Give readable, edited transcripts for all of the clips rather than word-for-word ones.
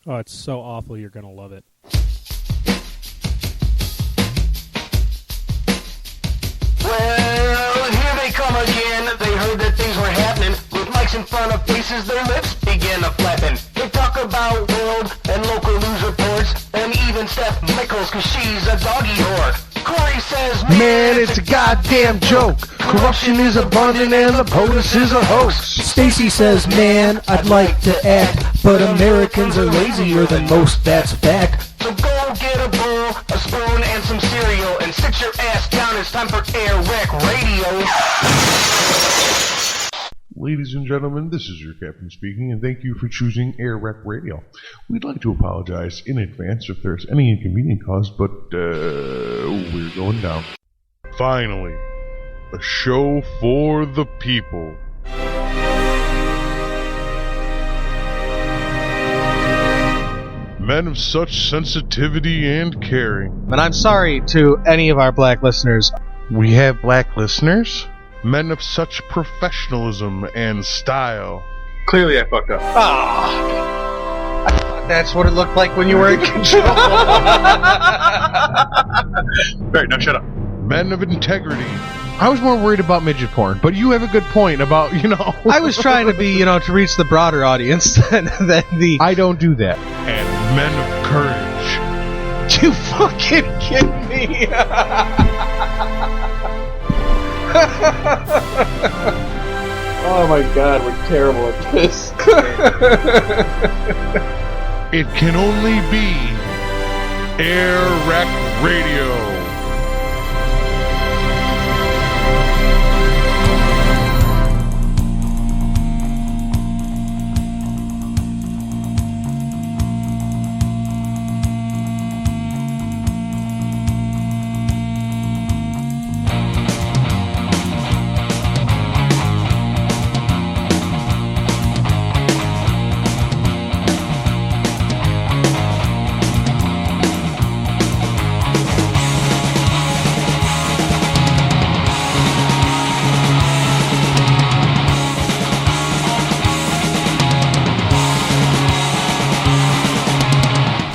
Oh, it's so awful. You're going to love it. Well, here they come again. They heard that things were happening. With mics in front of faces, their lips begin to flapping. They talk about world and local news reports, and even Steph Mickles, cause she's a doggy whore. Corey says, man, it's a goddamn joke. Corruption is abundant and the POTUS is a hoax. Stacy says, man, I'd like to act, but Americans are lazier than most, that's a fact. So go get a bowl, a spoon, and some cereal, and sit your ass down. It's time for AirWreckRadio. Ladies and gentlemen, this is your captain speaking, and thank you for choosing AirWreckRadio. We'd like to apologize in advance if there's any inconvenience caused, but we're going down. Finally, a show for the people. Men of such sensitivity and caring. And I'm sorry to any of our black listeners. We have black listeners? Men of such professionalism and style. Clearly I fucked up. Ah, I thought that's what it looked like when you were in control. Right, now shut up. Men of integrity. I was more worried about midget porn, but you have a good point about, I was trying to be, to reach the broader audience than the... I don't do that. And men of courage. You fucking kidding me? Oh my god, we're terrible at this. It can only be AirWreckRadio.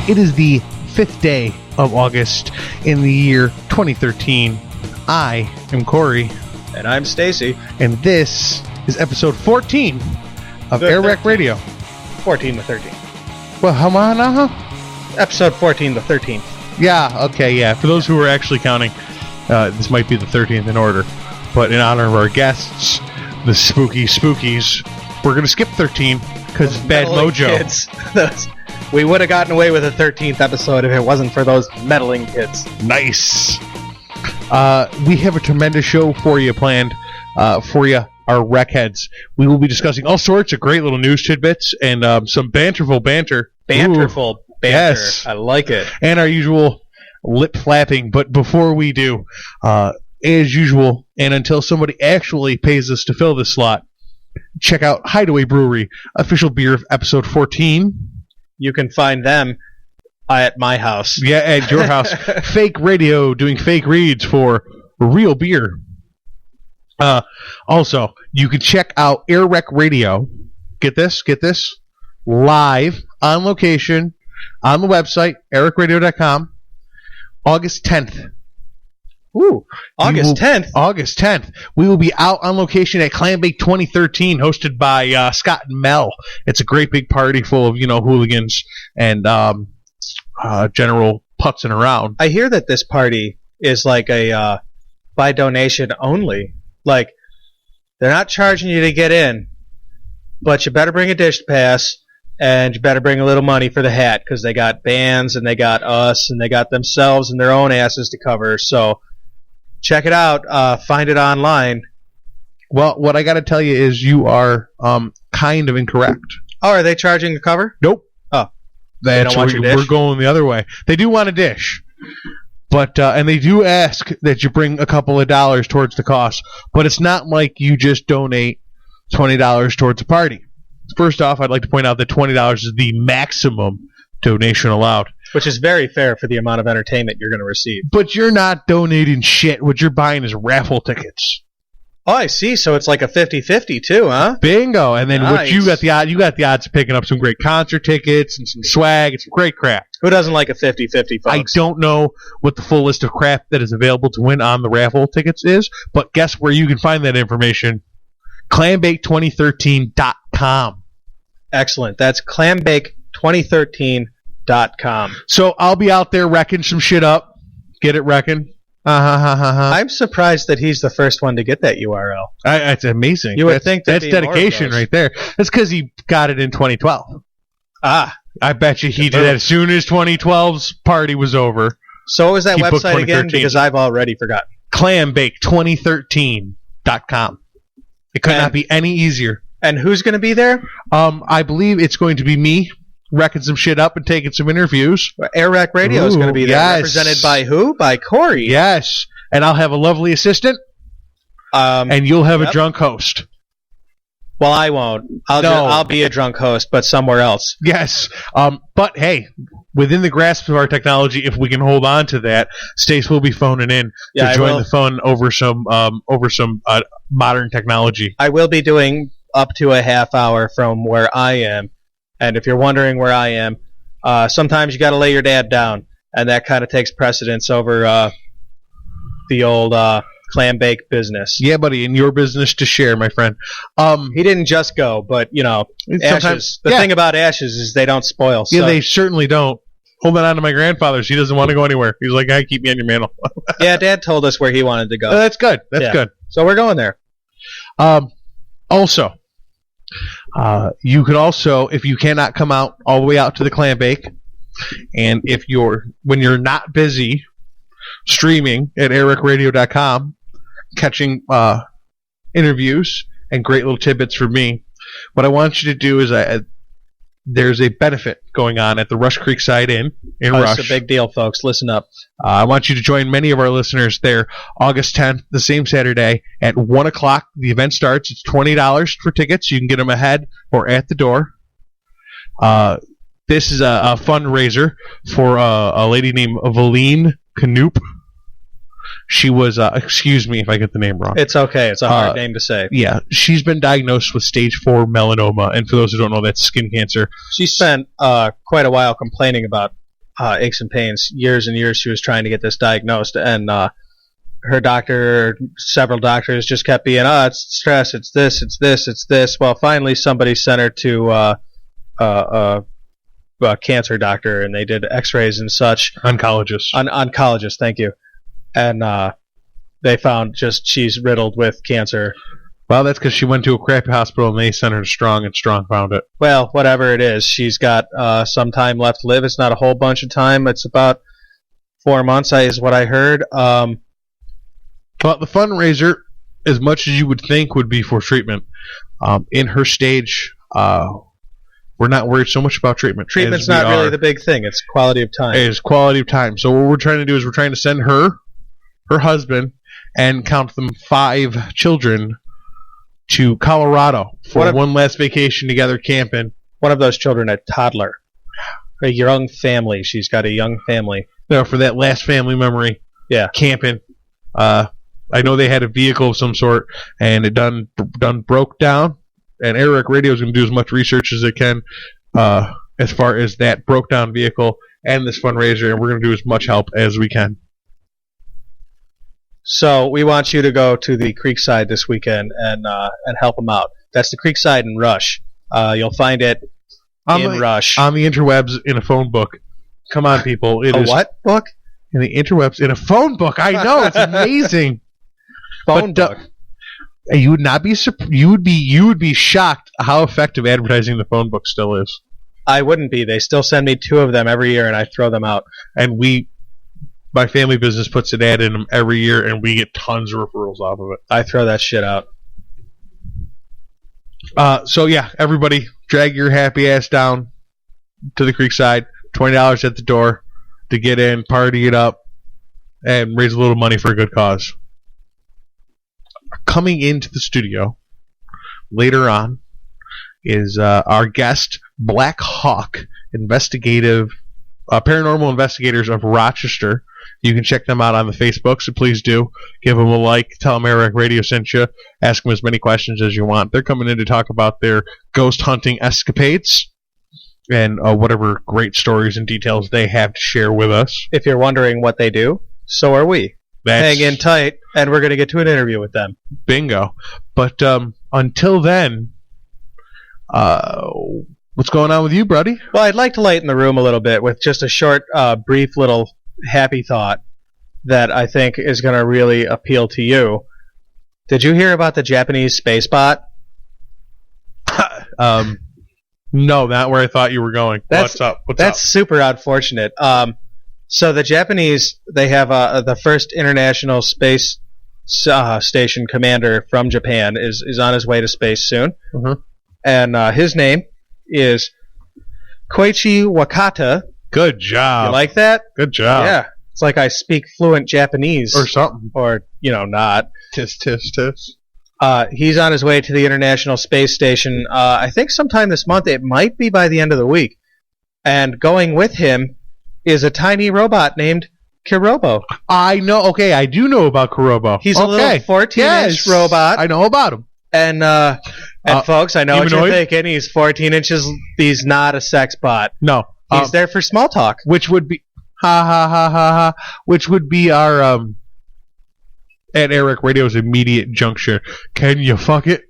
It is the 5th day of August in the year 2013. I am Corey. And I'm Stacy. And this is episode 14 of AirWreckRadio. 14 to 13. Well, how on? Episode 14 to 13. Yeah, okay, yeah. For those who are actually counting, this might be the 13th in order. But in honor of our guests, the spooky spookies, we're going to skip 13 because it's bad mojo. Kids. We would have gotten away with a 13th episode if it wasn't for those meddling kids. Nice. We have a tremendous show for you planned for you, our wreckheads. We will be discussing all sorts of great little news tidbits and some banterful banter. Banterful banter. Yes. I like it. And our usual lip flapping. But before we do, as usual, and until somebody actually pays us to fill this slot, check out Hideaway Brewery, official beer of episode 14. You can find them at my house. Yeah, at your house. Fake radio, doing fake reads for real beer. Also, you can check out AirWreckRadio. Get this. Live, on location, on the website, airwreckradio.com, August 10th. Ooh, August 10th? August 10th. We will be out on location at Clambake 2013, hosted by Scott and Mel. It's a great big party full of, hooligans and general putzing around. I hear that this party is like a by donation only. Like, they're not charging you to get in, but you better bring a dish pass, and you better bring a little money for the hat, because they got bands, and they got us, and they got themselves and their own asses to cover, so... Check it out. Find it online. Well, what I got to tell you is you are kind of incorrect. Oh, are they charging the cover? Nope. Oh, they don't want your dish? We're going the other way. They do want a dish, but and they do ask that you bring a couple of dollars towards the cost. But it's not like you just donate $20 towards a party. First off, I'd like to point out that $20 is the maximum donation allowed. Which is very fair for the amount of entertainment you're going to receive. But you're not donating shit. What you're buying is raffle tickets. Oh, I see. So it's like a 50-50 too, huh? Bingo. And then Nice. you got the odds of picking up some great concert tickets and some swag and some great crap. Who doesn't like a 50-50, folks? I don't know what the full list of crap that is available to win on the raffle tickets is, but guess where you can find that information? Clambake2013.com. Excellent. That's clambake2013.com. So I'll be out there wrecking some shit up. Get it wrecking. I'm surprised that he's the first one to get that URL. It's amazing. You would think there'd that's be more of dedication those. right there. That's because he got it in 2012. Ah. I bet you he did that as soon as 2012's party was over. So what was that He booked website again? 2013. Because I've already forgotten. Clambake2013.com. It could not be any easier. And who's going to be there? I believe it's going to be me wrecking some shit up and taking some interviews. AirWreckRadio is going to be there. Yes. Represented by who? By Corey. Yes. And I'll have a lovely assistant, and you'll have a drunk host. Well, I won't. I'll be a drunk host, but somewhere else. Yes. But hey, within the grasp of our technology, if we can hold on to that, Stace will be phoning in Yeah, I to join will. the phone over some modern technology. I will be doing up to a half hour from where I am. And if you're wondering where I am, sometimes you got to lay your dad down, and that kind of takes precedence over the old clam bake business. Yeah, buddy, in your business to share, my friend. He didn't just go, but ashes. The thing about ashes is they don't spoil. Yeah, So. they certainly don't. Holding on to my grandfather's, he doesn't want to go anywhere. He's like, "I keep me on your mantle." Yeah, Dad told us where he wanted to go. That's good. That's Yeah. good. So we're going there. Also, you could also, if you cannot come out all the way out to the clam bake, and when you're not busy streaming at AirWreckRadio.com, catching interviews and great little tidbits from me, what I want you to do is there's a benefit going on at the Rush Creek Side Inn in Rush. It's a big deal, folks. Listen up. I want you to join many of our listeners there August 10th, the same Saturday, at 1 o'clock. The event starts. It's $20 for tickets. You can get them ahead or at the door. This is a fundraiser for a lady named Valine Knoop. She was, excuse me if I get the name wrong. It's okay. It's a hard name to say. Yeah, she's been diagnosed with stage 4 melanoma, and for those who don't know, that's skin cancer. She spent quite a while complaining about aches and pains. Years and years she was trying to get this diagnosed, and her doctor, several doctors, just kept being, it's stress, it's this, it's this, it's this. Well, finally somebody sent her to a cancer doctor, and they did x-rays and such. Oncologist. Oncologist, thank you. And they found she's riddled with cancer. Well, that's because she went to a crappy hospital and they sent her to Strong, and Strong found it. Well, whatever it is, she's got some time left to live. It's not a whole bunch of time. It's about 4 months, is what I heard. Well, the fundraiser, as much as you would think, would be for treatment. In her stage, we're not worried so much about treatment. Treatment's not really the big thing. It's quality of time. It's quality of time. So what we're trying to do is we're trying to send her husband, and count them 5 children to Colorado for one last vacation together camping. One of those children, a toddler. A young family. She's got a young family. For that last family memory. Yeah. Camping. I know they had a vehicle of some sort, and it done broke down. And AirWreck Radio is going to do as much research as it can as far as that broke down vehicle and this fundraiser, and we're going to do as much help as we can. So we want you to go to the Creekside this weekend and help them out. That's the Creekside in Rush. You'll find it in Rush. On the interwebs in a phone book. Come on, people. It is what book? In the interwebs in a phone book. I know, it's amazing. Phone book. You would not be you would be shocked how effective advertising the phone book still is. I wouldn't be. They still send me 2 of them every year, and I throw them out. And my family business puts an ad in them every year, and we get tons of referrals off of it. I throw that shit out. So yeah, everybody, drag your happy ass down to the Creekside. $20 at the door to get in, party it up, and raise a little money for a good cause. Coming into the studio later on is our guest, BlackHawk Paranormal Investigators of Rochester. You can check them out on the Facebook, so please do. Give them a like. Tell them AirWreck Radio sent you. Ask them as many questions as you want. They're coming in to talk about their ghost hunting escapades and whatever great stories and details they have to share with us. If you're wondering what they do, so are we. Hang in tight, and we're going to get to an interview with them. Bingo. But until then, what's going on with you, buddy? Well, I'd like to lighten the room a little bit with just a short, brief little happy thought that I think is going to really appeal to you. Did you hear about the Japanese space bot? No, not where I thought you were going. What's up? That's super unfortunate. So the Japanese, they have the first international space station commander from Japan is on his way to space soon. Mm-hmm. And his name is Koichi Wakata. Good job. You like that? Good job. Yeah. It's like I speak fluent Japanese. Or something. Or, not. Tis, tis, tis. He's on his way to the International Space Station, I think sometime this month. It might be by the end of the week. And going with him is a tiny robot named Kirobo. I know. Okay, I do know about Kirobo. He's a little 14-inch robot. I know about him. And folks, I know humanoid? what you're thinking. He's 14 inches. He's not a sex bot. No. He's there for small talk. Which would be... Which would be our... at AirWreck Radio's immediate juncture. Can you fuck it?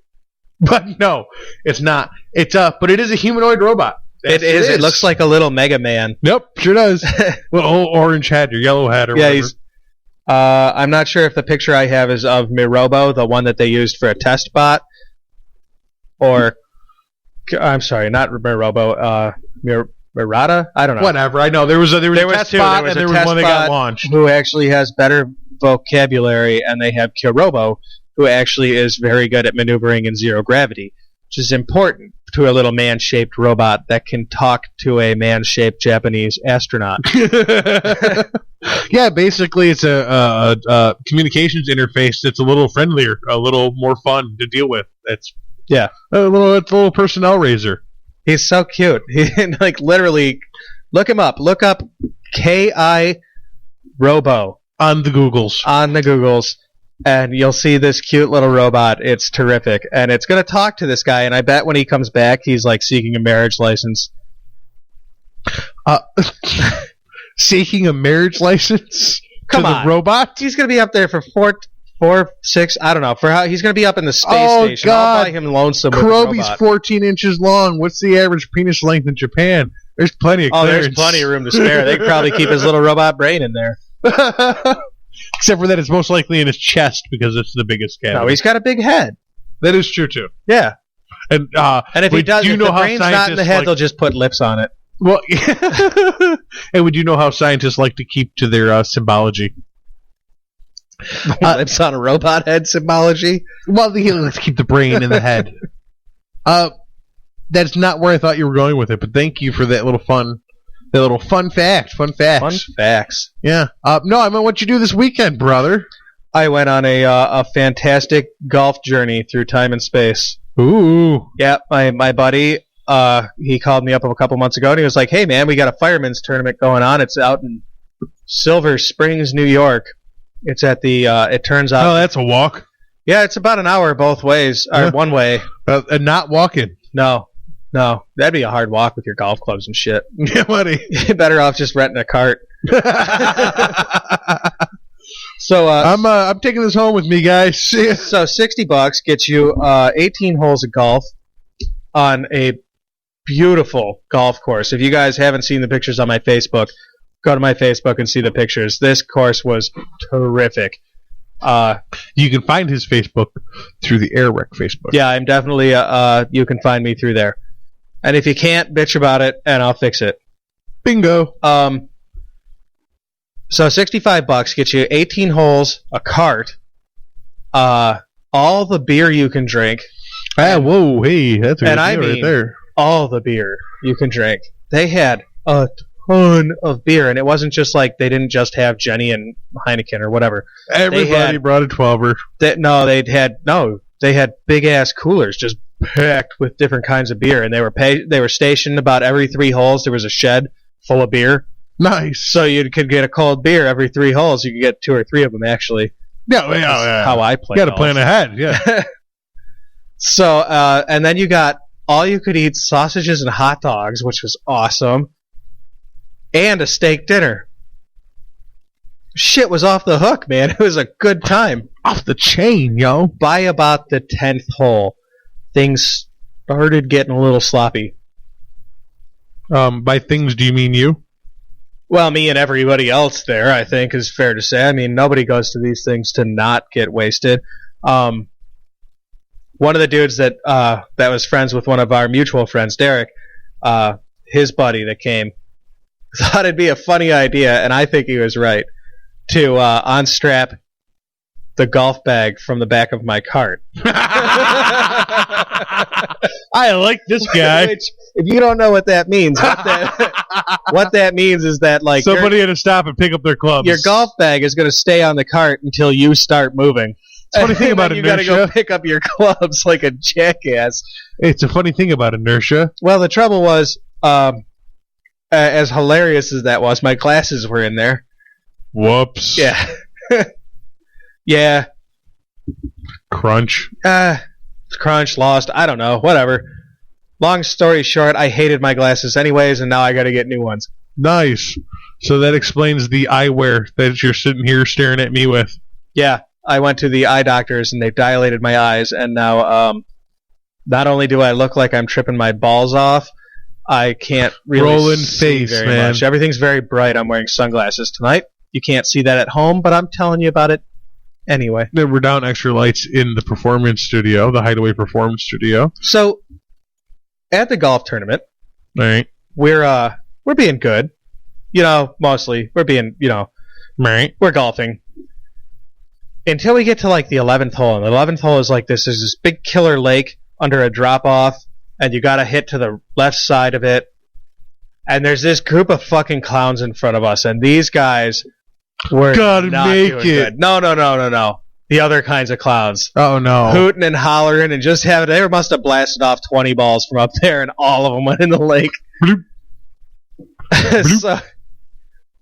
But no, it's not. It's but it is a humanoid robot. It is. It looks like a little Mega Man. Nope, sure does. Little orange hat or yellow hat or whatever. He's. I'm not sure if the picture I have is of Mirobo, the one that they used for a test bot, or I'm sorry, not Mirobo. Mirata? I don't know. Whatever. I know there was a test bot and there was one that got launched. Who actually has better vocabulary, and they have Kirobo, who actually is very good at maneuvering in zero gravity, which is important to a little man-shaped robot that can talk to a man-shaped Japanese astronaut. Yeah, basically it's a communications interface that's a little friendlier, a little more fun to deal with. It's a little personnel raiser. He's so cute. He literally look him up. Look up K-I Robo on the Googles. And you'll see this cute little robot. It's terrific. And it's going to talk to this guy, and I bet when he comes back, he's seeking a marriage license. Seeking a marriage license? Come on. The robot? He's going to be up there for 6, I don't know. He's going to be up in the space station. God. I'll buy him lonesome with Kurobi's the robot. 14 inches long. What's the average penis length in Japan? There's plenty of clearance. There's plenty of room to spare. They could probably keep his little robot brain in there. Except for that it's most likely in his chest because it's the biggest cavity. No, he's got a big head. That is true, too. Yeah. And if he does, if the brain's not in the head, they'll just put lips on it. Well, and would you know how scientists like to keep to their symbology? Lips on a robot head symbology? Well, let's keep the brain in the head. That's not where I thought you were going with it, but thank you for that little fun fact. Fun facts. Yeah. No, I meant what you do this weekend, brother. I went on a fantastic golf journey through time and space. Ooh. Yeah, my buddy, he called me up a couple months ago, and he was like, hey, man, we got a fireman's tournament going on. It's out in Silver Springs, New York. It's at the, it turns out... Oh, that's a walk? Yeah, it's about an hour both ways, or one way. And not walking? No, that'd be a hard walk with your golf clubs and shit. Yeah, buddy. You're better off just renting a cart. So I'm taking this home with me, guys. So $60 gets you 18 holes of golf on a beautiful golf course. If you guys haven't seen the pictures on my Facebook, go to my Facebook and see the pictures. This course was terrific. You can find his Facebook through the AirWreck Facebook. Yeah, I'm definitely. You can find me through there. And if you can't, bitch about it, and I'll fix it. Bingo. So $65 gets you 18 holes, a cart, all the beer you can drink. Whoa, hey, that's a good deal right there. All the beer you can drink. They had a ton of beer, and it wasn't just like they didn't just have Jenny and Heineken or whatever. Everybody brought a 12er. They had big ass coolers just packed with different kinds of beer, and they were stationed about every 3 holes. There was a shed full of beer. Nice. So you could get a cold beer every 3 holes. You could get 2 or 3 of them, actually. Yeah. That's how I play. You got to plan ahead, yeah. So, and then you got all-you-could-eat sausages and hot dogs, which was awesome, and a steak dinner. Shit was off the hook, man. It was a good time. Off the chain, yo. By about the 10th hole, things started getting a little sloppy. By things, do you mean you? Well, me and everybody else there, I think, is fair to say. I mean, nobody goes to these things to not get wasted. One of the dudes that was friends with one of our mutual friends, Derek, his buddy that came, thought it'd be a funny idea, and I think he was right, to unstrap the golf bag from the back of my cart. I like this guy. Which, if you don't know what that means, what that means is that like somebody had to stop and pick up their clubs. Your golf bag is going to stay on the cart until you start moving. It's a funny thing about inertia. You got to go pick up your clubs like a jackass. It's a funny thing about inertia. Well, the trouble was, as hilarious as that was, my glasses were in there. Whoops. Yeah. Yeah. Crunch. Crunch, lost, I don't know, whatever. Long story short, I hated my glasses anyways, and now I got to get new ones. Nice. So that explains the eyewear that you're sitting here staring at me with. Yeah, I went to the eye doctors, and they dilated my eyes, and now not only do I look like I'm tripping my balls off, I can't really Rolling see face, very man. much. Everything's very bright. I'm wearing sunglasses tonight. You can't see that at home, but I'm telling you about it anyway. We're down extra lights in the performance studio, the Hideaway Performance Studio. So, at the golf tournament, Right. we're being good. You know, mostly. We're being, Right. we're golfing. Until we get to like the 11th hole. And the 11th hole is like this. There's this big killer lake under a drop-off, and you gotta hit to the left side of it. And there's this group of fucking clowns in front of us, and these guys were Gotta not make doing it. good. No. The other kinds of clowns. Oh, no. Hooting and hollering and just having... They must have blasted off 20 balls from up there, and all of them went in the lake. Bloop.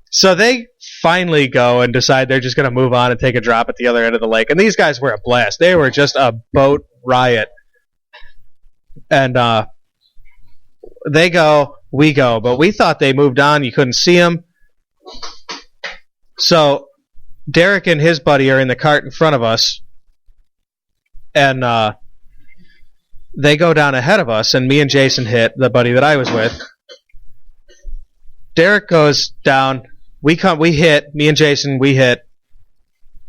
So they finally go and decide they're just going to move on and take a drop at the other end of the lake. And these guys were a blast. They were just a boat riot. And they go, we go. But we thought they moved on. You couldn't see them. So Derek and his buddy are in the cart in front of us. And they go down ahead of us. And me and Jason hit, the buddy that I was with. Derek goes down. We hit. Me and Jason, we hit.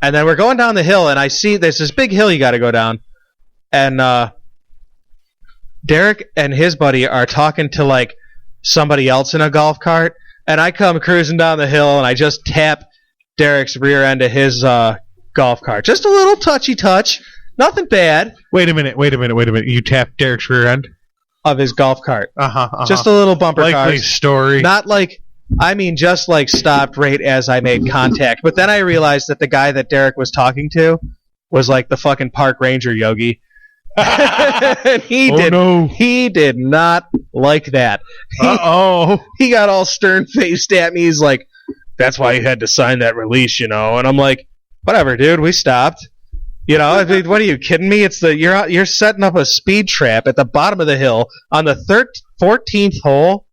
And then we're going down the hill, and I see there's this big hill you got to go down. And Derek and his buddy are talking to, like, somebody else in a golf cart. And I come cruising down the hill, and I just tap Derek's rear end of his golf cart. Just a little touchy touch. Nothing bad. Wait a minute. You tapped Derek's rear end? Of his golf cart. Uh-huh. Just a little bumper car. Likely story. Not like... I mean, just like stopped right as I made contact. But then I realized that the guy that Derek was talking to was like the fucking park ranger Yogi. And he did not like that. Uh-oh. He got all stern-faced at me. He's like, that's why you had to sign that release, And I'm like, whatever, dude, we stopped. I mean, what are you kidding me? It's you're setting up a speed trap at the bottom of the hill on the 14th hole.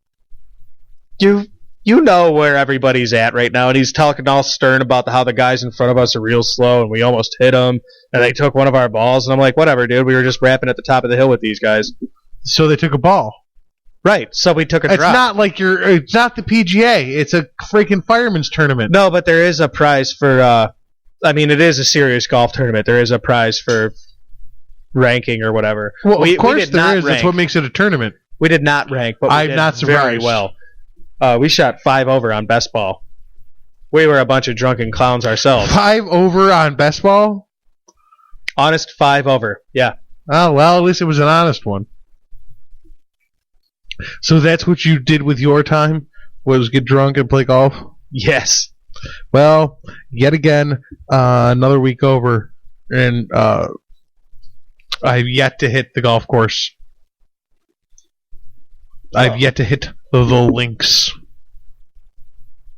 You know where everybody's at right now, and he's talking all stern about how the guys in front of us are real slow, and we almost hit them, and they took one of our balls, and I'm like, whatever, dude, we were just rapping at the top of the hill with these guys. So they took a ball. Right, so we took a drop. It's not like it's not the PGA. It's a freaking fireman's tournament. No, but there is a prize for, it is a serious golf tournament. There is a prize for ranking or whatever. Well, of course there is. That's what makes it a tournament. We did not rank, but we did not surprised. Very well. We shot 5 over on best ball. We were a bunch of drunken clowns ourselves. 5 over on best ball? Honest 5 over, yeah. Oh, well, at least it was an honest one. So that's what you did with your time? Was get drunk and play golf? Yes. Well, yet again, another week over, and I've yet to hit the golf course. I've yet to hit the links.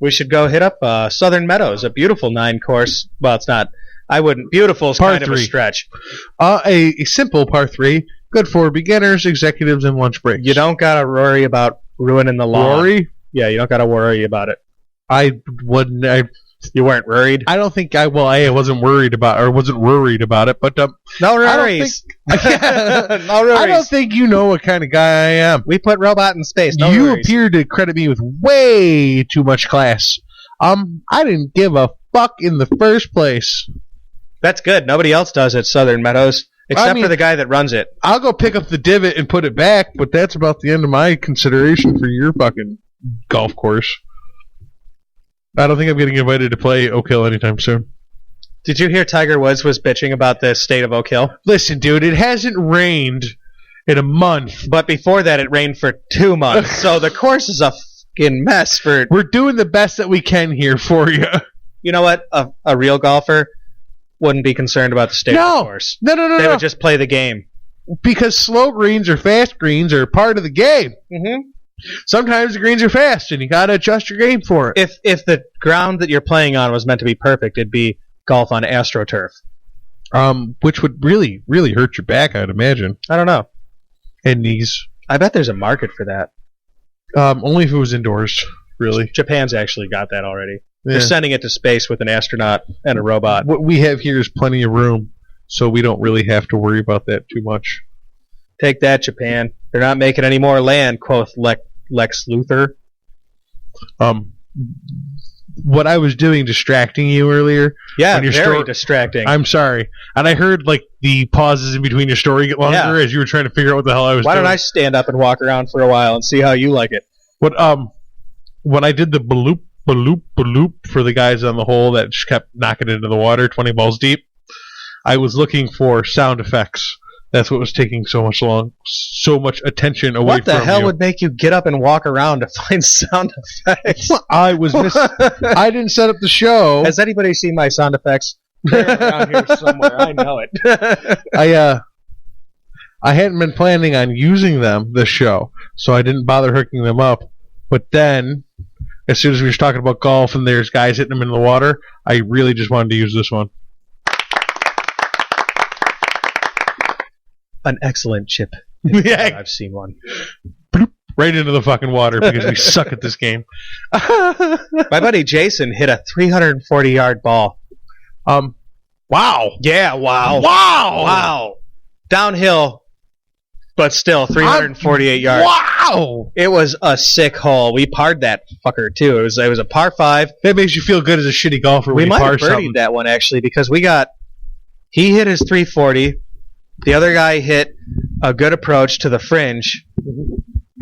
We should go hit up Southern Meadows, a beautiful 9-course. Well, it's not. I wouldn't. Beautiful is kind of a stretch. A simple par 3, good for beginners, executives, and lunch breaks. You don't gotta worry about ruining the lawn. Worry? Yeah, you don't gotta worry about it. I wouldn't. You weren't worried? I don't think I. Well, I wasn't worried about it, but no worries. No worries. I don't think you know what kind of guy I am. We put robot in space. No you worries. appear to credit me with way too much class. I didn't give a fuck in the first place. That's good. Nobody else does at Southern Meadows, except for the guy that runs it. I'll go pick up the divot and put it back, but that's about the end of my consideration for your fucking golf course. I don't think I'm getting invited to play Oak Hill anytime soon. Did you hear Tiger Woods was bitching about the state of Oak Hill? Listen, dude, it hasn't rained in a month. But before that, it rained for 2 months. So the course is a fucking mess. We're doing the best that we can here for you. You know what? A real golfer wouldn't be concerned about the state of the course. No. They would just play the game. Because slow greens or fast greens are part of the game. Mm-hmm. Sometimes the greens are fast, and you got to adjust your game for it. If the ground that you're playing on was meant to be perfect, it'd be golf on AstroTurf. Which would really, really hurt your back, I'd imagine. I don't know. And knees. I bet there's a market for that. Only if it was indoors, really. Japan's actually got that already. Yeah. They're sending it to space with an astronaut and a robot. What we have here is plenty of room, so we don't really have to worry about that too much. Take that, Japan. They're not making any more land, quoth Lex Luthor. What I was doing distracting you earlier. Yeah, very distracting. I'm sorry. And I heard like the pauses in between your story get longer as you were trying to figure out what the hell I was doing. Why don't I stand up and walk around for a while and see how you like it? When I did the baloop for the guys on the hole that just kept knocking into the water 20 balls deep, I was looking for sound effects. That's what was taking so much attention away from you. What the hell would make you get up and walk around to find sound effects? Well, I didn't set up the show. Has anybody seen my sound effects? They're around here somewhere. I know it. I hadn't been planning on using them this show, so I didn't bother hooking them up. But then, as soon as we were talking about golf and there's guys hitting them in the water, I really just wanted to use this one. An excellent chip. Yeah, I've seen one. Bloop, right into the fucking water because we suck at this game. My buddy Jason hit a 340-yard ball. Wow. Yeah, wow. Wow. Downhill, but still 348 yards. Wow. It was a sick hole. We parred that fucker too. It was a par 5. That makes you feel good as a shitty golfer. We might have birdied that one actually because he hit his 340. The other guy hit a good approach to the fringe,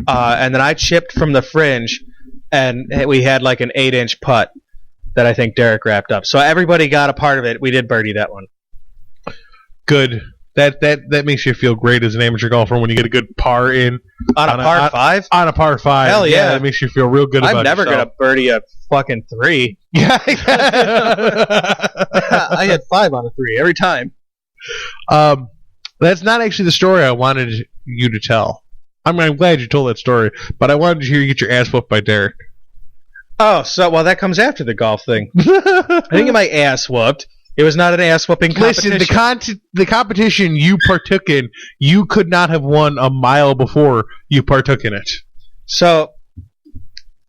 and then I chipped from the fringe, and we had like an 8-inch putt that I think Derek wrapped up. So everybody got a part of it. We did birdie that one. Good. That makes you feel great as an amateur golfer when you get a good par in on a par 5. On a par 5. Hell yeah, that makes you feel real good. I'm never gonna birdie a fucking 3. Yeah, I had 5 on a 3 every time. That's not actually the story I wanted you to tell. I'm glad you told that story, but I wanted to hear you get your ass whooped by Derek. Oh, that comes after the golf thing. I didn't get my ass whooped. It was not an ass whooping competition. Listen, the competition you partook in, you could not have won a mile before you partook in it. So,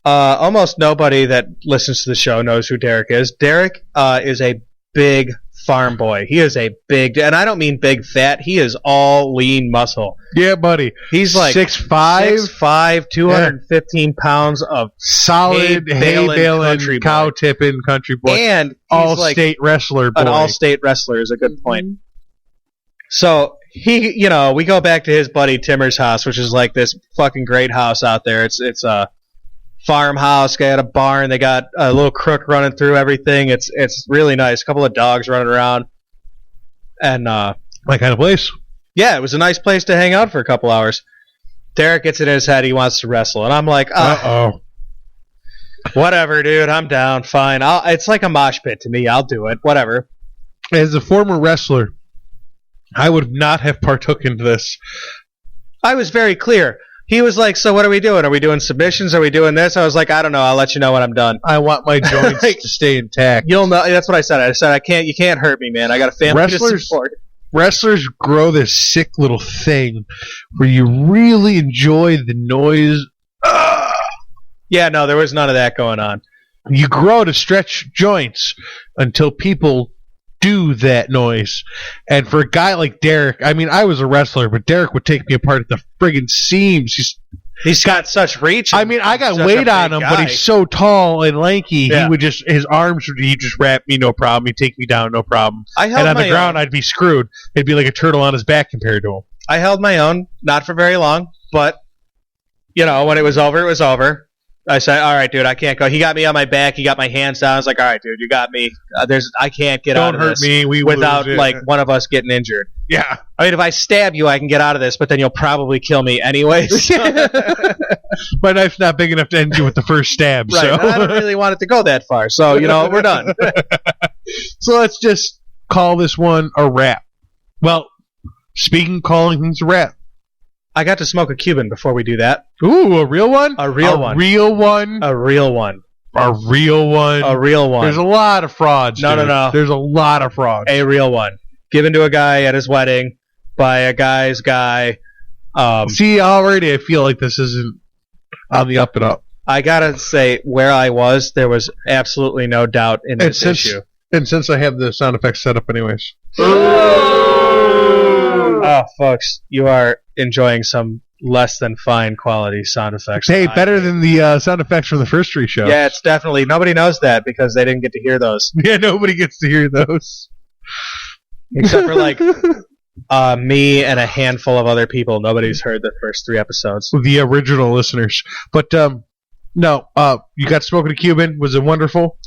almost nobody that listens to the show knows who Derek is. Derek is a big farm boy. He is a big, and I don't mean big fat. He is all lean muscle. Yeah, buddy. He's like 6'5", 215 pounds of solid hay baling, cow tipping country boy, and he's all state wrestler. Boy. An all state wrestler is a good point. So we go back to his buddy Timmer's house, which is like this fucking great house out there. It's a farmhouse, got a barn, they got a little crook running through everything. It's really nice. A couple of dogs running around. And my kind of place. Yeah, it was a nice place to hang out for a couple hours. Derek gets it in his head he wants to wrestle, and I'm like, whatever, dude, I'm down, fine. It's like a mosh pit to me. I'll do it, whatever. As a former wrestler, I would not have partook into this. I was very clear. He was like, so what are we doing? Are we doing submissions? Are we doing this? I was like, I don't know. I'll let you know when I'm done. I want my joints to stay intact. You'll know. That's what I said. I said, you can't hurt me, man. I got a family to support. Wrestlers grow this sick little thing where you really enjoy the noise. Yeah, no, there was none of that going on. You grow to stretch joints until people do that noise. And for a guy like Derek, I mean, I was a wrestler, but Derek would take me apart at the friggin' seams. He's got such reach. I mean, I got weight on him, but he's so tall and lanky. Yeah. He would just, his arms would, he'd just wrap me, no problem. He'd take me down, no problem. And on the ground, I'd be screwed. It'd be like a turtle on his back compared to him. I held my own, not for very long, but, you know, when it was over, it was over. I said, all right, dude, I can't go. He got me on my back. He got my hands down. I was like, all right, dude, you got me. I can't get out of this. Don't hurt me. Without, like, one of us getting injured. Yeah. I mean, if I stab you, I can get out of this, but then you'll probably kill me anyways. My knife's not big enough to end you with the first stab. Right. So. I don't really want it to go that far. So, you know, we're done. So let's just call this one a wrap. Well, speaking of calling things a wrap. I got to smoke a Cuban before we do that. Ooh, a real one? A real one. A real one? A real one. A real one? A real one. There's a lot of frauds. No. There's a lot of frauds. A real one. Given to a guy at his wedding by a guy's guy. See, already I feel like this isn't on the up and up. I gotta say, where I was, there was absolutely no doubt in this issue. And since I have the sound effects set up anyways. Oh, folks, you are enjoying some less than fine quality sound effects. Hey, better than the sound effects from the first three shows. Yeah, it's definitely. Nobody knows that because they didn't get to hear those. Yeah, nobody gets to hear those. Except for, like, me and a handful of other people. Nobody's heard the first 3 episodes. The original listeners. But, no, you got smoking a Cuban. Was it wonderful?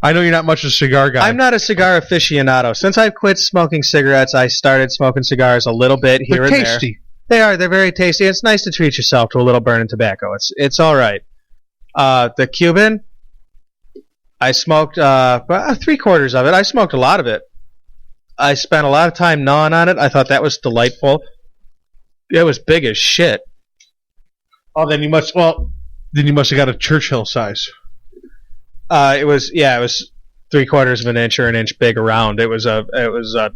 I know you're not much of a cigar guy. I'm not a cigar aficionado. Since I've quit smoking cigarettes, I started smoking cigars a little bit here and tasty. there. They are. They're very tasty. It's nice to treat yourself to a little burning tobacco. It's all right. The Cuban, I smoked 3/4 of it. I smoked a lot of it. I spent a lot of time gnawing on it. I thought that was delightful. It was big as shit. Oh, then you must have got a Churchill size. It was 3/4 of an inch or an inch big around. It was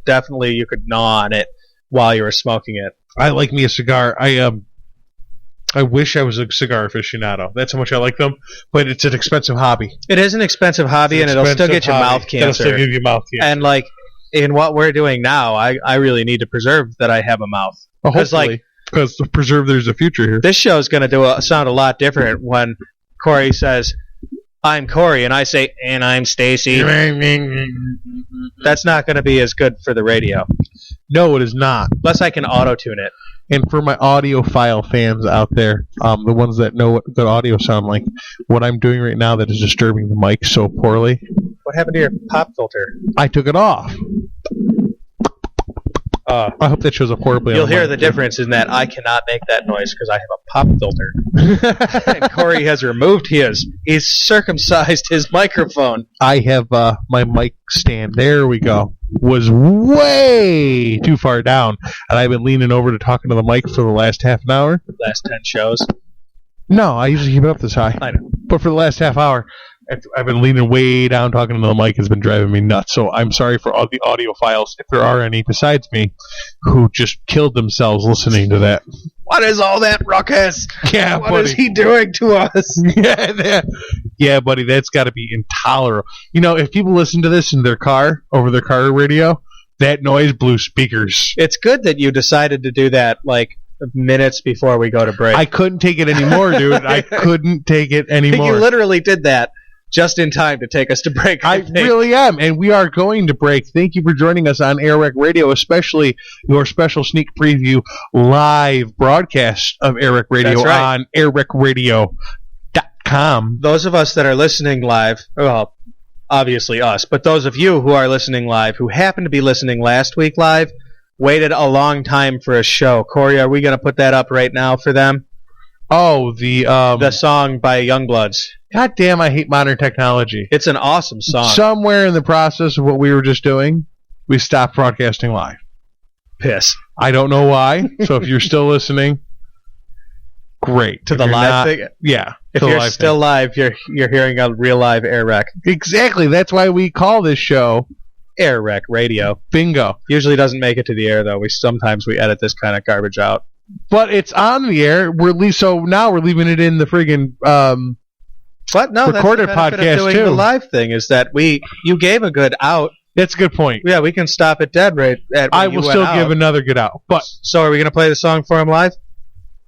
definitely, you could gnaw on it while you were smoking it. I like me a cigar. I wish I was a cigar aficionado. That's how much I like them. But it's an expensive hobby. It is an expensive hobby, and it'll still get you mouth cancer. It'll still give you mouth cancer. And like in what we're doing now, I really need to preserve that I have a mouth. Well, hopefully, because to preserve there's a future here. This show is going to sound a lot different when Corey says, "I'm Corey," and I say, "And I'm Stacy." That's not going to be as good for the radio. No, it is not. Unless I can auto-tune it. And for my audiophile fans out there, the ones that know what good audio sound like, what I'm doing right now that is disturbing the mic so poorly. What happened to your pop filter? I took it off. I hope that shows up horribly. You'll hear the difference in that I cannot make that noise because I have a pop filter. And Corey has removed his. He's circumcised his microphone. I have my mic stand. There we go. Was way too far down, and I've been leaning over to talking to the mic for the last half an hour. Last 10 shows. No, I usually keep it up this high. I know. But for the last half hour, I've been leaning way down talking to the mic. Has been driving me nuts. So I'm sorry for all the audiophiles, if there are any besides me, who just killed themselves listening to that. What is all that ruckus? Yeah, what is he doing to us? Yeah, buddy, that's got to be intolerable. You know, if people listen to this in their car, over their car radio, that noise blew speakers. It's good that you decided to do that, like, minutes before we go to break. I couldn't take it anymore, dude. I couldn't take it anymore. You literally did that just in time to take us to break. I really am, and we are going to break. Thank you for joining us on AirWreckRadio, especially your special sneak preview live broadcast of AirWreckRadio on AirWreckRadio.com. Those of us that are listening live, well, obviously us, but those of you who are listening live, who happen to be listening last week live, waited a long time for a show. Corey, are we going to put that up right now for them? Oh, the song by Youngbloods. God damn, I hate modern technology. It's an awesome song. Somewhere in the process of what we were just doing, we stopped broadcasting live. Piss. I don't know why. So if you're still listening, great. To If the you're live not- thing? Yeah. If to the you're live still thing. live, you're hearing a real live AirWreck. Exactly. That's why we call this show AirWreck Radio. Bingo. Usually doesn't make it to the air, though. Sometimes we edit this kind of garbage out. But it's on the air. So now we're leaving it in the friggin' But no, recorded that's the benefit podcast of doing too. the live thing is that you gave a good out. That's a good point. Yeah, we can stop it dead right at when I you will went still out. give another good out. But So are we going to play the song for him live?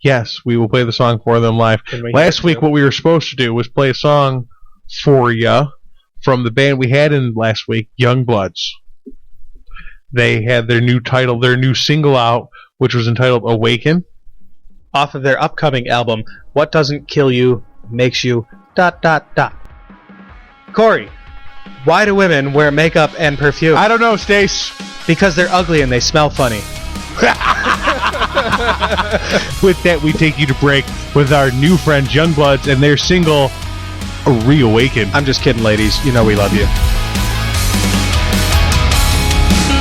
yes, we will play the song for them live. Can we Last hear it week, too? what we were supposed to do was play a song for you from the band we had in last week, Young Bloods. They had their new title, their new single out, which was entitled Awaken. Off of their upcoming album, What Doesn't Kill You Makes You ... Corey, why do women wear makeup and perfume? I don't know, Stace. Because they're ugly and they smell funny. With that, we take you to break with our new friends, Young Bloods, and their single, Reawaken. I'm just kidding, ladies. You know we love you.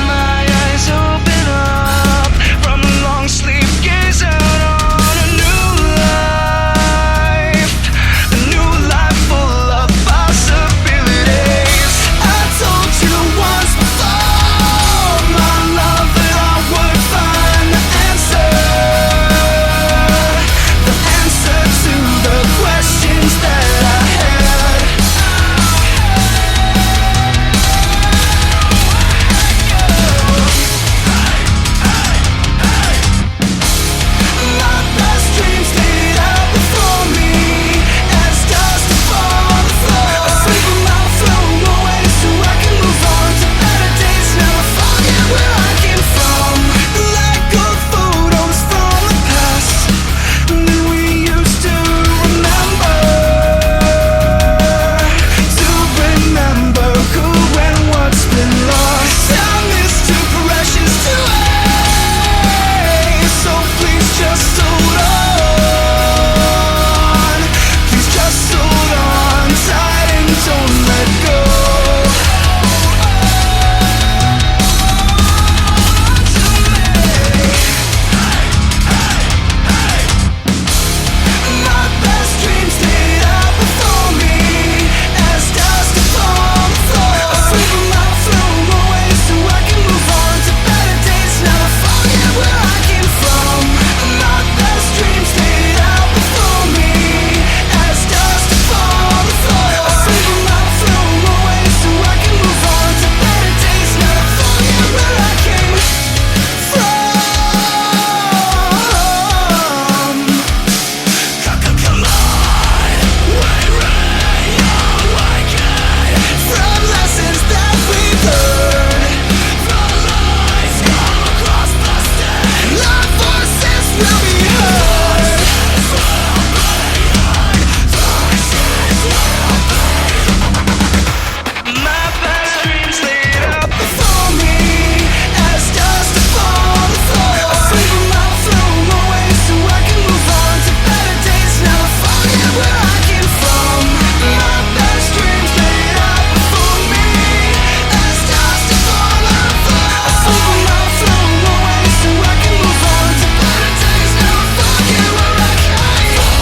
My eyes open up from a long sleep, gaze out on a new life full of possibilities. I told you once before, my love, that I would find the answer to the questions that I had. My best dreams laid out before me as dust upon the floor. I sleep them out, throw them away so I can move on to better days. Never forget where I came from. Like old photos from the past that we used to remember. Who and what's been lost. Time is too precious to waste, so please just hold on. Please just hold on tight and don't let go. My best dreams laid out before me as dust upon the floor. I sleep them out, throw them away so I can move on to better days. Never forget where I came from. My best dreams laid out before me as dust upon the floor. I sleep them out, throw them away so I can move on to better days. Never forget where I came from. From lessons that we've learned, from lies come across the stage, our voices will be heard. My best dreams laid out before me as dust upon the floor. I sleep them out, throw them away so I can move on to better days. Never forget where I came from. My best dreams laid out before me as dust upon the floor. I sleep them out, throw them away so I can move on to better days. Never forget where I came from.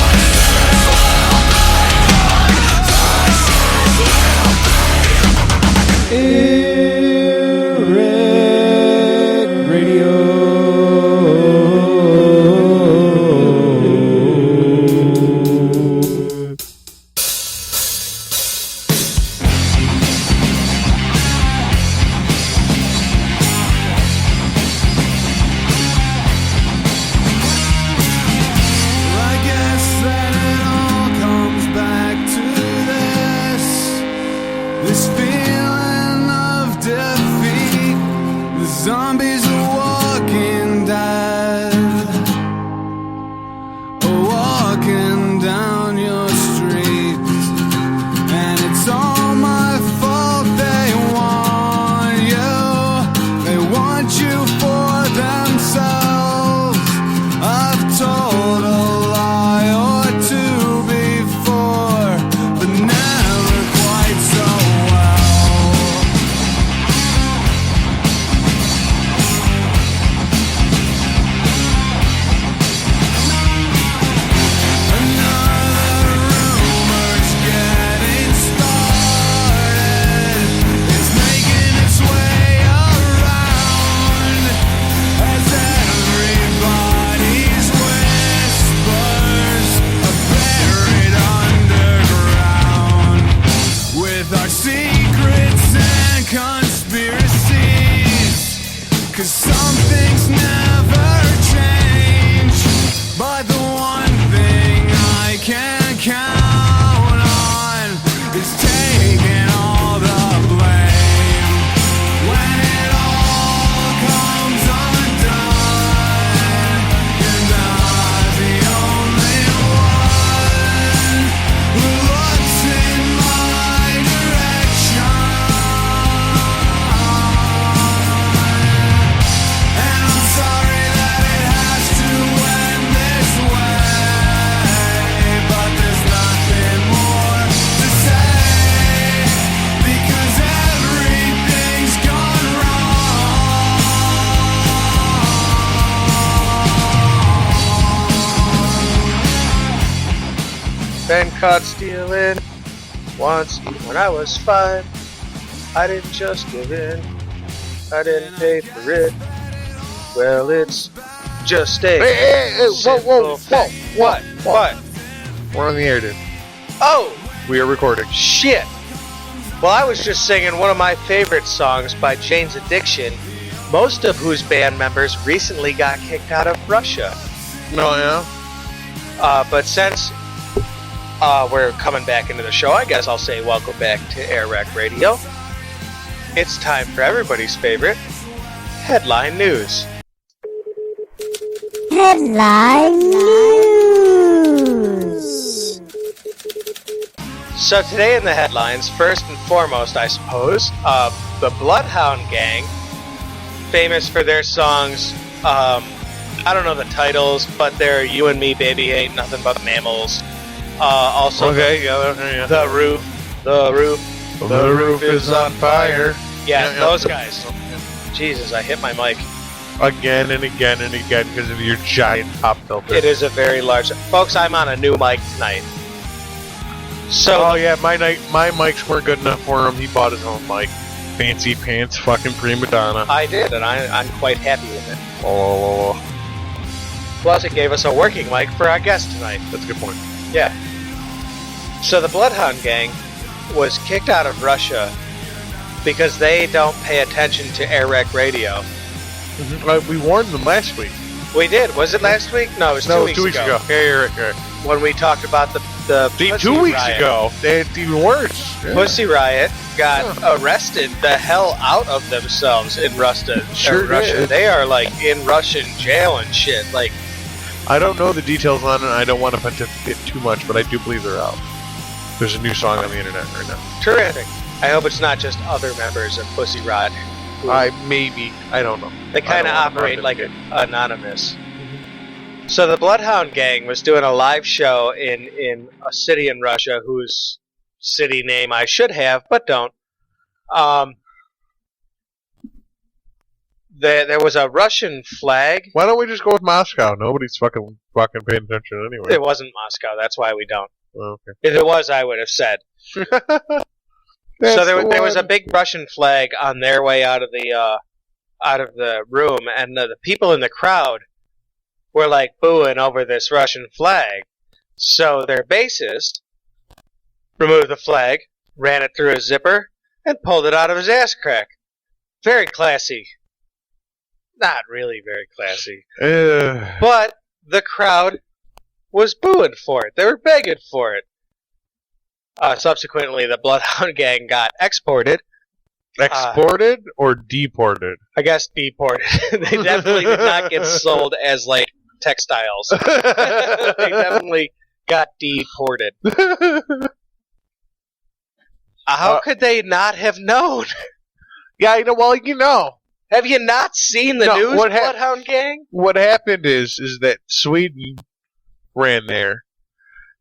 I guess that it all comes back to this feeling of defeat. The zombies are walking dead, walking down your street, and it's all my fault. They want you for themselves. I've told a lie or two before, but never quite so well. with our secrets and conspiracies. 'Cause some things never change, but the one thing I can count on is taking all the blame when it all comes undone. You're not the only one who looks in my direction, and I'm sorry that it has to end this way, but there's nothing more to say, because everything's gone wrong. Been caught stealing once when I was 5. I didn't just give in. I didn't pay for it. Well, it's just a Whoa. What? We're on the air, dude. Oh, We are recording. shit. Well, I was just singing one of my favorite songs by Jane's Addiction, most of whose band members recently got kicked out of Russia. No, yeah. But since we're coming back into the show, I guess I'll say welcome back to AirWreckRadio. It's time for everybody's favorite headline news. Headline News. So today in the headlines, first and foremost, I suppose, the Bloodhound Gang, famous for their songs, I don't know the titles, but they're You and Me, Baby Ain't Nothing But Mammals. Also, The Roof, The Roof is on fire. Yeah, those guys. Jesus, I hit my mic. Again and again and again because of your giant pop filter. It is a very large... Folks, I'm on a new mic tonight. So, Oh yeah, my mics weren't good enough for him. He bought his own mic. Fancy pants, fucking prima donna. I did, and I'm quite happy with it. Oh, Plus, it gave us a working mic for our guest tonight. that's a good point. Yeah. So the Bloodhound Gang was kicked out of Russia because they don't pay attention to AirWreckRadio. We warned them last week. We did. Was it last week? No, it was 2 weeks ago. Yeah. When we talked about the See, Pussy 2 weeks Riot. ago, it's even worse. Yeah. Pussy Riot got arrested the hell out of themselves in Russia. Sure Russia. did. They are like in Russian jail and shit. Like, I don't know the details on it. I don't want to pontificate too much, but I do believe they're out. There's a new song on the internet right now. terrific. I hope it's not just other members of Pussy Riot. I don't know. They kind of operate like anonymous. So the Bloodhound Gang was doing a live show in a city in Russia whose city name I should have, but don't. There was a Russian flag. Why don't we just go with Moscow? Nobody's fucking paying attention anyway. It wasn't Moscow, that's why we don't. Oh, okay. If it was, I would have said. So there was a big Russian flag on their way out of the room, and the people in the crowd were like booing over this Russian flag. So their bassist removed the flag, ran it through a zipper, and pulled it out of his ass crack. Very classy. Not really very classy. But the crowd was booing for it. They were begging for it. Subsequently, the Bloodhound Gang got exported. Exported or deported? I guess deported. They definitely did not get sold as, like, textiles. They definitely got deported. How could they not have known? Yeah, you know. Have you not seen the news, Bloodhound Gang? What happened is that Sweden ran there,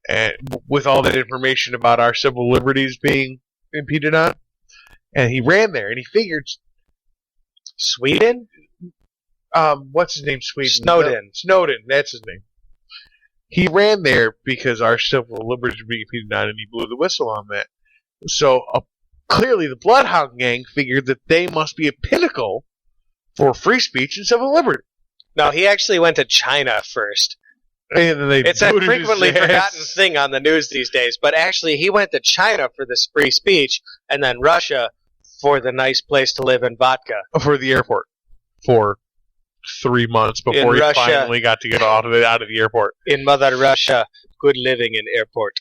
and with all that information about our civil liberties being impeded on, and he ran there, and he figured Sweden? What's his name? Sweden. Snowden, that's his name. He ran there because our civil liberties were being impeded on, and he blew the whistle on that. So clearly, the Bloodhound Gang figured that they must be a pinnacle for free speech and civil liberty. No, he actually went to China first. And then they It's a booted his frequently ass. forgotten thing on the news these days, but actually he went to China for this free speech, and then Russia for the nice place to live and vodka. For the airport for 3 months before he Russia. finally got to get out of the airport. In Mother Russia, good living in airport.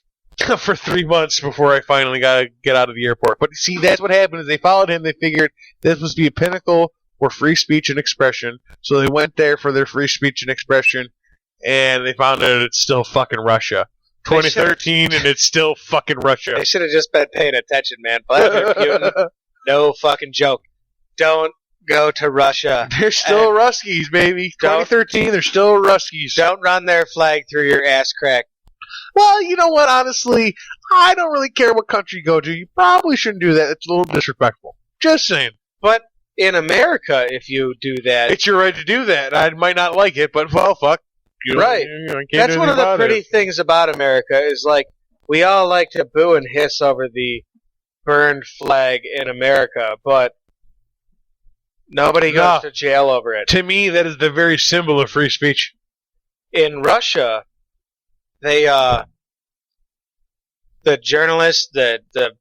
For 3 months before I finally got to get out of the airport. But see, that's what happened is they followed him. They figured this must be a pinnacle for free speech and expression. So they went there for their free speech and expression, and they found out it's still fucking Russia. 2013, and it's still fucking Russia. They should have just been paying attention, man. Vladimir Putin, no fucking joke. Don't go to Russia. They're still Ruskies, baby. 2013, they're still Ruskies. Don't run their flag through your ass crack. Well, you know what? Honestly, I don't really care what country you go to. You probably shouldn't do that. It's a little disrespectful. Just saying. But in America, if you do that... It's your right to do that. I might not like it, but, well, fuck. Right. That's one of the pretty things about America is, like, we all like to boo and hiss over the burned flag in America, but nobody goes to jail over it. To me, that is the very symbol of free speech. In Russia, they, the journalists, the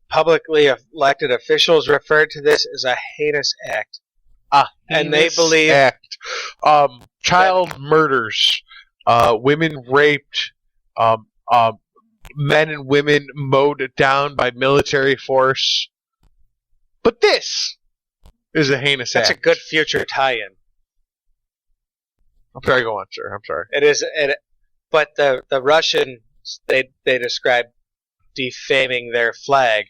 publicly elected officials referred to this as a heinous act. And they believe... Act. Child murders. Women raped, men and women mowed down by military force. But this is a heinous act. That's a good future tie-in. I'm sorry, go on, sir. I'm sorry. It is, but the Russians, they describe defaming their flag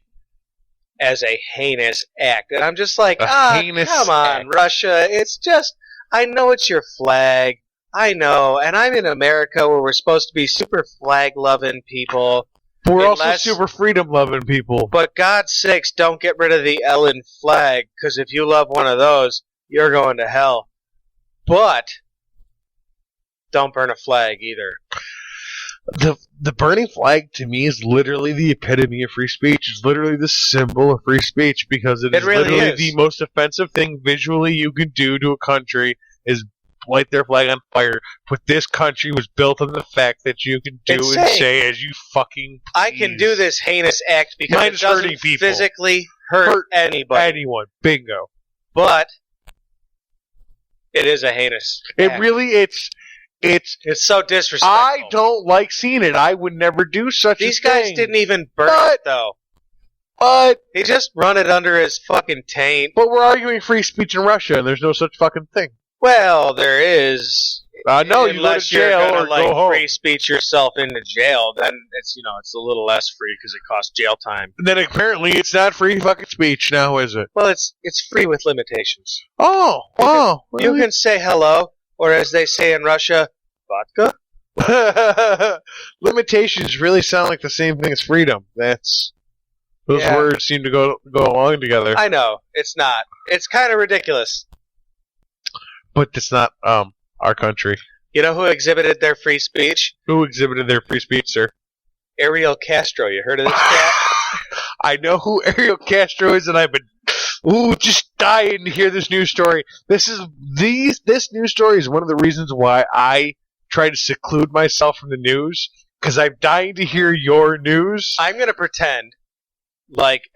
as a heinous act. And I'm just like, come on, Russia. It's just, I know it's your flag. I know, and I'm in America where we're supposed to be super flag-loving people. But we're also super freedom-loving people. But God's sakes, don't get rid of the Ellen flag, because if you love one of those, you're going to hell. But don't burn a flag either. The burning flag, to me, is literally the epitome of free speech. It's literally the symbol of free speech, because it is really literally the most offensive thing visually you can do to a country is light their flag on fire. But this country was built on the fact that you can do and say as you fucking please. I can do this heinous act because it doesn't physically hurt anybody. Anyone. Bingo. But it is a heinous act. It's so disrespectful. I don't like seeing it. I would never do such a thing. These guys didn't even burn it, though. But he just run it under his fucking taint. But we're arguing free speech in Russia, and there's no such fucking thing. Well, there is. No, you go to jail you're gonna, or go home. Free speech yourself into jail, then it's it's a little less free because it costs jail time. And then apparently it's not free fucking speech now, is it? Well, it's free with limitations. Oh, wow! You can say hello, or as they say in Russia, vodka. Limitations really sound like the same thing as freedom. Those words seem to go along together. I know it's not. It's kind of ridiculous. But it's not our country. You know who exhibited their free speech? Who exhibited their free speech, sir? Ariel Castro. You heard of this cat? I know who Ariel Castro is, and I've been just dying to hear this news story. This news story is one of the reasons why I try to seclude myself from the news, because I'm dying to hear your news. I'm going to pretend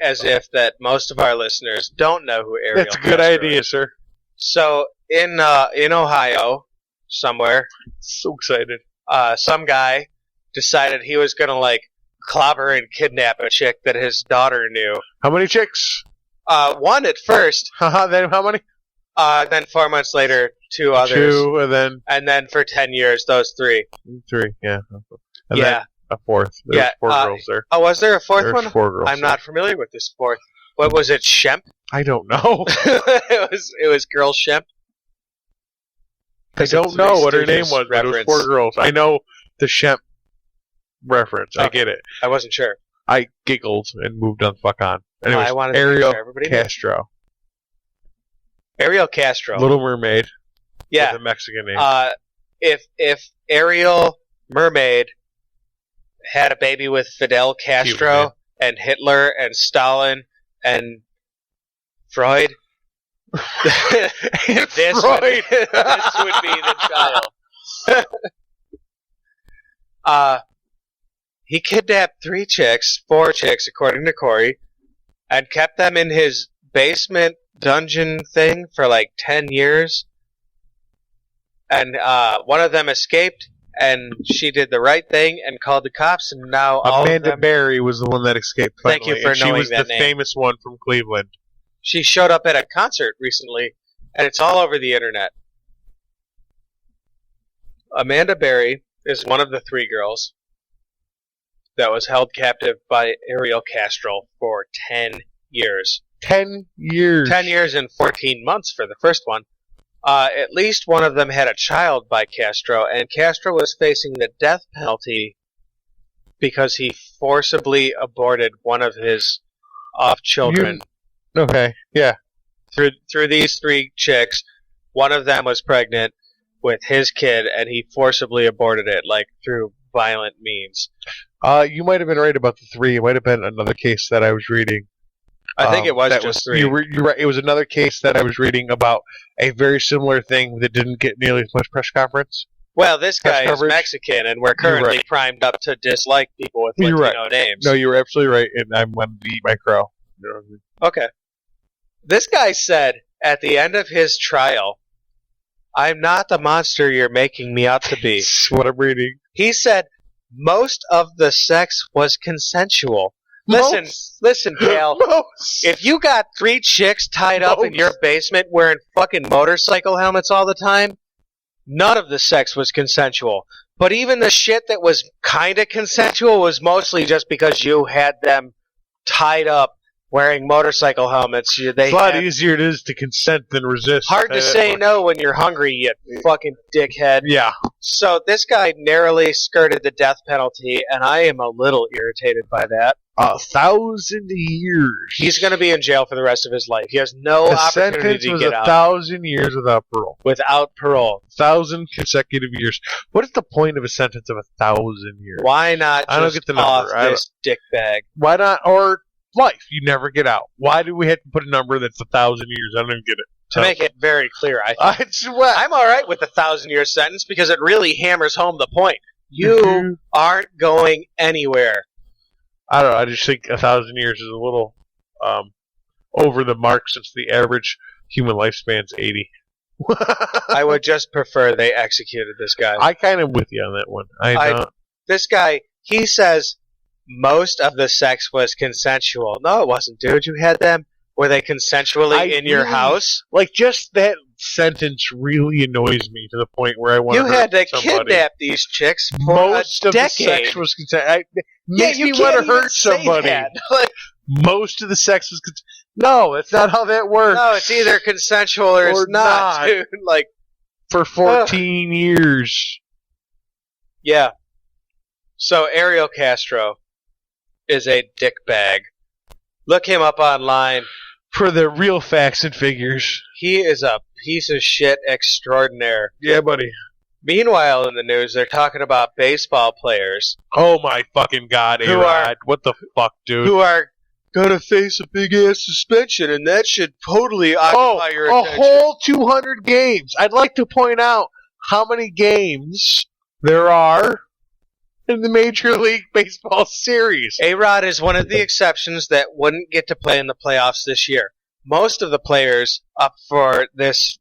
as if that most of our listeners don't know who Ariel Castro is. That's a good idea, sir. So in Ohio, somewhere, so excited. Some guy decided he was gonna clobber and kidnap a chick that his daughter knew. How many chicks? One at first. Then how many? Then 4 months later, two others. Two, and then for 10 years, those three. Three, yeah. And yeah. Then a fourth. There's four girls there. Oh, was there a fourth one? 4 girls. I'm not familiar with this fourth. What was it, Shemp? I don't know. it was Girl Shemp. I don't know what her name was, but it was 4 girls. I know the Shemp reference. Okay. I get it. I wasn't sure. I giggled and moved on. Fuck on. Anyways, I wanted Ariel to sure everybody Castro. Knew. Ariel Castro. Little Mermaid. Yeah. With a Mexican name. If Ariel Mermaid had a baby with Fidel Castro and Hitler and Stalin and Freud, this would be the child. He kidnapped 4 chicks, according to Corey, and kept them in his basement dungeon thing for like 10 years. And one of them escaped, and she did the right thing and called the cops, and now all Amanda of them... Berry was the one that escaped. Thank you finally, for and knowing she was that the name. famous one from Cleveland. She showed up at a concert recently, and it's all over the internet. Amanda Berry is one of the 3 girls that was held captive by Ariel Castro for 10 years. 10 years. 10 years and 14 months for the first one. At least one of them had a child by Castro, and Castro was facing the death penalty because he forcibly aborted one of his children. Okay, yeah. Through these 3 chicks, one of them was pregnant with his kid, and he forcibly aborted it, like through violent means. You might have been right about the 3. It might have been another case that I was reading. I think it was just 3. You're right. It was another case that I was reading about a very similar thing that didn't get nearly as much press conference. Well, this guy is coverage. Mexican, and we're currently right. primed up to dislike people with You're Latino right. names. No, you were absolutely right, and I'm one to eat my crow. You know what I mean? Okay. This guy said at the end of his trial, "I'm not the monster you're making me out to be." That's what I'm reading. He said most of the sex was consensual. Listen, Cal. If you got 3 chicks tied up in your basement wearing fucking motorcycle helmets all the time, none of the sex was consensual. But even the shit that was kind of consensual was mostly just because you had them tied up wearing motorcycle helmets. It's a lot easier it is to consent than resist. Hard to say no when you're hungry, you fucking dickhead. Yeah. So this guy narrowly skirted the death penalty, and I am a little irritated by that. 1,000 years. He's going to be in jail for the rest of his life. He has no opportunity sentence to was get out. 1,000 years without parole. Without parole. 1,000 consecutive years. What is the point of a sentence of 1,000 years? Why not just I don't get the number. off this dickbag? Why not? Or life. You never get out. Why do we have to put a number that's 1,000 years? I don't even get it. To make it very clear, I think. I'm all right with the 1,000-year sentence because it really hammers home the point. You aren't going anywhere. I don't know. I just think 1,000 years is a little over the mark since the average human lifespan's 80. I would just prefer they executed this guy. I kind of with you on that one. This guy, he says most of the sex was consensual. No, it wasn't, dude. You had them. Were they consensually in your house? Like, just that sentence really annoys me to the point where I want to hurt somebody. You had to kidnap these chicks for most a of decade. the sex was consensual. Makes me you want can't to hurt even say somebody. that. Like, most of the sex was consensual. No, that's not how that works. no, it's either consensual or it's not, dude. Like, for 14 years. Yeah. So Ariel Castro is a dickbag. Look him up online. For the real facts and figures. He is a piece of shit extraordinaire. Yeah, buddy. Meanwhile, in the news, they're talking about baseball players. Oh my fucking god, A-Rod. What the fuck, dude? Who are going to face a big-ass suspension, and that should totally occupy your attention. A whole 200 games. I'd like to point out how many games there are in the Major League Baseball series. A-Rod is one of the exceptions that wouldn't get to play in the playoffs this year. Most of the players up for this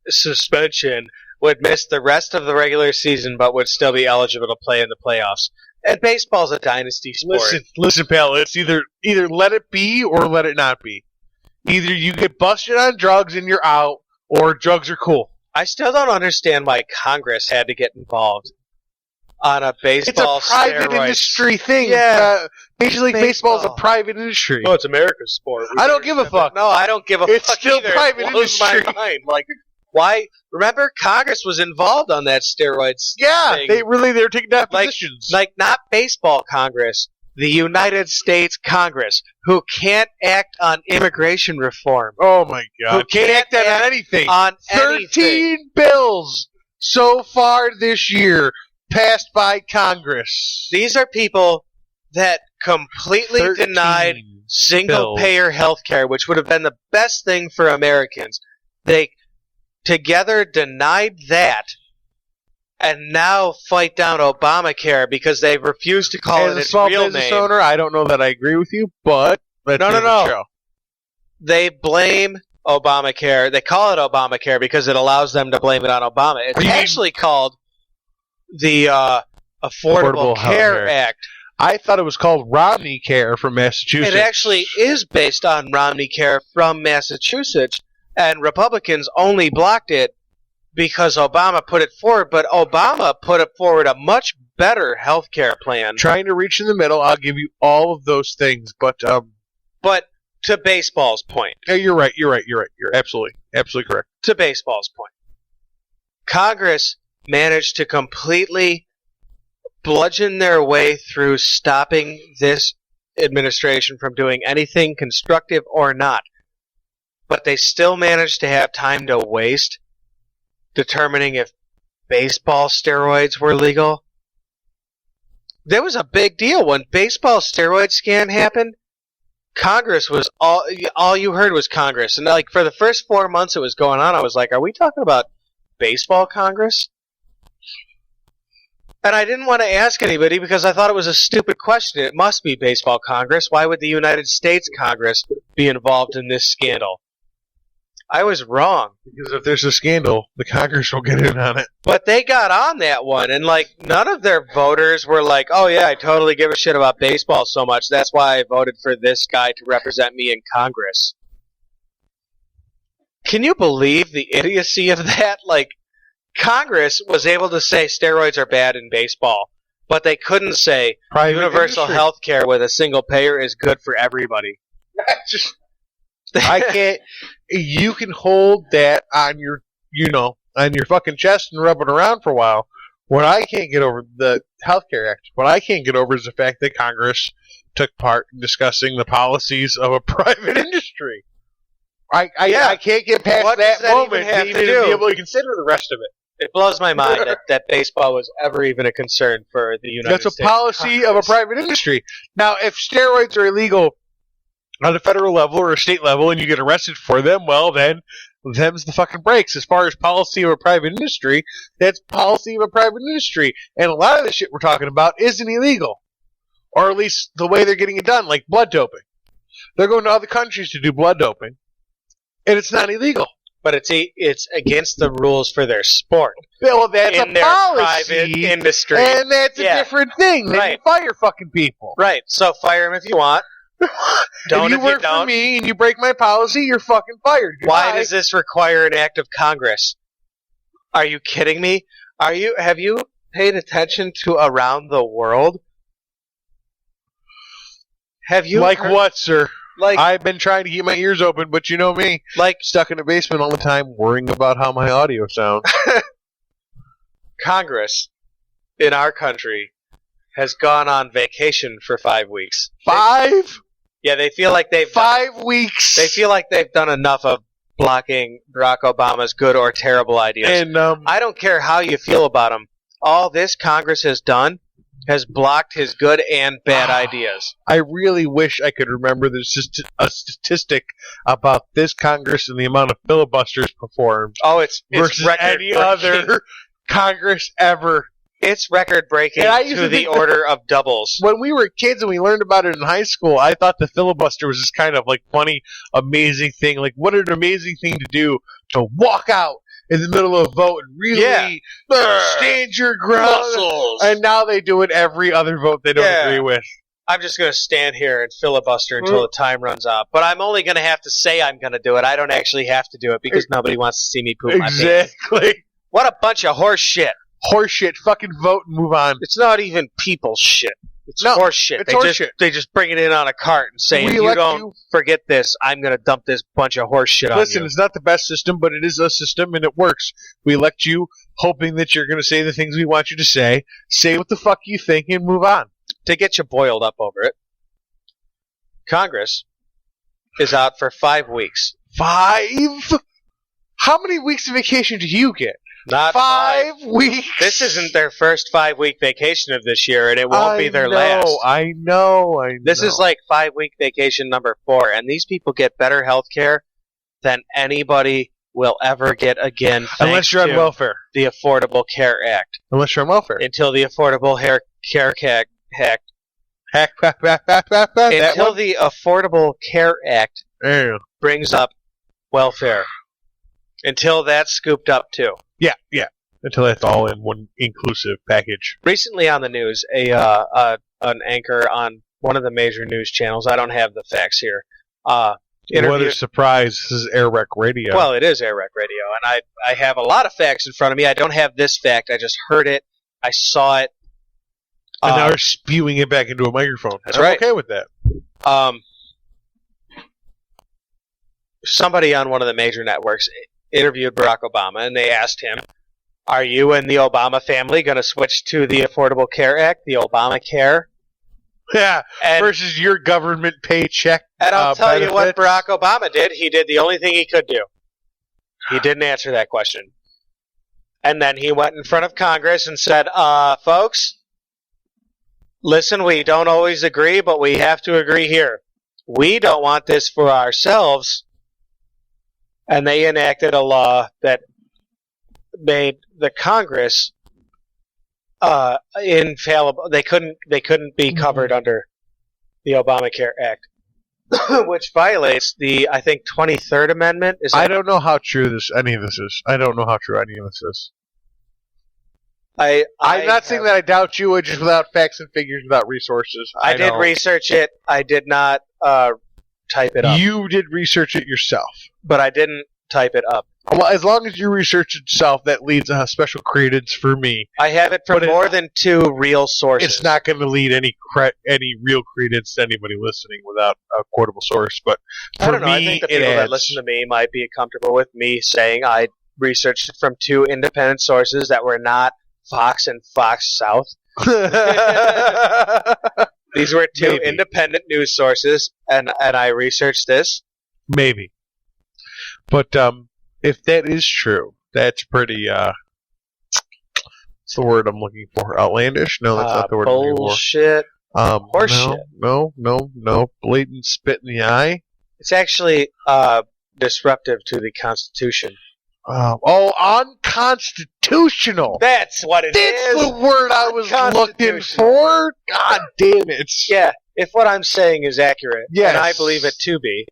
suspension would miss the rest of the regular season but would still be eligible to play in the playoffs. And baseball's a dynasty sport. Listen, pal, it's either let it be or let it not be. Either you get busted on drugs and you're out, or drugs are cool. I still don't understand why Congress had to get involved on a baseball It's a private steroids. industry thing. Yeah. Major League Baseball is a private industry. Oh, it's America's sport. I don't give a fuck. No, I don't give a It's fuck still either. private It blows my industry. mind. Like, why? Remember, Congress was involved on that steroids Yeah, thing. they're taking depositions. Like not baseball Congress, the United States Congress, who can't act on immigration reform. Oh my god. Who can't act on act anything. on 13 anything. bills so far this year passed by Congress. These are people that completely 13 denied single-payer health care, which would have been the best thing for Americans. They together denied that and now fight down Obamacare because they refuse to call As it a its small real business name. owner, I don't know that I agree with you, but let's No. show. They blame Obamacare. They call it Obamacare because it allows them to blame it on Obama. It's You mean- actually called the Affordable Care Healthcare. Act. I thought it was called Romney Care from Massachusetts. It actually is based on Romney Care from Massachusetts, and Republicans only blocked it because Obama put it forward, but Obama put it forward a much better health care plan. Trying to reach in the middle, I'll give you all of those things, but But to baseball's point, yeah, you're right. You're absolutely correct. to baseball's point, Congress managed to completely bludgeon their way through stopping this administration from doing anything constructive or not. But they still managed to have time to waste determining if baseball steroids were legal. There was a big deal when baseball steroid scan happened. Congress was all you heard was Congress, and like for the first 4 months it was going on, I was like, "Are we talking about baseball Congress?" And I didn't want to ask anybody because I thought it was a stupid question. It must be baseball Congress. Why would the United States Congress be involved in this scandal? I was wrong. Because if there's a scandal, the Congress will get in on it. But they got on that one, and like none of their voters were like, "Oh yeah, I totally give a shit about baseball so much. That's why I voted for this guy to represent me in Congress." Can you believe the idiocy of that? Like, Congress was able to say steroids are bad in baseball, but they couldn't say Private universal industry. health care with a single payer is good for everybody. I can't. You can hold that on your, on your fucking chest and rub it around for a while. What I can't get over the Healthcare Act. What I can't get over is the fact that Congress took part in discussing the policies of a private industry. I can't get past What that does that moment even have to to even do? be able to consider the rest of it. It blows my mind that baseball was ever even a concern for the United That's States. a policy of a Congress. private industry. Now, if steroids are illegal on a federal level or a state level and you get arrested for them, well, then them's the fucking breaks. As far as policy of a private industry, that's policy of a private industry. And a lot of the shit we're talking about isn't illegal. Or at least the way they're getting it done, like blood doping. They're going to other countries to do blood doping, and it's not illegal. But it's against the rules for their sport. Well, that's in a their policy, private industry. and that's a Yeah. different thing. They Right. can fire fucking people. Right, so fire them if you want. Don't if you if work you don't. for me and you break my policy, you're fucking fired. Why Goodbye. does this require an act of Congress? Are you kidding me? Have you paid attention to around the world? Have you Like heard- what, sir? Like I've been trying to keep my ears open, but you know me. like Stuck in the basement all the time, worrying about how my audio sounds. Congress in our country has gone on vacation for 5 weeks. 5 Yeah, they feel like they've weeks. They feel like they've done enough of blocking Barack Obama's good or terrible ideas. and I don't care how you feel about him. All this Congress has done has blocked his good and bad ideas. I really wish I could remember there's just a statistic about this Congress and the amount of filibusters performed Oh, it's versus any other Congress ever. It's record breaking And I used to to the think that- order of doubles. When we were kids and we learned about it in high school, I thought the filibuster was this kind of like funny, amazing thing. Like, what an amazing thing to do to walk out in the middle of a vote and really stand your ground. Muscles. And now they do it every other vote they don't Yeah. agree with. I'm just going to stand here and filibuster until the time runs out. But I'm only going to have to say I'm going to do it. I don't actually have to do it because nobody wants to see me poop my pants. Exactly. What a bunch of horse shit. Horse shit. Fucking vote and move on. It's not even people shit. It's No, horse shit. it's horse just, shit. They just bring it in on a cart and say, We if you elect don't you- forget this, I'm going to dump this bunch of horse shit Listen, on you. it's not the best system, but it is a system and it works. We elect you hoping that you're going to say the things we want you to say what the fuck you think, and move on. To get you boiled up over it, Congress is out for 5 weeks. 5? How many weeks of vacation do you get? Not 5 weeks? This isn't their first 5-week vacation of this year, and it won't be their last. I know. This is like 5-week vacation number 4, and these people get better health care than anybody will ever get again Unless thanks you're on to welfare. the Affordable Care Act. Unless you're on welfare. Until the Affordable Care Act That until one? the Affordable Care Act Yeah. brings up welfare. Until that's scooped up too. Yeah. Until that's all in one inclusive package. Recently on the news, an anchor on one of the major news channels, I don't have the facts here, What interviewed. a surprise. This is AirWreckRadio. Well, it is AirWreckRadio, and I have a lot of facts in front of me. I don't have this fact. I just heard it. I saw it. and now they're spewing it back into a microphone. That's I'm right. okay with that. Somebody on one of the major networks interviewed Barack Obama, and they asked him, are you and the Obama family going to switch to the Affordable Care Act, the Obamacare? Yeah. And, Versus your government paycheck. and I'll tell you what benefits. Barack Obama did. He did the only thing he could do. He didn't answer that question. And then he went in front of Congress and said, folks, listen, we don't always agree, but we have to agree here. We don't want this for ourselves. And they enacted a law that made the Congress infallible. They couldn't be covered under the Obamacare Act, which violates the, I think, 23rd Amendment. I don't know how true any of this is. I don't know how true any of this is. I'm not saying that I doubt you, just without facts and figures, without resources. I did research it. I did not type it up. You did research it yourself. But I didn't type it up. Well, as long as you research it yourself, that leads a special credence for me. I have it from But more than 2 real sources. It's not going to lead any real credence to anybody listening without a quotable source. But for I don't know. me, I think the it people that adds. listen to me might be comfortable with me saying I researched it from 2 independent sources that were not Fox and Fox South. These were 2 Maybe. independent news sources, and I researched this. Maybe. But if that is true, that's pretty. What's the word I'm looking for? Outlandish? No, that's not the word I'm looking for. Bullshit. Horseshit. No. Blatant spit in the eye. It's actually disruptive to the Constitution. Unconstitutional. That's what it is. That's the word I was looking for. God damn it. Yeah, if what I'm saying is accurate, Yes. and I believe it to be,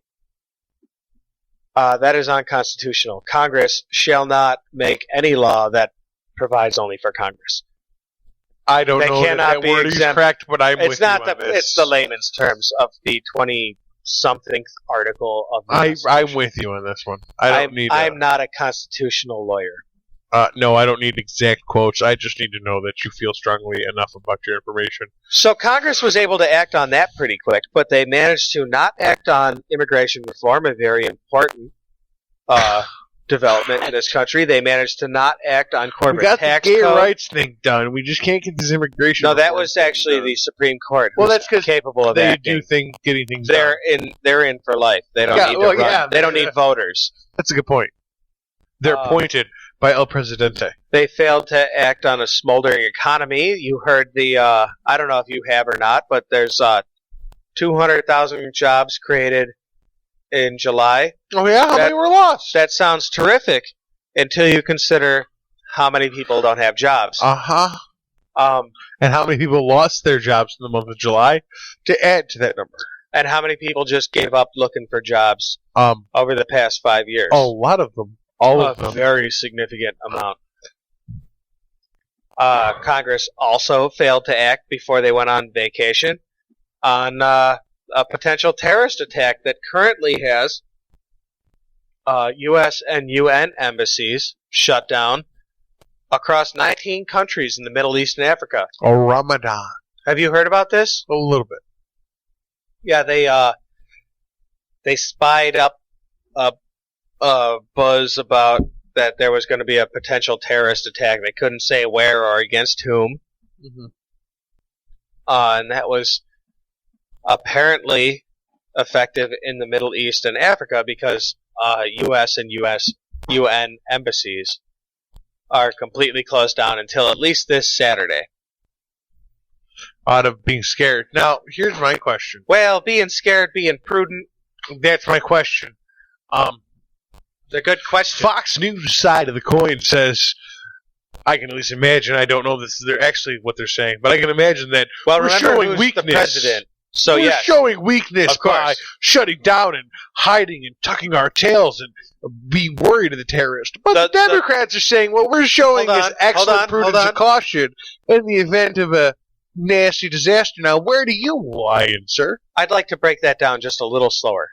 that is unconstitutional. Congress shall not make any law that provides only for Congress. I don't They know cannot that be word is exempt. correct, but I'm It's with not you on the this. it's the layman's terms of the 20-something article of the I'm Constitution. with you on this one. I'm not a constitutional lawyer. No, I don't need exact quotes. I just need to know that you feel strongly enough about your information. So Congress was able to act on that pretty quick, but they managed to not act on immigration reform, a very important development in this country. They managed to not act on We corporate got tax the gay code. rights thing done. We just can't get this immigration. No, that reform was thing actually done. the Supreme Court. Well, who's that's 'cause capable of They acting. do getting things They're done. in for life. They don't Yeah, need well, to run. yeah, they don't need voters. That's a good point. They're appointed by El Presidente. They failed to act on a smoldering economy. You heard the I don't know if you have or not, but there's 200,000 jobs created in July. Oh yeah, how many were lost? That sounds terrific until you consider how many people don't have jobs. And how many people lost their jobs in the month of July to add to that number? And how many people just gave up looking for jobs over the past 5 years? A lot of them. All of A them. very significant amount. Congress also failed to act before they went on vacation on a potential terrorist attack that currently has U.S. and UN embassies shut down across 19 countries in the Middle East and Africa. A Ramadan. Have you heard about this? A little bit. Yeah, they spied up a buzz about that there was going to be a potential terrorist attack. They couldn't say where or against whom. Mm-hmm. And that was apparently effective in the Middle East and Africa because U.S. and UN embassies are completely closed down until at least this Saturday. Out of being scared. Now, here's my question. Well, being scared, being prudent. That's my question. It's a good question. Fox News side of the coin says, I can at least imagine, I don't know this is actually what they're saying, but I can imagine that Well, we're remember showing who's weakness. the president. So, we're yes. showing weakness Of course. by shutting down and hiding and tucking our tails and being worried of the terrorists. But the Democrats are saying what we're showing Hold is on, excellent prudence hold on. and caution in the event of a nasty disaster. Now, where do you lie in, sir? I'd like to break that down just a little slower.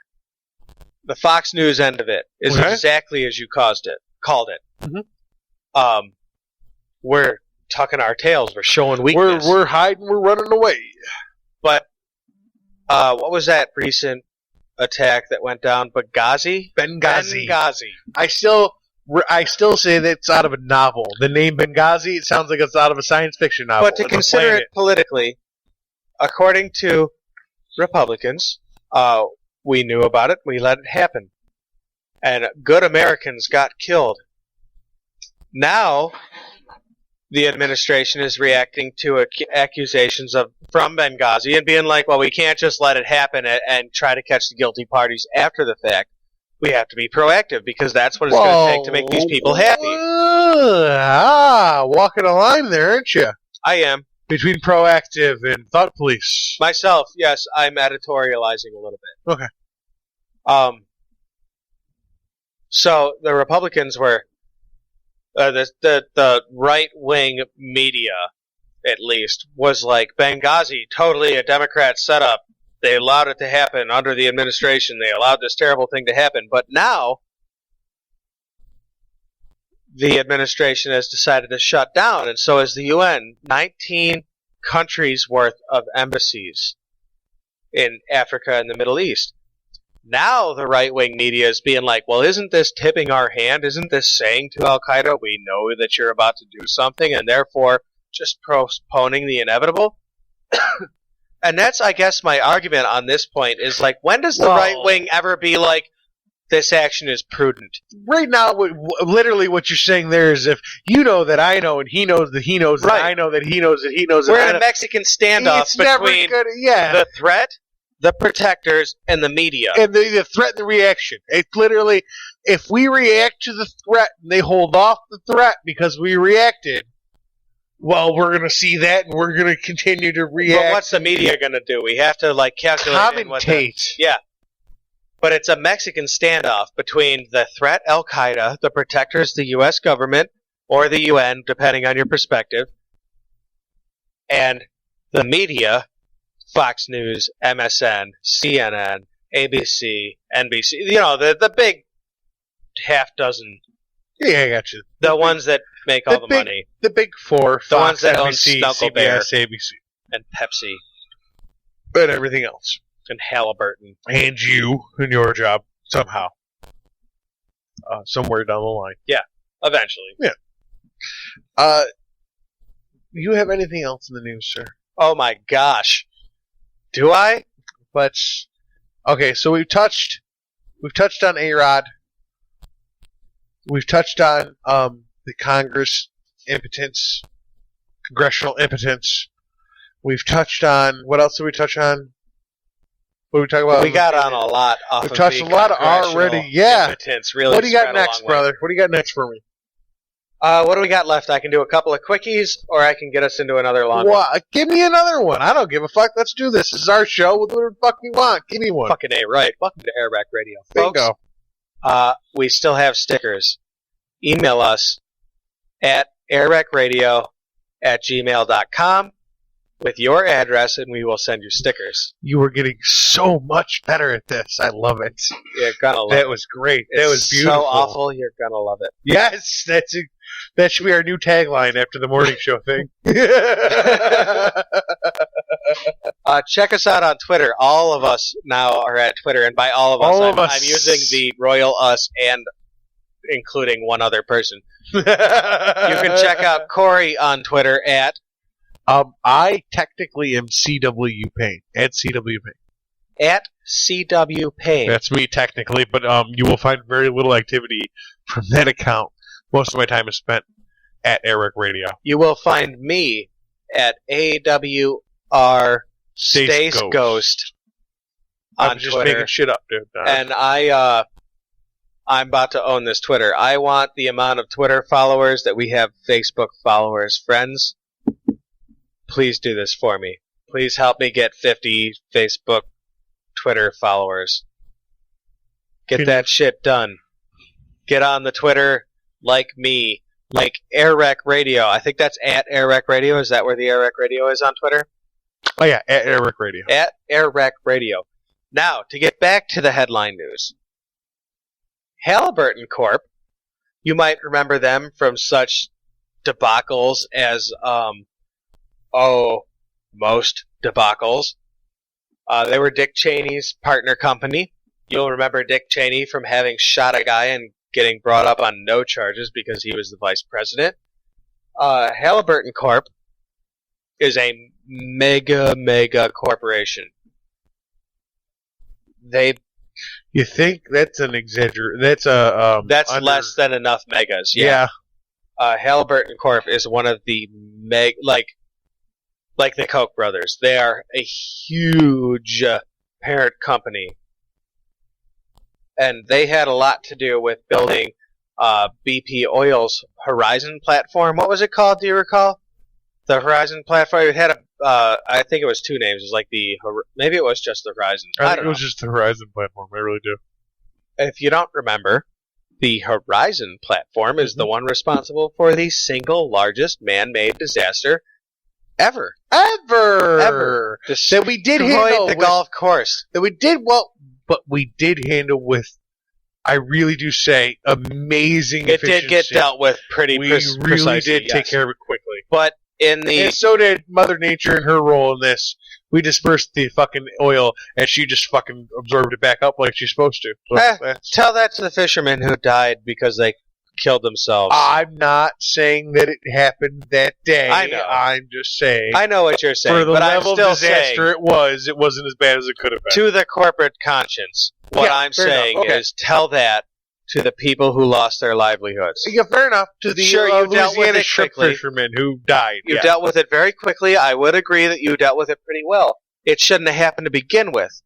The Fox News end of it is Okay. exactly as you called it. Mhm. We're tucking our tails. We're showing weakness. We're hiding. We're running away. But what was that recent attack that went down? Benghazi? Benghazi. Benghazi. I still say that it's out of a novel. The name Benghazi, it sounds like it's out of a science fiction novel. But to It's a consider planet. it politically, according to Republicans, we knew about it. We let it happen. And good Americans got killed. Now, the administration is reacting to accusations from Benghazi and being like, well, we can't just let it happen and try to catch the guilty parties after the fact. We have to be proactive because that's what it's going to take to make these people happy. Walking a line there, aren't you? I am. Between proactive and thought police. Myself, yes, I'm editorializing a little bit. Okay. So the Republicans were the right-wing media, at least, was like, Benghazi, totally a Democrat setup. They allowed it to happen under the administration. They allowed this terrible thing to happen. But now, the administration has decided to shut down, and so has the UN. 19 countries worth of embassies in Africa and the Middle East. Now the right-wing media is being like, well, isn't this tipping our hand? Isn't this saying to Al-Qaeda, we know that you're about to do something, and therefore just postponing the inevitable? And that's, I guess, my argument on this point is, like, when does the right-wing ever be like, this action is prudent? Right now, literally what you're saying there is if you know that I know and he knows that he knows that I know that he knows that he knows that We're I in know. a Mexican standoff between the threat, the protectors, and the media. And the threat and the reaction. It's literally, if we react to the threat and they hold off the threat because we reacted, well, we're going to see that and we're going to continue to react. But what's the media going to do? We have to, like, calculate. Commentate. Yeah. But it's a Mexican standoff between the threat, Al-Qaeda, the protectors, the U.S. government, or the UN, depending on your perspective, and the media, Fox News, MSN, CNN, ABC, NBC, you know, the big half dozen. Yeah, I got you. The ones that make all the money. The big four. The Fox, ones that own NBC, Snugglebear. CBS, ABC. And Pepsi. And everything else. And Halliburton. And you and your job, somehow. Somewhere down the line. Yeah, eventually. Yeah. You have anything else in the news, sir? Oh my gosh. Do I? But okay, so we've touched on A-Rod. We've touched on the Congress impotence, congressional impotence. We've touched on what else did we touch on? What did we talk about? We got on a lot. Off We've of touched the a lot already. Yeah. Impotence really. What do you got spread a next, long way. brother? What do you got next for me? What do we got left? I can do a couple of quickies, or I can get us into another long one. What? Give me another one. I don't give a fuck. Let's do this. This is our show. We'll do whatever the fuck we want. Give me one. Fucking A, right. Welcome to AirWreck Radio. Folks, Bingo. we still have stickers. Email us at airwreckradio@gmail.com with your address, and we will send you stickers. You were getting so much better at this. I love it. You're gonna love That it. was great. It's That was beautiful. so awful, you're gonna love it. Yes, that should be our new tagline after the morning show thing. Check us out on Twitter. All of us now are at Twitter, and by all of us, I'm using the royal us and including one other person. You can check out Corey on Twitter at... I technically am CW Payne. At CW Payne. At CW Payne. That's me technically, but you will find very little activity from that account. Most of my time is spent at AirWreck Radio. You will find me at AWR Stace Ghost on I'm just Twitter. making shit up, dude. And I I'm about to own this Twitter. I want the amount of Twitter followers that we have Facebook followers. Friends, please do this for me. Please help me get 50 Facebook, Twitter followers. Get that shit done. Get on the Twitter like me. Like AirWreckRadio. I think that's at AirWreckRadio. Is that where the AirWreckRadio is on Twitter? Oh, yeah, at AirWreckRadio. At AirWreckRadio. Now, to get back to the headline news. Halliburton Corp. You might remember them from such debacles as, most debacles. They were Dick Cheney's partner company. You'll remember Dick Cheney from having shot a guy and getting brought up on no charges because he was the vice president. Halliburton Corp. is a mega corporation. You think that's an exaggeration? That's a That's less than enough megas. Yeah. Halliburton Corp is one of the like the Koch brothers. They are a huge parent company, and they had a lot to do with building BP Oil's Horizon platform. What was it called? Do you recall? The Horizon platform. It had I think it was two names. It was like maybe it was just the Horizon. I think it was just the Horizon platform. I really do. If you don't remember, the Horizon platform is the one responsible for the single largest man-made disaster ever. Ever. That we did handle the golf course. That we did but we did handle with, I really do say, amazing It efficiency. did get dealt with pretty precisely. We really did yes. take care of it quickly. But And so did Mother Nature in her role in this. We dispersed the fucking oil, and she just fucking absorbed it back up like she's supposed to. So tell that to the fishermen who died because they killed themselves. I'm not saying that it happened that day. I know. I'm just saying. I know what you're saying, For the but level I'm still of disaster saying, it wasn't as bad as it could have been. to the corporate conscience, what Yeah, I'm fair saying enough. Okay. is tell that to the people who lost their livelihoods. Yeah, fair enough. To the Sure, you dealt with Louisiana it shrimp quickly. fishermen who died. You yeah. dealt with it very quickly. I would agree that you dealt with it pretty well. It shouldn't have happened to begin with,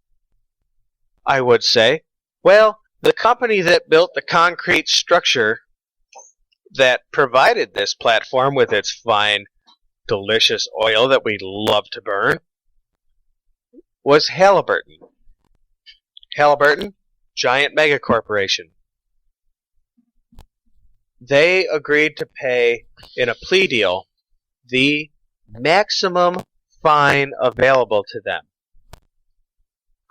I would say. Well, the company that built the concrete structure that provided this platform with its fine, delicious oil that we love to burn was Halliburton. Halliburton, giant mega corporation. They agreed to pay, in a plea deal, the maximum fine available to them.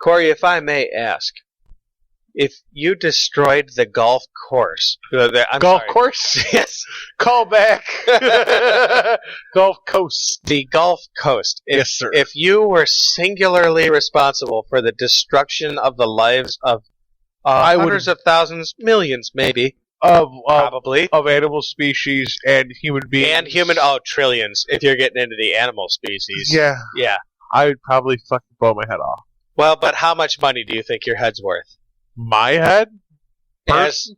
Corey, if I may ask, if you destroyed the golf course... Golf course? Yes. Call back. Gulf Coast. The Gulf Coast. Yes, sir. If you were singularly responsible for the destruction of the lives of hundreds of thousands, millions maybe, probably, of animal species and human beings. and trillions if you're getting into the animal species. Yeah. Yeah. I would probably fucking blow my head off. Well, but how much money do you think your head's worth? My head? As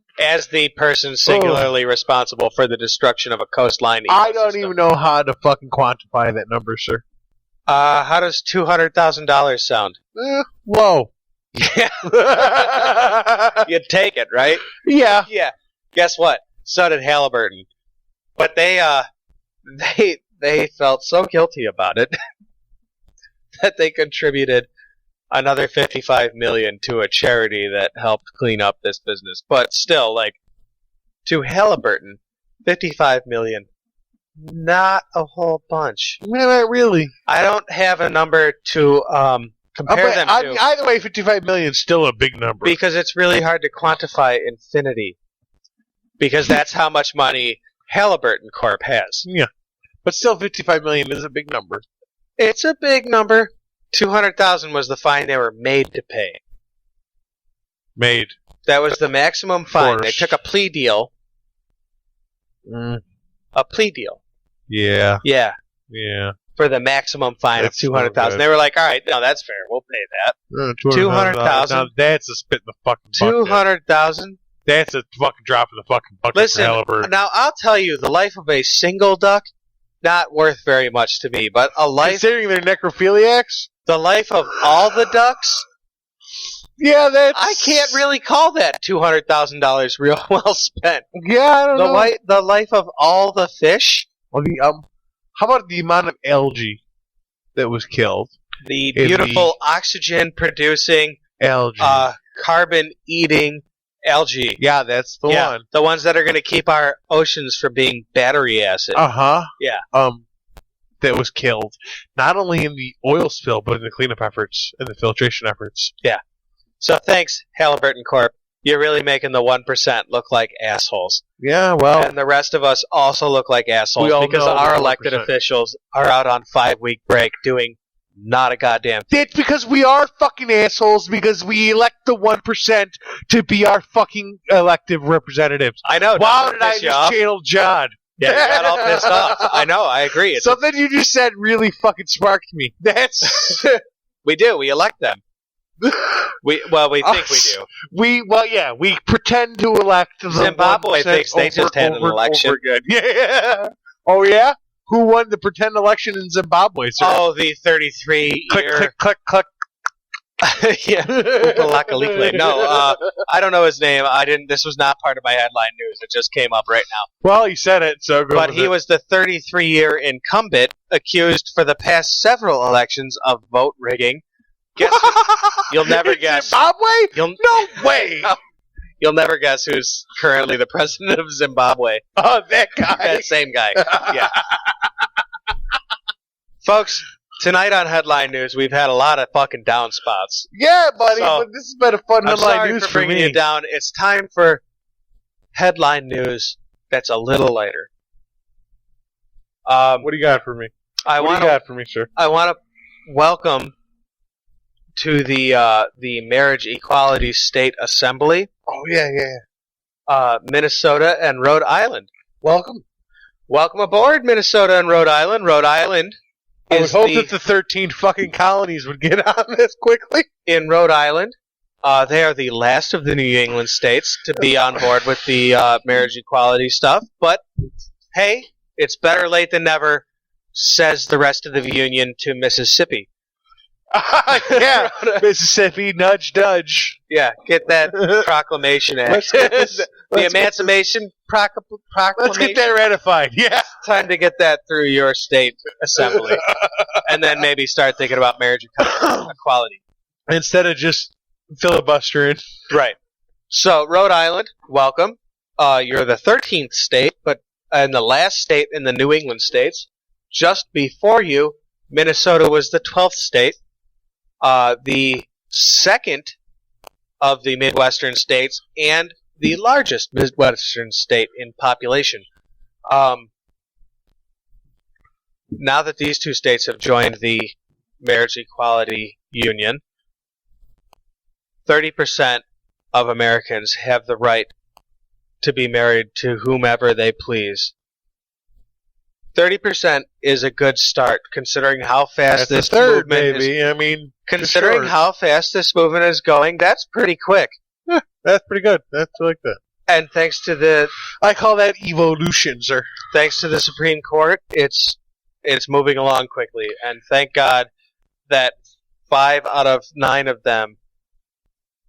the person singularly responsible for the destruction of a coastline ecosystem. I don't even know how to fucking quantify that number, sir. How does $200,000 sound? Low. Yeah. You'd take it, right? Yeah. Yeah. Guess what? So did Halliburton. But they felt so guilty about it that they contributed another $55 million to a charity that helped clean up this business. But still, to Halliburton, $55 million, not a whole bunch. Not really. I don't have a number to compare them to. Either way, $55 million is still a big number. Because it's really hard to quantify infinity. Because that's how much money Halliburton Corp has. Yeah. But still, $55 million is a big number. It's a big number. $200,000 was the fine they were made to pay. Made. That was the maximum fine. They took a plea deal. A plea deal. Yeah. Yeah. Yeah. For the maximum fine That's of $200,000. They were like, all right, no, that's fair. We'll pay that. $200,000. Now that's a spit in the fucking bucket. $200,000? That's a fucking drop in the fucking bucket. Listen, for Halliburton. now I'll tell you, the life of a single duck, not worth very much to me, but Considering they're necrophiliacs? the life of all the ducks, Yeah, that's... I can't really call that $200,000 real well spent. Yeah, I don't know. The life of all the fish, Well, how about the amount of algae that was killed? the In beautiful oxygen-producing, Algae. carbon-eating algae. Yeah, that's the one. The ones that are going to keep our oceans from being battery acid. Uh-huh. Yeah. That was killed. Not only in the oil spill, but in the cleanup efforts and the filtration efforts. So thanks, Halliburton Corp. You're really making the 1% look like assholes. Yeah, well... And the rest of us also look like assholes We all because know our the elected 1%. officials are out on 5-week break doing not a goddamn thing. It's because we are fucking assholes because we elect the 1% to be our fucking elective representatives. I know. Wow, doesn't did it I piss you just off? channel John? Yeah, you got all pissed off. I know. I agree. It's Something you just said really fucking sparked me. That's... we do. We elect them. We think we do. We pretend to elect the Zimbabwe 1% thinks they just had an over election. again. Yeah. Oh yeah. Who won the pretend election in Zimbabwe, sir? Oh, the 33-year... Click, click, click. yeah. Upalakalekle. No, I don't know his name. This was not part of my headline news. It just came up right now. Well, he said it, so go But with he it. was the 33-year incumbent accused for the past several elections of vote rigging. Guess you'll never In guess. Zimbabwe? You'll No way. you'll never guess who's currently the president of Zimbabwe. Oh, that guy. That same guy. Yeah. Folks, tonight on Headline News, we've had a lot of fucking down spots. Yeah, buddy. So, but this has been a fun I'm headline sorry news for bringing me. you down. It's time for Headline News that's a little lighter. What do you got for me? I What want do you to got for me, sir? welcome to the Marriage Equality State Assembly, Oh yeah. Minnesota and Rhode Island. Welcome. Welcome aboard, Minnesota and Rhode Island. Rhode Island I would is hope that the 13 fucking colonies would get on this quickly. in Rhode Island. They are the last of the New England states to be on board with the marriage equality stuff. But hey, it's better late than never, says the rest of the Union to Mississippi. Yeah, Mississippi, nudge, nudge. Yeah, get that Proclamation Act. Let's get this- the let's get Emancipation Proclamation. Let's get that ratified. Yeah. Time to get that through your state assembly. And then maybe start thinking about marriage equality. Instead of just filibustering. Right. So, Rhode Island, welcome. You're the 13th state, but and the last state in the New England states. Just before you, Minnesota was the 12th state. The second of the Midwestern states and the largest Midwestern state in population. Now that these two states have joined the Marriage Equality Union, 30% of Americans have the right to be married to whomever they please. 30% is a good start, considering how fast That's this the third, movement is. baby. I mean, Considering sure. how fast this movement is going, that's pretty quick. That's pretty good. That's like that. And thanks to the I call that evolution, sir. Supreme Court, it's moving along quickly. And thank God that 5 out of 9 of them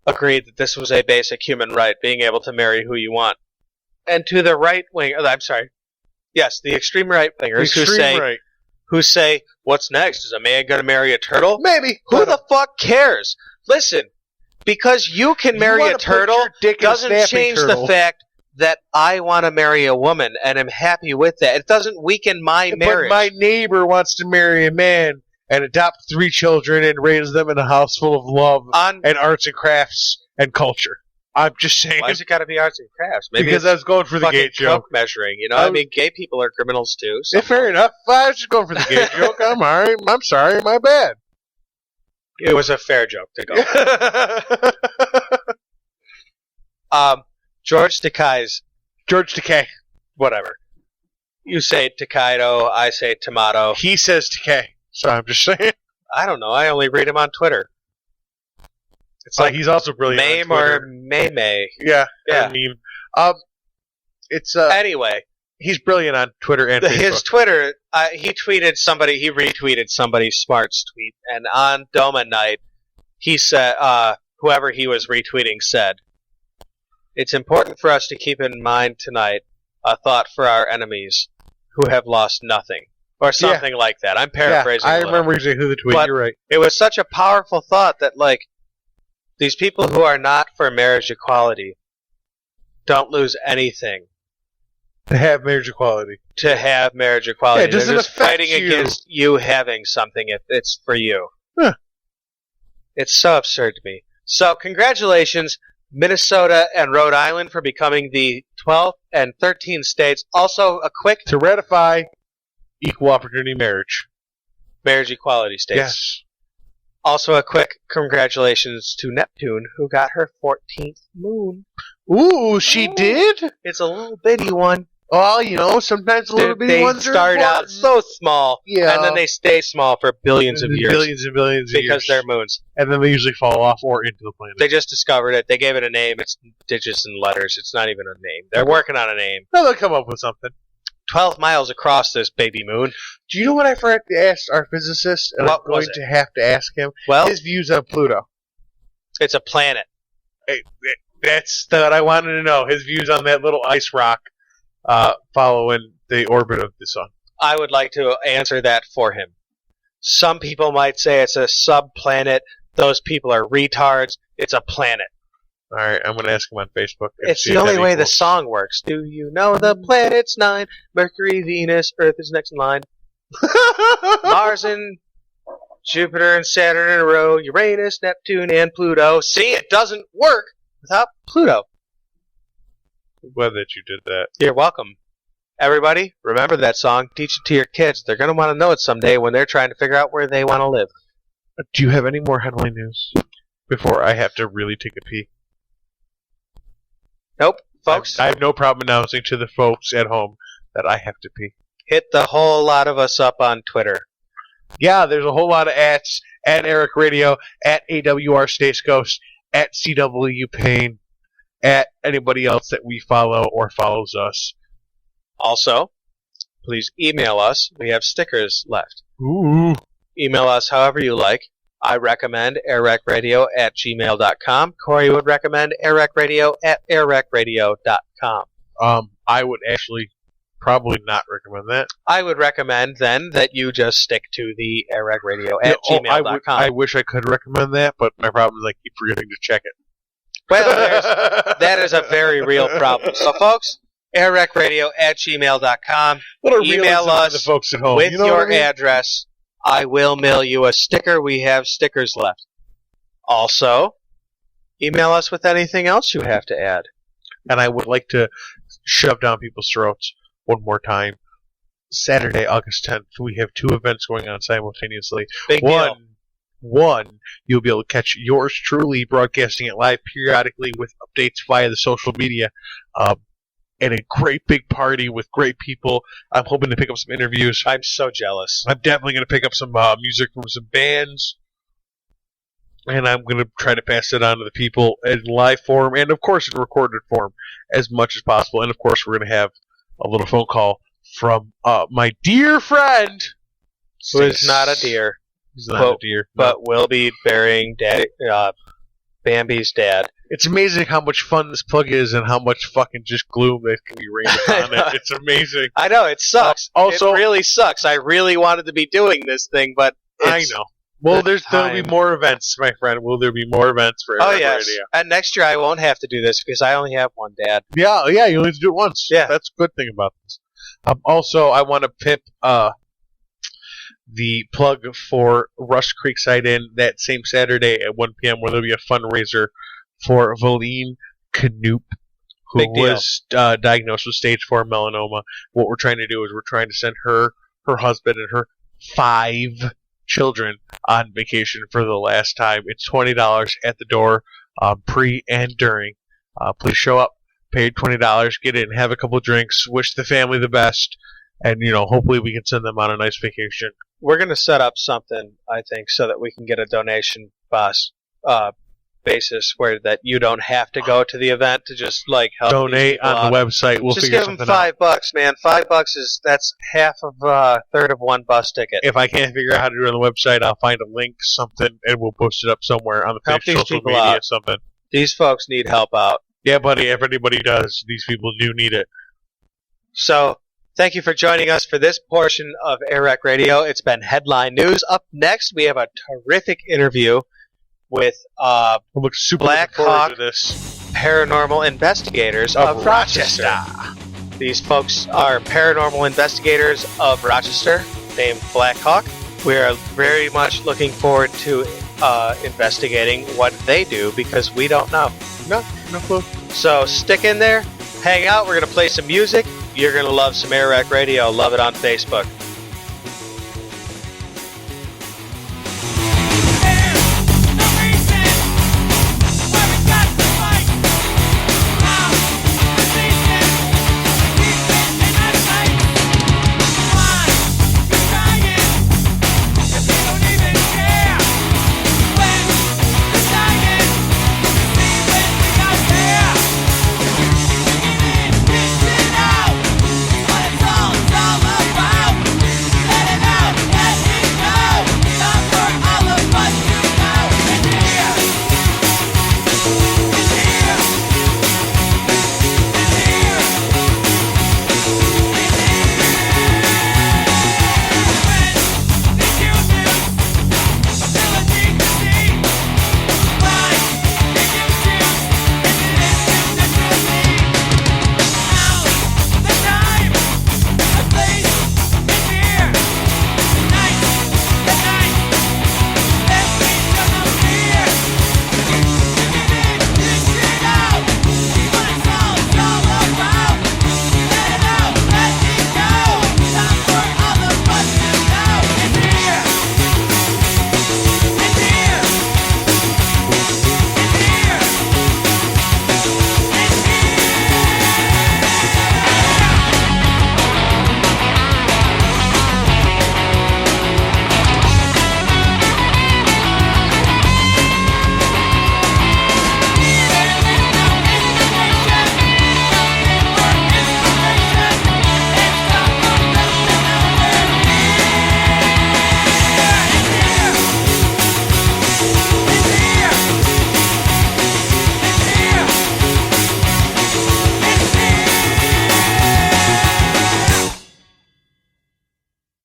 agreed that this was a basic human right, being able to marry who you want. And to the right wing, yes, the extreme right wingers who say, what's next? Is a man going to marry a turtle? Maybe. Who the fuck cares? Listen, because you can marry a turtle doesn't change the fact that I want to marry a woman and am happy with that. It doesn't weaken my marriage. But my neighbor wants to marry a man and adopt 3 children and raise them in a house full of love and arts and crafts and culture. I'm just saying. Why's it got to be arts and crafts? Maybe Because I was going for the gay joke. Measuring, you know. I mean, gay people are criminals too. So. Yeah, fair enough. I was just going for the gay joke. I'm alright. I'm sorry. My bad. It was a fair joke to go. George Takei. Whatever. You say Takedo, I say tomato. He says Takei. So I'm just saying. I don't know. I only read him on Twitter. It's like he's also brilliant. Mame or May. Yeah. Yeah. It's anyway. He's brilliant on Twitter and Facebook. His Twitter, he retweeted somebody's Smarts tweet, and on Doma night, he said, whoever he was retweeting said, "It's important for us to keep in mind tonight a thought for our enemies who have lost nothing." Or something like that. I'm paraphrasing. I a little. remember exactly the tweet. But You're right. It was such a powerful thought that, like, these people who are not for marriage equality don't lose anything To have marriage equality. to have marriage equality. Yeah, it doesn't They're just affect fighting you. against you having something if it's for you. Huh. It's so absurd to me. So, congratulations, Minnesota and Rhode Island, for becoming the 12th and 13th states. Also, a quick To ratify equal opportunity marriage. marriage equality states. Yes. Also, a quick congratulations to Neptune, who got her 14th moon. Ooh, she did? It's a little bitty one. Well, you know, sometimes a little bitty They ones are start out important. so small, Yeah. and then they stay small for billions of years Billions and billions of because years. they're moons. And then they usually fall off or into the planet. They just discovered it. They gave it a name. It's digits and letters. It's not even a name. They're working on a name. No, they'll come up with something. 12 miles across this baby moon. Do you know what I forgot to ask our physicist? And What I'm going was it? to have to ask him Well, his views on Pluto. it's a planet. That's what I wanted to know. His views on that little ice rock following the orbit of the sun. I would like to answer that for him. Some people might say it's a subplanet. Those people are retards. It's a planet. All right, I'm going to ask him on Facebook. and It's see the if only that way the equals. song works. Do you know the planets 9? Mercury, Venus, Earth is next in line. Mars and Jupiter and Saturn in a row. Uranus, Neptune, and Pluto. See, it doesn't work without Pluto. Glad that you did that. You're welcome. Everybody, remember that song. Teach it to your kids. They're going to want to know it someday when they're trying to figure out where they want to live. Do you have any more headline news before I have to really take a pee? Nope, folks. I have no problem announcing to the folks at home that I have to pee. Hit the whole lot of us up on Twitter. Yeah, there's a whole lot of ats at AirWreckRadio, at AWR Stace Ghost, at CW Payne, at anybody else that we follow or follows us. Also, please email us. We have stickers left. Ooh. Email us however you like. I recommend AirWreckRadio at gmail.com. Corey would recommend AirWreckRadio at AirWreckRadio.com. I would actually probably not recommend that. I would recommend then that you just stick to the AirWreckRadio at gmail.com. I wish I could recommend that, but my problem is I keep forgetting to check it. Well, that is a very real problem. So, folks, AirWreckRadio at gmail.com. What a Email realism for us the folks at home. with You know your what I mean? address. I will mail you a sticker. We have stickers left. Also, email us with anything else you have to add. And I would like to shove down people's throats one more time. Saturday, August 10th, we have 2 events going on simultaneously. Big deal. One, you'll be able to catch yours truly broadcasting it live periodically with updates via the social media. And a great big party with great people. I'm hoping to pick up some interviews. I'm so jealous. I'm definitely going to pick up some music from some bands. And I'm going to try to pass it on to the people in live form and, of course, in recorded form as much as possible. And, of course, we're going to have a little phone call from my dear friend. Who is not a deer, He's not a deer. but will be burying Bambi's dad. It's amazing how much fun this plug is and how much fucking just gloom that can be rained upon it. It's amazing. I know, it sucks. Also- it really sucks. I really wanted to be doing this thing, but I it's know. Well, the there'll be time. more events, my friend. Will there be more events for Oh, AirWreck yes. Radio? And next year I won't have to do this because I only have one dad. Yeah, you only have to do it once. Yeah. That's a good thing about this. Also, I want to pip the plug for Rush Creekside Inn that same Saturday at 1 p.m. where there'll be a fundraiser for Valine Knoop, who Big deal. was diagnosed with stage 4 melanoma. What we're trying to do is we're trying to send her husband, and her 5 children on vacation for the last time. It's $20 at the door, pre and during. Please show up, pay $20, get in, have a couple of drinks, wish the family the best, and hopefully we can send them on a nice vacation. We're going to set up something, I think, so that we can get a donation box basis where that you don't have to go to the event to just like help Donate on the website. We'll just figure give them something out. $5, man. $5 that's half of third of one bus ticket. If I can't figure out how to do it on the website, I'll find a link, something, and we'll post it up somewhere on the Help page, these social people media, out. something. These folks need help out. Yeah, buddy. If anybody does, these people do need it. So, thank you for joining us for this portion of AirWreck Radio. It's been Headline News. Up next, we have a terrific interview with Looking super looking forward BlackHawk to this. Paranormal Investigators of Rochester. These folks are paranormal investigators of Rochester named BlackHawk. We are very much looking forward to investigating what they do because we don't know. No clue. So stick in there, hang out. We're going to play some music. You're going to love some AirWreck Radio. Love it on Facebook.